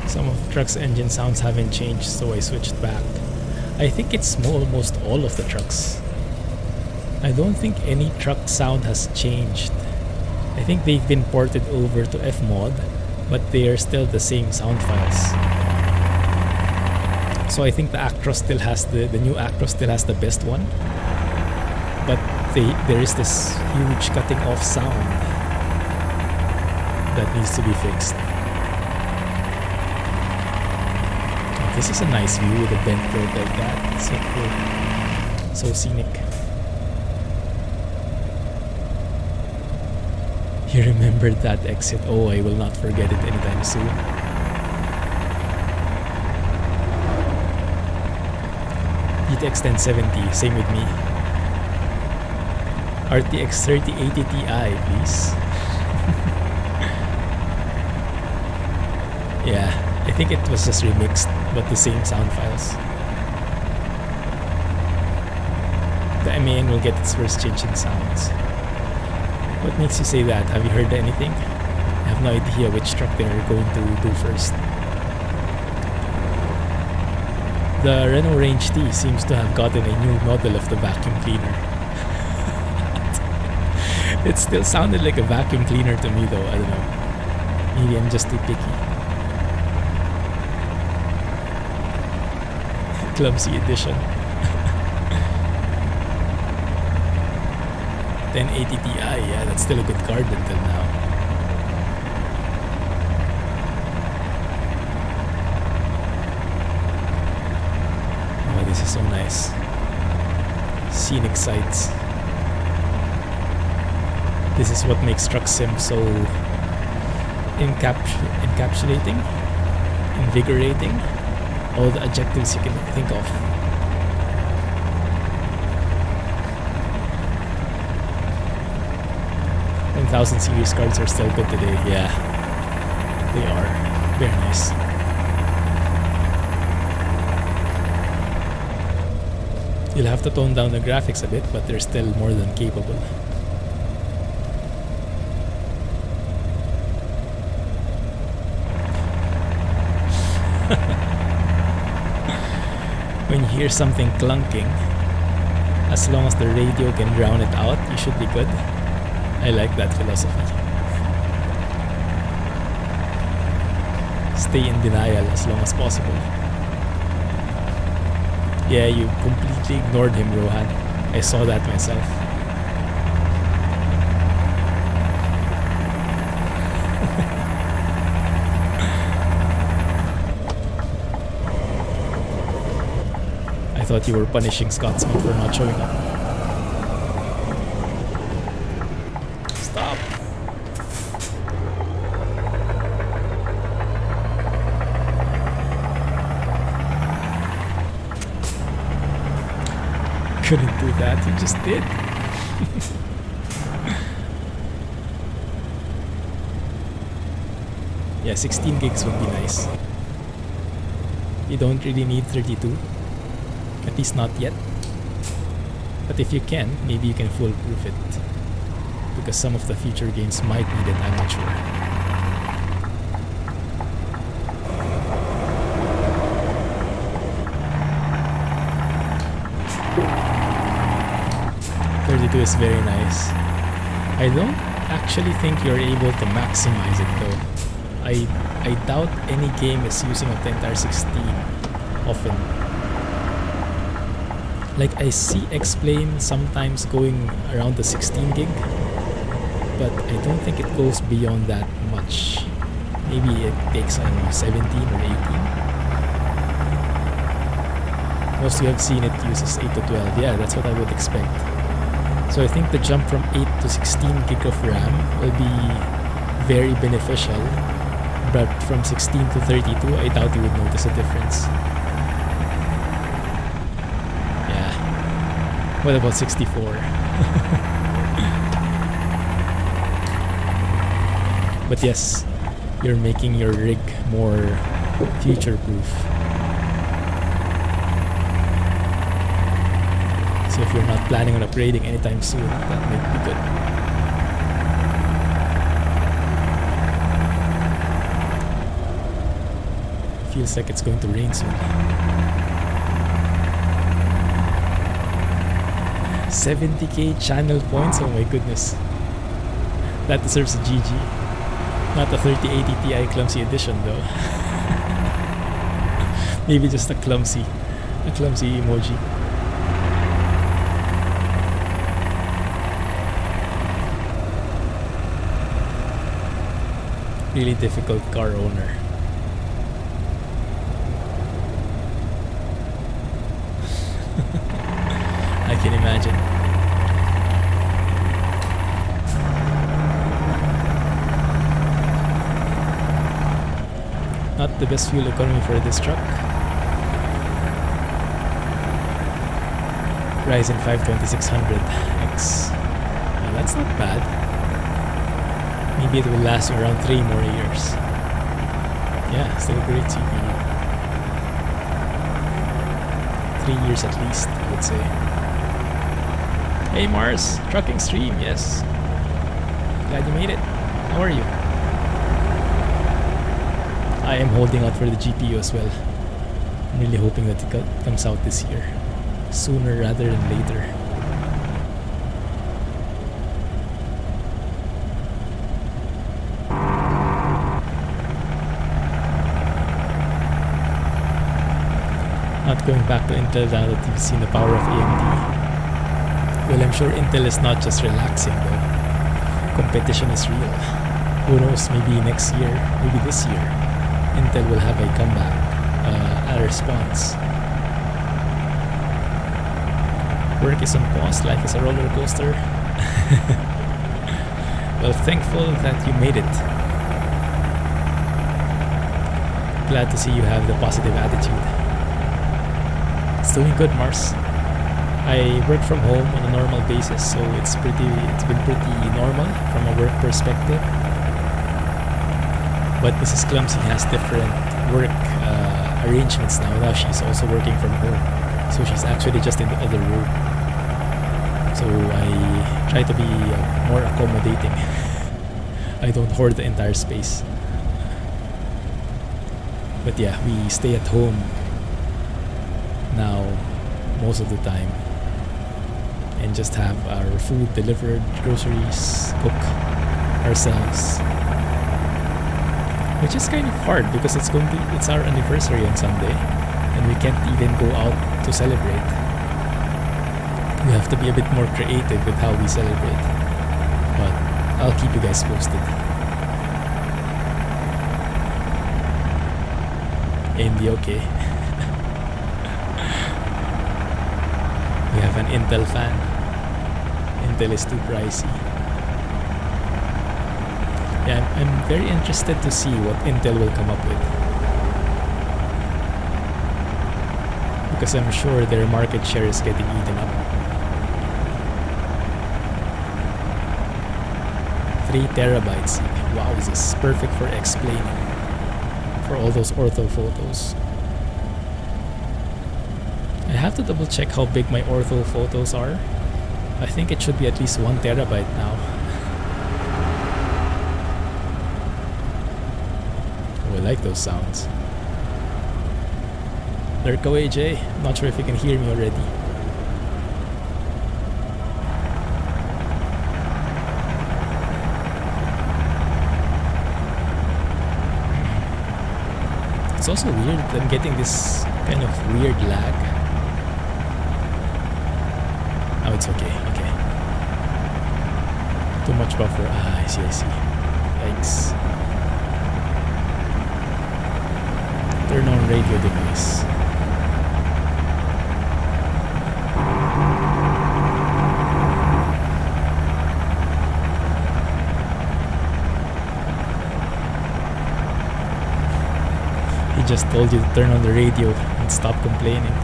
Some of the truck's engine sounds haven't changed, so I switched back. I think it's almost all of the trucks. I don't think any truck sound has changed. I think they've been ported over to FMOD, but they are still the same sound files. So I think the Actros still has the new Actros still has the best one, but there is this huge cutting off sound that needs to be fixed. This is a nice view with a bent road like that. So cool. So scenic. You remembered that exit. Oh, I will not forget it anytime soon. GTX 1070, same with me. RTX 3080 Ti, please. Yeah. I think it was just remixed, but the same sound files. The MAN will get its first change in sounds. What makes you say that? Have you heard anything? I have no idea which truck they're going to do first. The Renault Range T seems to have gotten a new model of the vacuum cleaner. It still sounded like a vacuum cleaner to me though, I don't know. Maybe I'm just too picky. Clumsy edition. 1080 Ti, yeah, that's still a good card until now. Oh, this is so nice. Scenic sights. This is what makes Truck Sim so encapsulating, invigorating, all the adjectives you can think of. $1,000 series cards are still good today, yeah. They are. Very nice. You'll have to tone down the graphics a bit, but they're still more than capable. When you hear something clunking, as long as the radio can drown it out, you should be good. I like that philosophy. Stay in denial as long as possible. Yeah, you completely ignored him, Rohan. I saw that myself. I thought you were punishing Scotsman for not showing up. Stop! Couldn't do that, you just did. Yeah, 16 gigs would be nice. You don't really need 32. At least not yet. But if you can, maybe you can foolproof it. Because some of the future games might need it, I'm not sure. $32 is very nice. I don't actually think you're able to maximize it though. I doubt any game is using up the entire 16 often. Like I see X-Plane sometimes going around the 16 gig, but I don't think it goes beyond that much. Maybe it takes, I don't know, 17 or 18. Mostly I've seen it uses 8 to 12. Yeah, that's what I would expect. So I think the jump from 8 to 16 gig of RAM will be very beneficial, but from 16 to 32, I doubt you would notice a difference. What about 64? But yes, you're making your rig more future-proof. So if you're not planning on upgrading anytime soon, that might be good. Feels like it's going to rain soon. 70k channel points, oh my goodness. That deserves a GG. Not a 3080 Ti Clumsy edition though. Maybe just a clumsy emoji. Really difficult car owner. I can imagine. Not the best fuel economy for this truck. Ryzen 5 2600X. Well, that's not bad. Maybe it will last you around 3 more years. Yeah, still a great CPU. 3 years at least, I would say. Hey Mars, trucking stream, yes. Glad you made it. How are you? I am holding out for the GPU as well. I'm really hoping that it comes out this year. Sooner rather than later. Not going back to Intel now that you've seen the power of AMD. Well, I'm sure Intel is not just relaxing though. Competition is real. Who knows, maybe next year, maybe this year, Intel will have a comeback, a response. Work is on pause, life is a roller coaster. Well, thankful that you made it. Glad to see you have the positive attitude. It's doing good, Mars. I work from home on a normal basis, so it's been pretty normal from a work perspective. But Mrs. Clumsy has different work arrangements now. Now she's also working from home, so she's actually just in the other room. So I try to be more accommodating. I don't hoard the entire space. But yeah, we stay at home now most of the time and just have our food delivered, groceries, cook ourselves, which is kind of hard because it's our anniversary on Sunday and we can't even go out to celebrate. We have to be a bit more creative with how we celebrate, but I'll keep you guys posted. Andy, okay. We have an Intel fan. Intel is too pricey. Yeah, I'm very interested to see what Intel will come up with, because I'm sure their market share is getting eaten up. 3 terabytes. Wow, this is perfect for explaining, for all those ortho photos. I have to double check how big my ortho photos are. I think it should be at least 1 terabyte now. Oh, I like those sounds. Lurk away, Jay. I'm not sure if you can hear me already. It's also weird that I'm getting this kind of weird lag. Oh, it's okay. Too much buffer. Ah, I see. Yikes. Turn on radio device. He just told you to turn on the radio and stop complaining.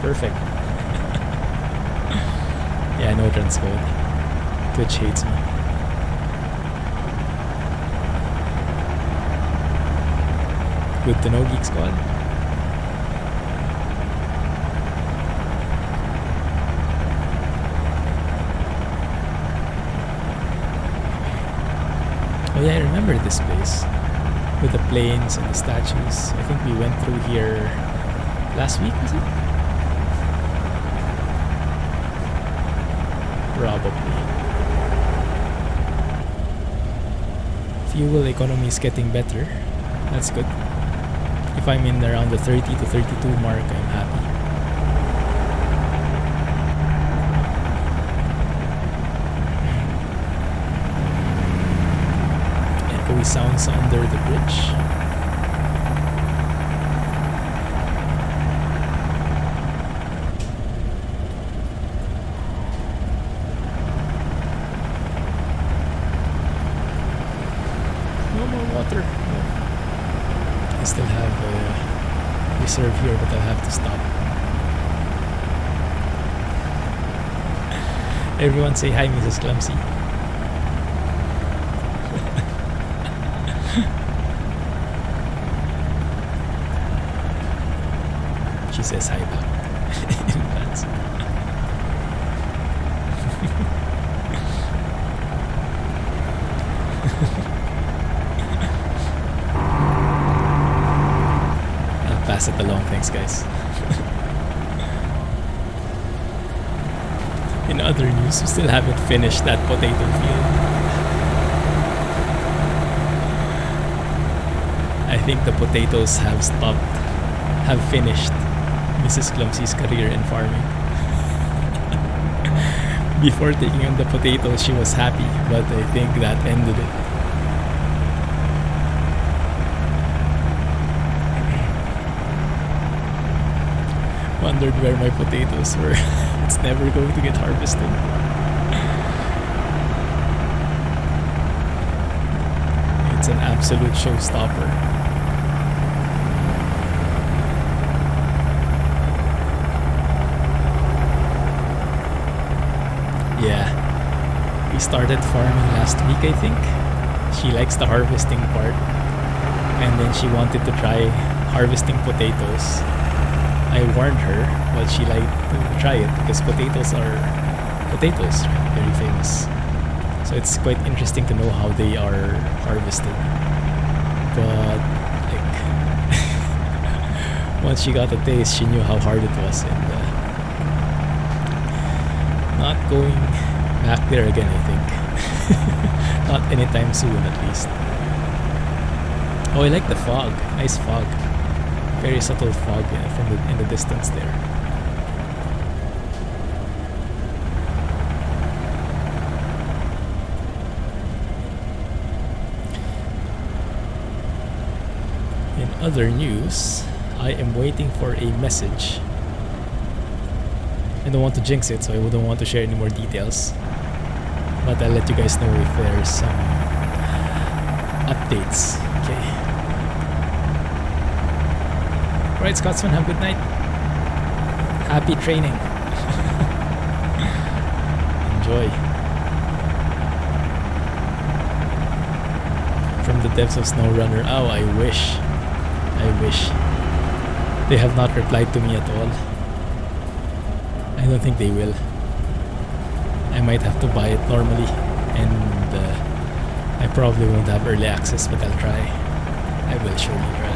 Perfect. Yeah, no transcode. Twitch hates me. Good to know, Geek Squad. Oh yeah, I remember this place with the planes and the statues. I think we went through here last week, was it? Probably. Fuel economy is getting better. That's good. If I'm in around the 30 to 32 mark, I'm happy. Echoey sounds under the bridge. No more water. I still have a reserve here, but I'll have to stop. Everyone say hi, Mrs. Clumsy. She says hi back in advance. Pass it along, thanks guys. In other news, we still haven't finished that potato field. I think the potatoes have finished Mrs. Clumsy's career in farming. Before taking on the potatoes, she was happy, but I think that ended it. Wondered where my potatoes were. It's never going to get harvested. It's an absolute showstopper. Yeah, we started farming last week, I think. She likes the harvesting part, and then she wanted to try harvesting potatoes. I warned her, but she liked to try it because potatoes are potatoes, right? Very famous. So it's quite interesting to know how they are harvested. But like, once she got a taste, she knew how hard it was, and not going back there again, I think. Not anytime soon, at least. Oh, I like the fog. Nice fog. Very subtle fog, yeah, from in the distance there. In other news, I am waiting for a message. I don't want to jinx it, so I wouldn't want to share any more details. But I'll let you guys know if there's some updates. Okay. Alright, Scotsman, have a good night. Happy training. Enjoy. From the devs of SnowRunner. Oh, I wish. They have not replied to me at all. I don't think they will. I might have to buy it normally, and I probably won't have early access, but I'll try. I will surely try.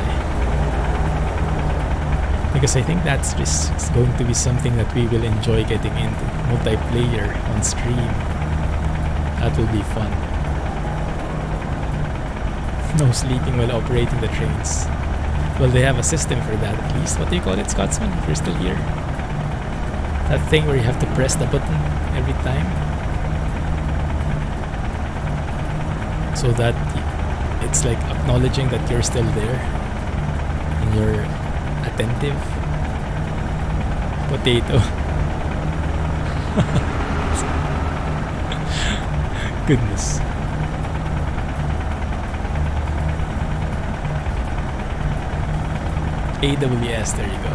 Because I think that's just going to be something that we will enjoy getting into. Multiplayer on stream. That will be fun. No sleeping while operating the trains. Well, they have a system for that at least. What do you call it, Scotsman, if you're still here? That thing where you have to press the button every time. So that it's like acknowledging that you're still there. And you're attentive. Potato. Goodness. AWS, there you go.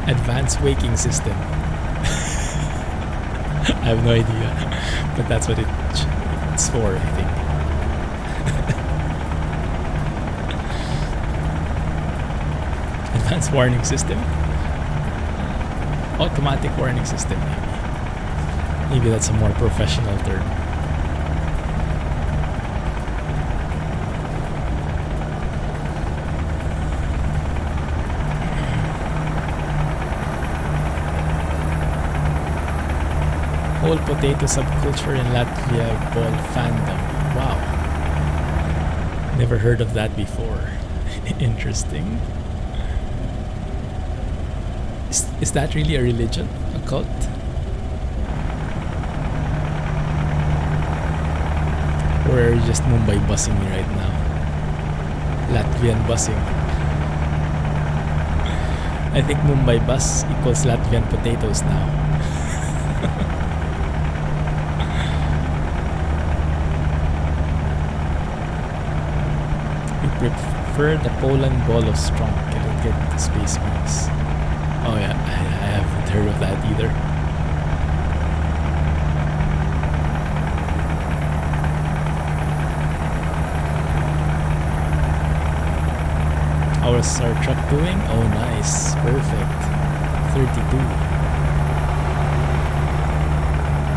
Advanced Waking System. I have no idea, but that's what it's for, I think. Advanced warning system? Automatic warning system, maybe. Maybe that's a more professional term. Whole potato subculture in Latvia ball fandom. Wow. Never heard of that before. Interesting. Is that really a religion? A cult? Or are you just Mumbai bussing me right now? Latvian bussing. I think Mumbai bus equals Latvian potatoes now. Prefer the Poland ball of strong. Can I get the space marks? Oh yeah, I haven't heard of that either. How's our truck doing? Oh nice, perfect. 32.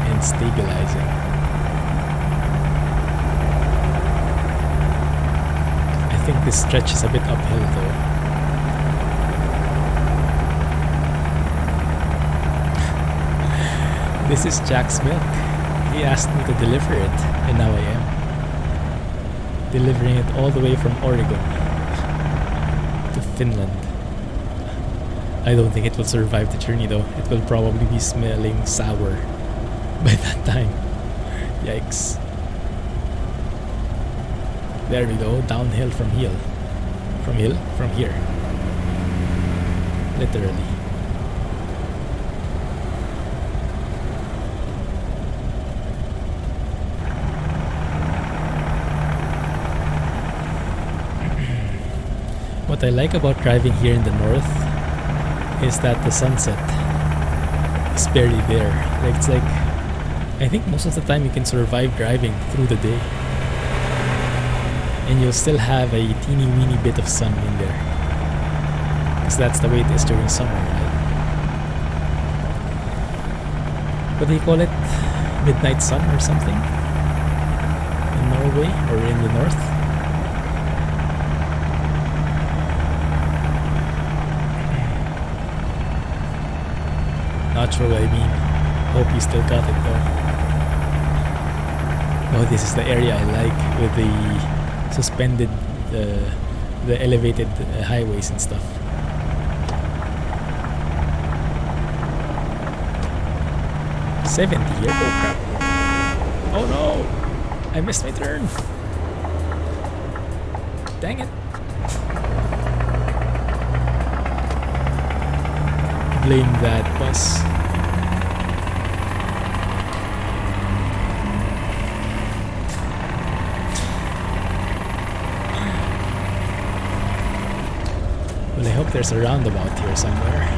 And stabilizing. I think this stretch is a bit uphill though. This is Jack's milk. He asked me to deliver it, and now I am. Delivering it all the way from Oregon to Finland. I don't think it will survive the journey though. It will probably be smelling sour by that time. Yikes. There we go, downhill from here. From here. Literally. What I like about driving here in the north is that the sunset is barely there. Like, it's like, I think most of the time you can survive driving through the day and you'll still have a teeny weeny bit of sun in there, because that's the way it is during summer, right? What do you call it? Midnight sun or something? In Norway or in the north? Not sure what I mean. Hope you still got it though. Oh, this is the area I like, with the suspended, the elevated highways and stuff. $70 here? Oh crap. Oh no! I missed my turn! Dang it! Blame that bus. Well, I hope there's a roundabout here somewhere.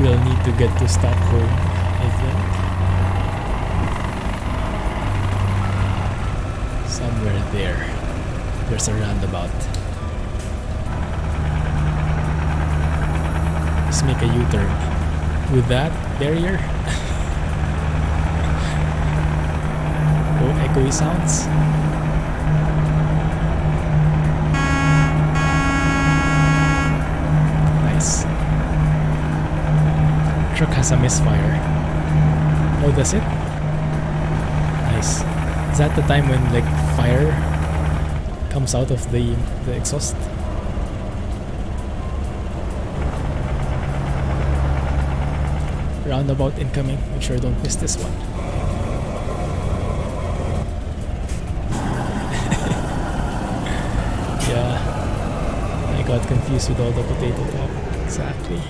We'll need to get to Stockholm, I think. Somewhere there. There's a roundabout. Let's make a U-turn. With that barrier. Oh, echoey sounds. Nice. Truck has a misfire. Oh, does it? Nice. Is that the time when like fire comes out of the exhaust? Roundabout incoming. Make sure I don't miss this one. Yeah, I got confused with all the potato top. Exactly.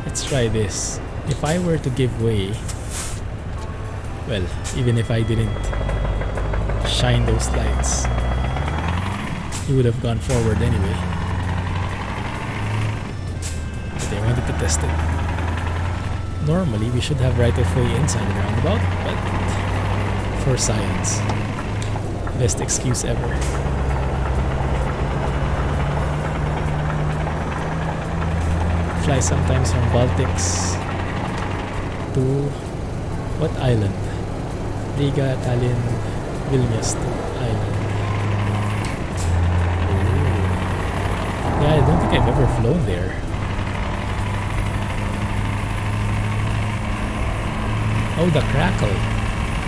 Let's try this. If I were to give way, well, even if I didn't shine those lights, he would have gone forward anyway. But I wanted to test it. Normally, we should have right of way inside the roundabout, but for science, best excuse ever. Fly sometimes from Baltics to what island? Riga, Tallinn, Vilnius Island. Yeah, I don't think I've ever flown there. Oh, the crackle.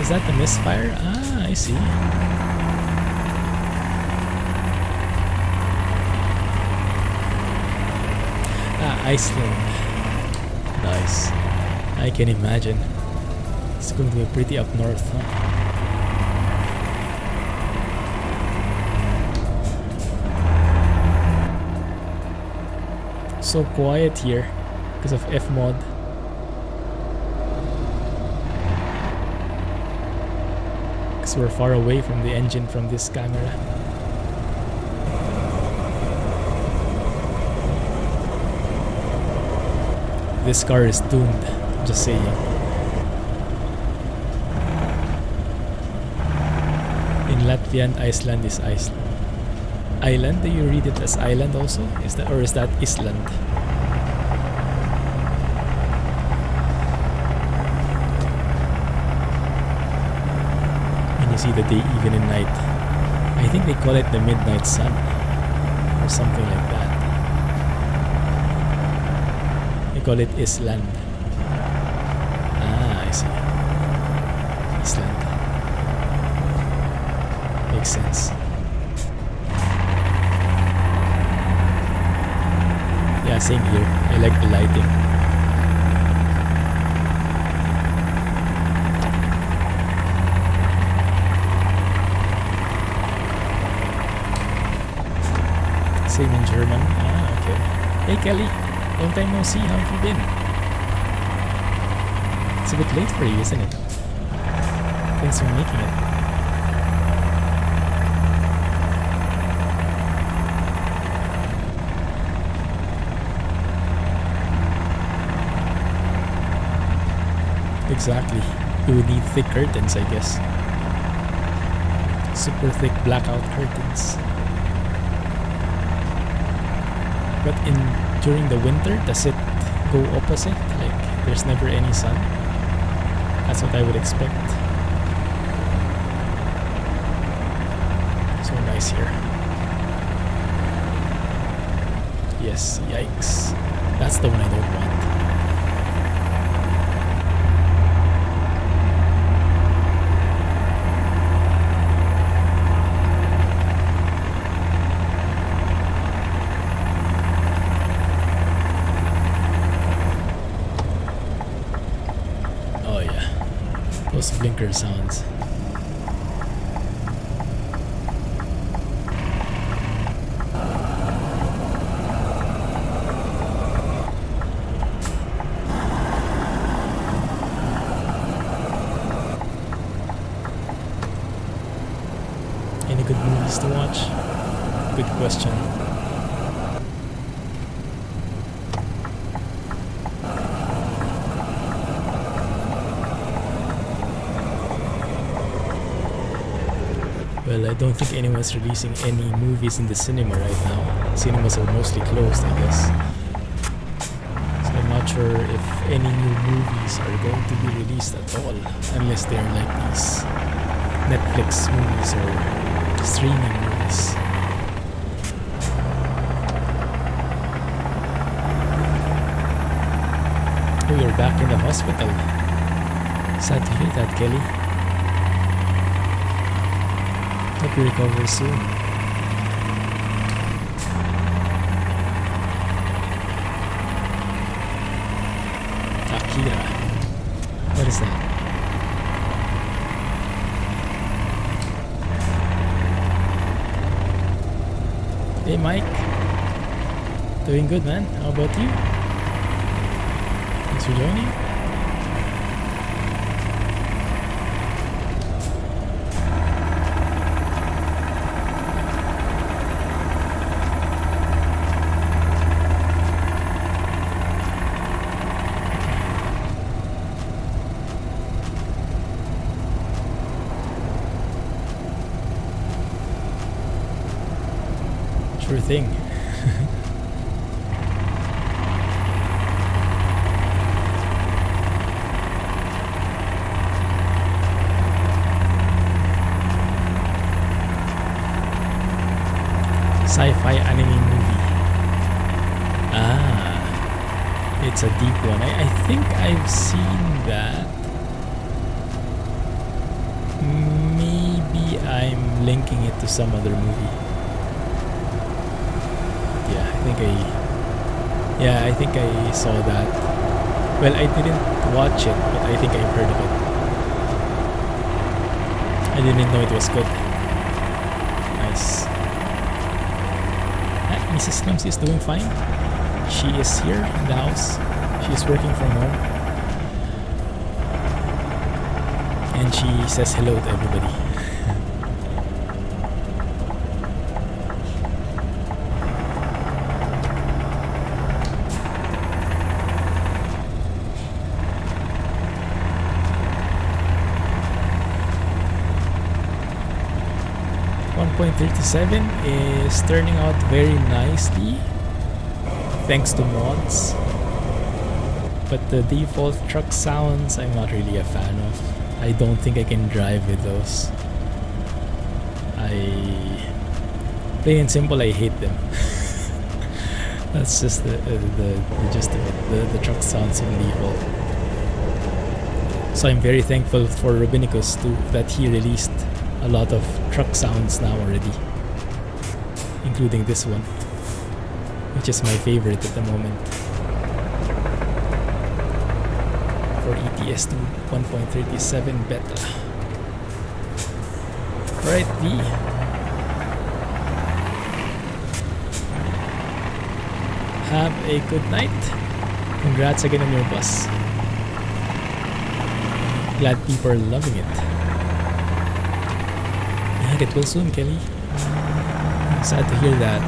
Is that the misfire? Ah, I see. Ah, Iceland. Nice. I can imagine. It's going to be pretty up north, huh? So quiet here because of FMOD. Because we're far away from the engine from this camera. This car is doomed, just saying. In Latvian, Iceland is Iceland. Island? Do you read it as island also? Is that, or is that Island? And you see the day even in night. I think they call it the midnight sun or something like that. They call it Island. I see. Iceland. Makes sense. Yeah, same here. I like the lighting. Same in German. Ah, okay. Hey Kelly, long time no see. How have you been? It's a bit late for you, isn't it? Thanks for making it. Exactly. You would need thick curtains, I guess. Super thick blackout curtains. But during the winter, does it go opposite? Like there's never any sun? That's what I would expect. So nice here. Yes, yikes. That's the one I don't want. Those blinker sounds. Any good movies to watch? Good question. Well, I don't think anyone's releasing any movies in the cinema right now. Cinemas are mostly closed, I guess. So I'm not sure if any new movies are going to be released at all, unless they're like these Netflix movies or streaming movies. Oh, you're back in the hospital. Sad to hear that, Kelly. Hope you recover soon. Akira. What is that? Hey Mike. Doing good, man. How about you? Thanks for joining. Sure thing. Sci-fi anime movie. Ah, it's a deep one. I think I've seen that. Maybe I'm linking it to some other movie. I think I saw that. Well, I didn't watch it, but I think I've heard of it. I didn't know it was good. Nice. Mrs. Clumsy is doing fine. She is here in the house. She is working from home. And she says hello to everybody. 1.37 is turning out very nicely thanks to mods, but the default truck sounds I'm not really a fan of. I don't think I can drive with those. Plain and simple, I hate them. That's just the gist of it. The truck sounds on default. So I'm very thankful for Robinicus too, that he released a lot of truck sounds now already, including this one, which is my favorite at the moment. For ETS2 1.37 beta. Alright, V. Have a good night. Congrats again on your bus. Glad people are loving it. Yeah, get well soon, Kelly. Sad to hear that.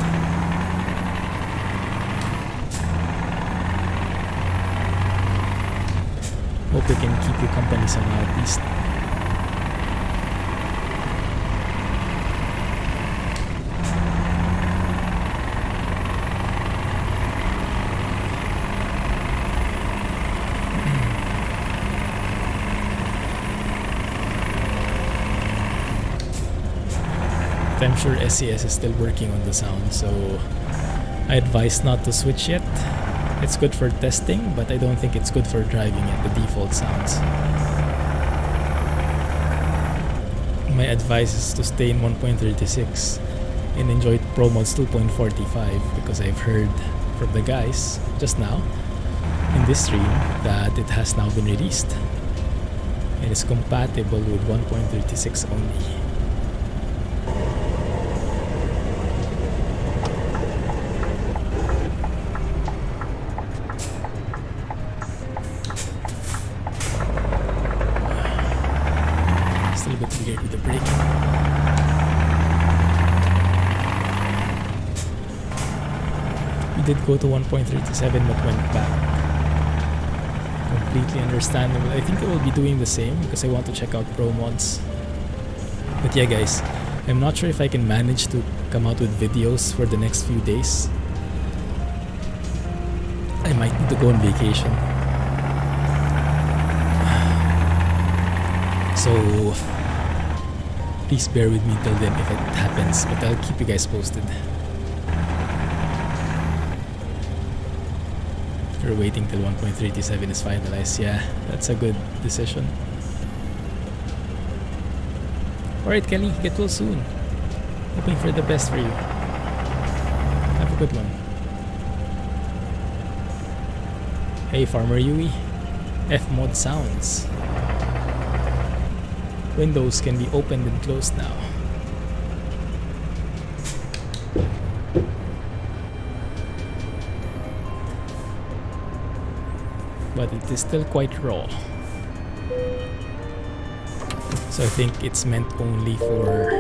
Hope we can keep you company somehow at least. I'm sure SCS is still working on the sound, so I advise not to switch yet. It's good for testing, but I don't think it's good for driving at the default sounds. My advice is to stay in 1.36 and enjoy ProMods 2.45, because I've heard from the guys just now in this stream that it has now been released and is compatible with 1.36 only. With the braking. We did go to 1.37 but went back. Completely understandable. I think I will be doing the same because I want to check out ProMods. But yeah guys, I'm not sure if I can manage to come out with videos for the next few days. I might need to go on vacation. So please bear with me till then if it happens, but I'll keep you guys posted. We're waiting till 1.37 is finalized. Yeah, that's a good decision. Alright Kelly, get well soon. Hoping for the best for you. Have a good one. Hey Farmer Yui, FMOD sounds. Windows can be opened and closed now. But it is still quite raw. So I think it's meant only for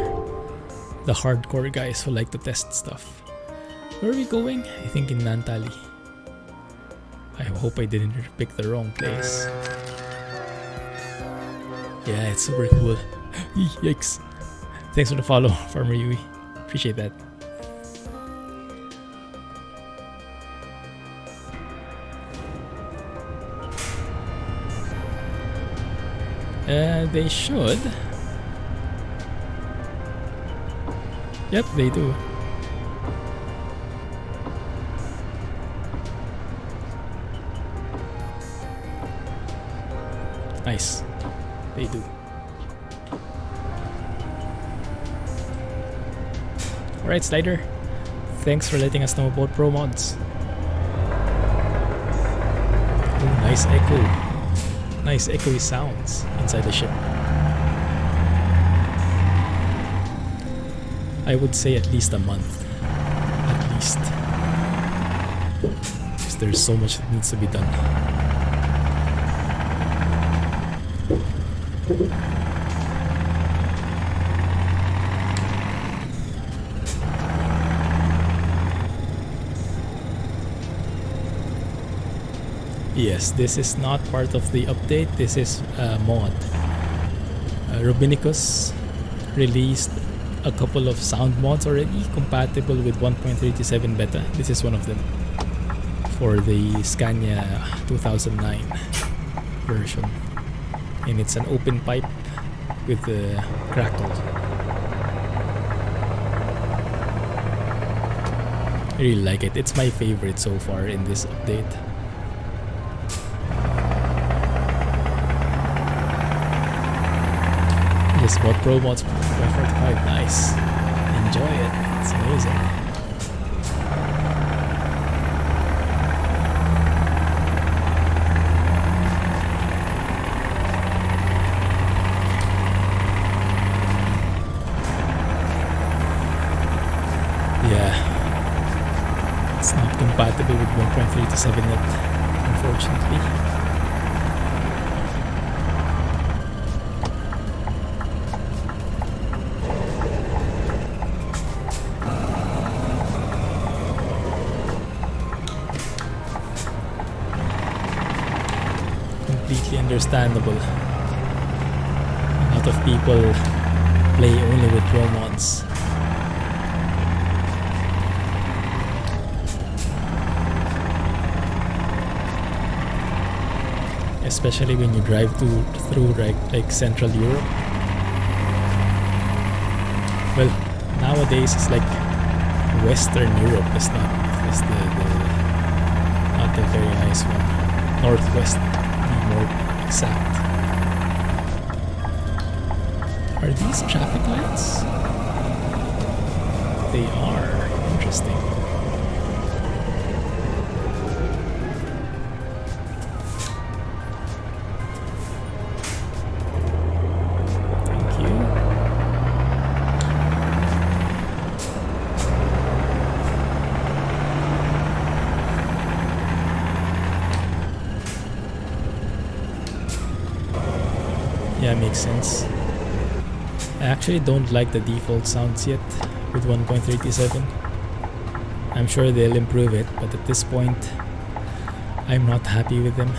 the hardcore guys who like to test stuff. Where are we going? I think in Nantali. I hope I didn't pick the wrong place. Yeah, it's super cool. Yikes. Thanks for the follow, Farmer Yui. Appreciate that. They should. Yep, they do. Nice. They do. Alright, Slider. Thanks for letting us know about ProMods. Oh, nice echo. Nice echoey sounds inside the ship. I would say at least a month. At least. Because there's so much that needs to be done. Yes, this is not part of the update. This is a mod. Robinicus released a couple of sound mods already compatible with 1.37 beta. This is one of them for the Scania 2009 version. And it's an open pipe with the crackle. I really like it. It's my favorite so far in this update. Just bought ProMods 145. Nice. Enjoy it. It's amazing. Yeah. It's not compatible with 1.327 yet, unfortunately. Completely understandable. A lot of people play only with ProMods. Especially when you drive through like Central Europe. Well, nowadays it's like Western Europe is not the very nice one. Northwest, to be more exact. Are these traffic lights? They are. Interesting. Yeah, makes sense. I actually don't like the default sounds yet with 1.37. I'm sure they'll improve it, but at this point, I'm not happy with them.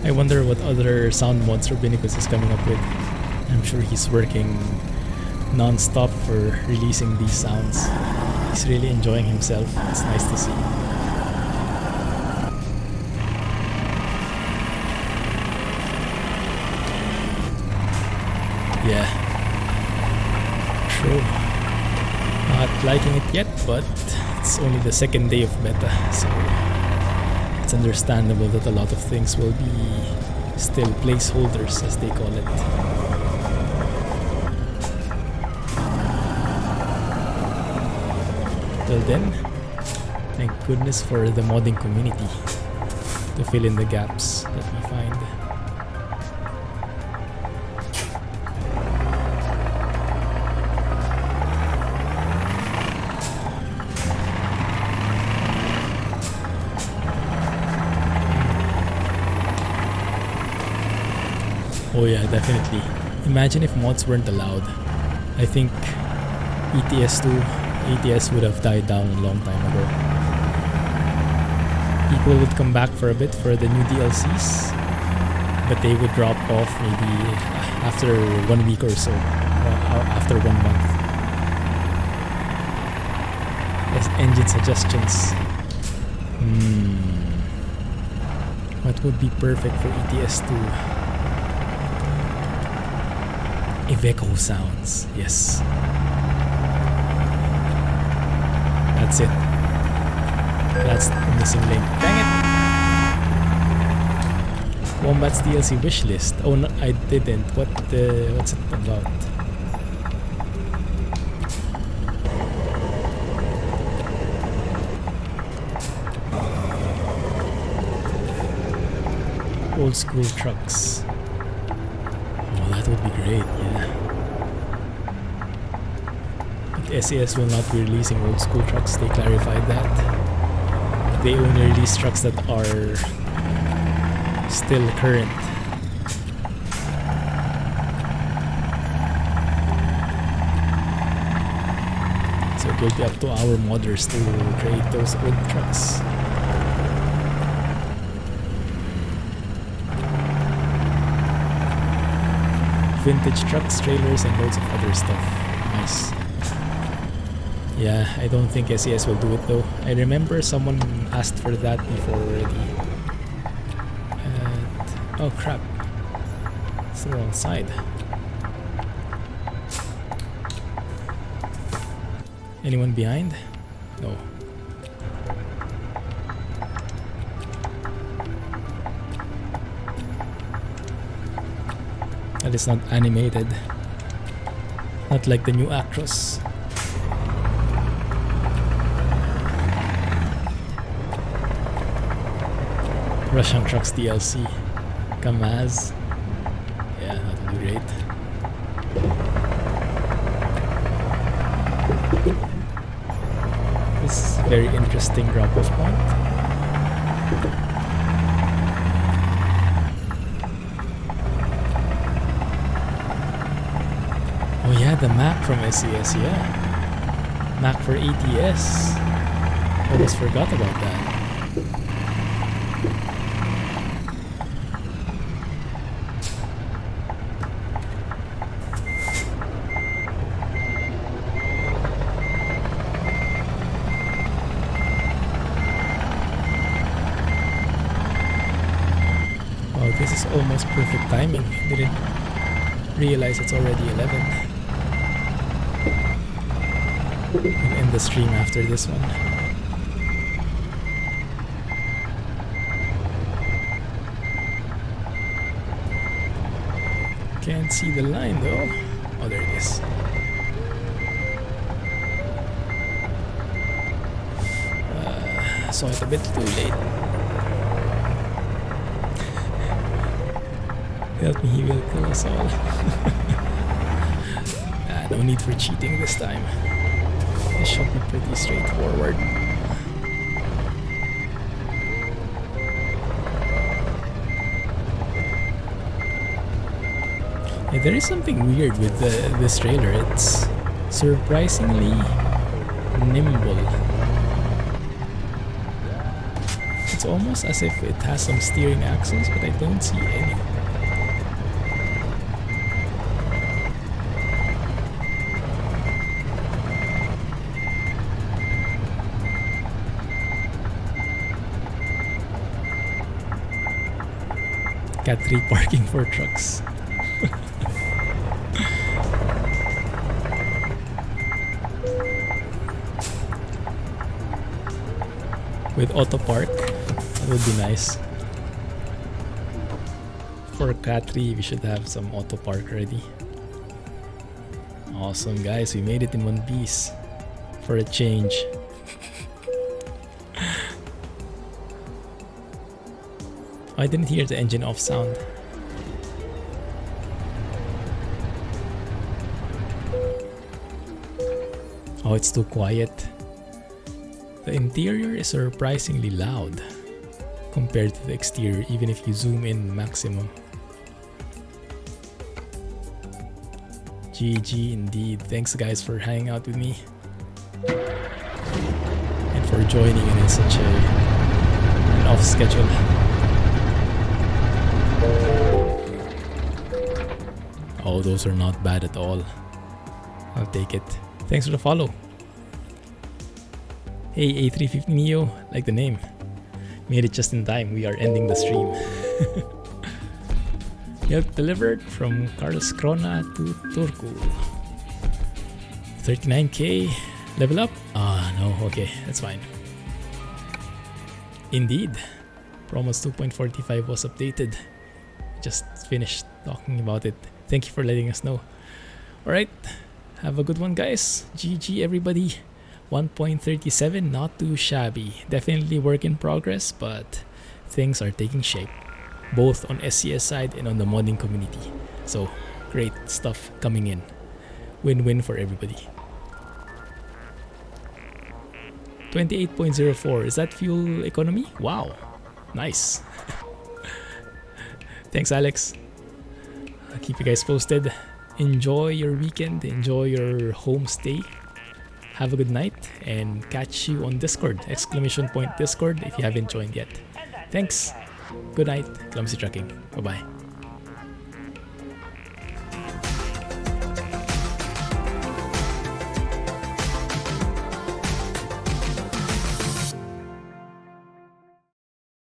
I wonder what other sound mods Robinicus is coming up with. I'm sure he's working non-stop for releasing these sounds. He's really enjoying himself. It's nice to see. Yeah. True. Not liking it yet, but it's only the second day of beta, so it's understandable that a lot of things will be still placeholders, as they call it. Well then, thank goodness for the modding community to fill in the gaps that we find. Oh yeah, definitely. Imagine if mods weren't allowed. I think ETS2, ATS would have died down a long time ago. People would come back for a bit for the new DLCs, but they would drop off maybe after 1 week or so, or after 1 month. As engine suggestions. What would be perfect for ETS2? Iveco sounds, yes. That's it. That's the missing link. Dang it! Wombat's DLC wishlist. Oh no, I didn't. What's it about? Old school trucks. Oh, that would be great, yeah. But SAS will not be releasing old school trucks, they clarified that. They only release trucks that are still current. So it will be up to our modders to create those old trucks. Vintage trucks, trailers, and loads of other stuff. Nice. Yeah, I don't think SES will do it though. I remember someone asked for that before already. Oh crap. It's the wrong side. Anyone behind? No. That is not animated. Not like the new Actros. Russian Trucks DLC. Kamaz. Yeah, that would be great. This is a very interesting drop-off point. Oh yeah, the map from SES, yeah. Map for ATS. Almost forgot about that. This is almost perfect timing. Didn't realize it's already 11. We'll end the stream after this one. Can't see the line though. Oh, there it is. Saw it a bit too late. Help me, he will kill us all. No need for cheating this time. This should be pretty straightforward. Yeah, there is something weird with this trailer. It's surprisingly nimble. It's almost as if it has some steering axles, but I don't see any. Cat 3 parking for trucks. With auto park, that would be nice. For Cat 3, we should have some auto park ready. Awesome, guys, we made it in one piece. For a change. I didn't hear the engine off sound. Oh, it's too quiet. The interior is surprisingly loud compared to the exterior, even if you zoom in maximum. GG indeed. Thanks guys for hanging out with me and for joining in such an off schedule. Oh, those are not bad at all. I'll take it. Thanks for the follow. Hey, A350 Neo, like the name. Made it just in time. We are ending the stream. Milk delivered from Karlskrona to Turku. 39k. Level up? Ah, no, okay, that's fine. Indeed. ProMods 2.45 was updated. Just finished talking about it. Thank you for letting us know. Alright, have a good one guys. GG everybody. 1.37, not too shabby. Definitely work in progress, but things are taking shape. Both on SCS side and on the modding community. So, great stuff coming in. Win-win for everybody. 28.04, is that fuel economy? Wow, nice. Thanks Alex. I'll keep you guys posted. Enjoy your weekend, enjoy your home stay. Have a good night and catch you on Discord. !Discord if you haven't joined yet. Thanks. Good night. Clumsy Trucking. Bye bye.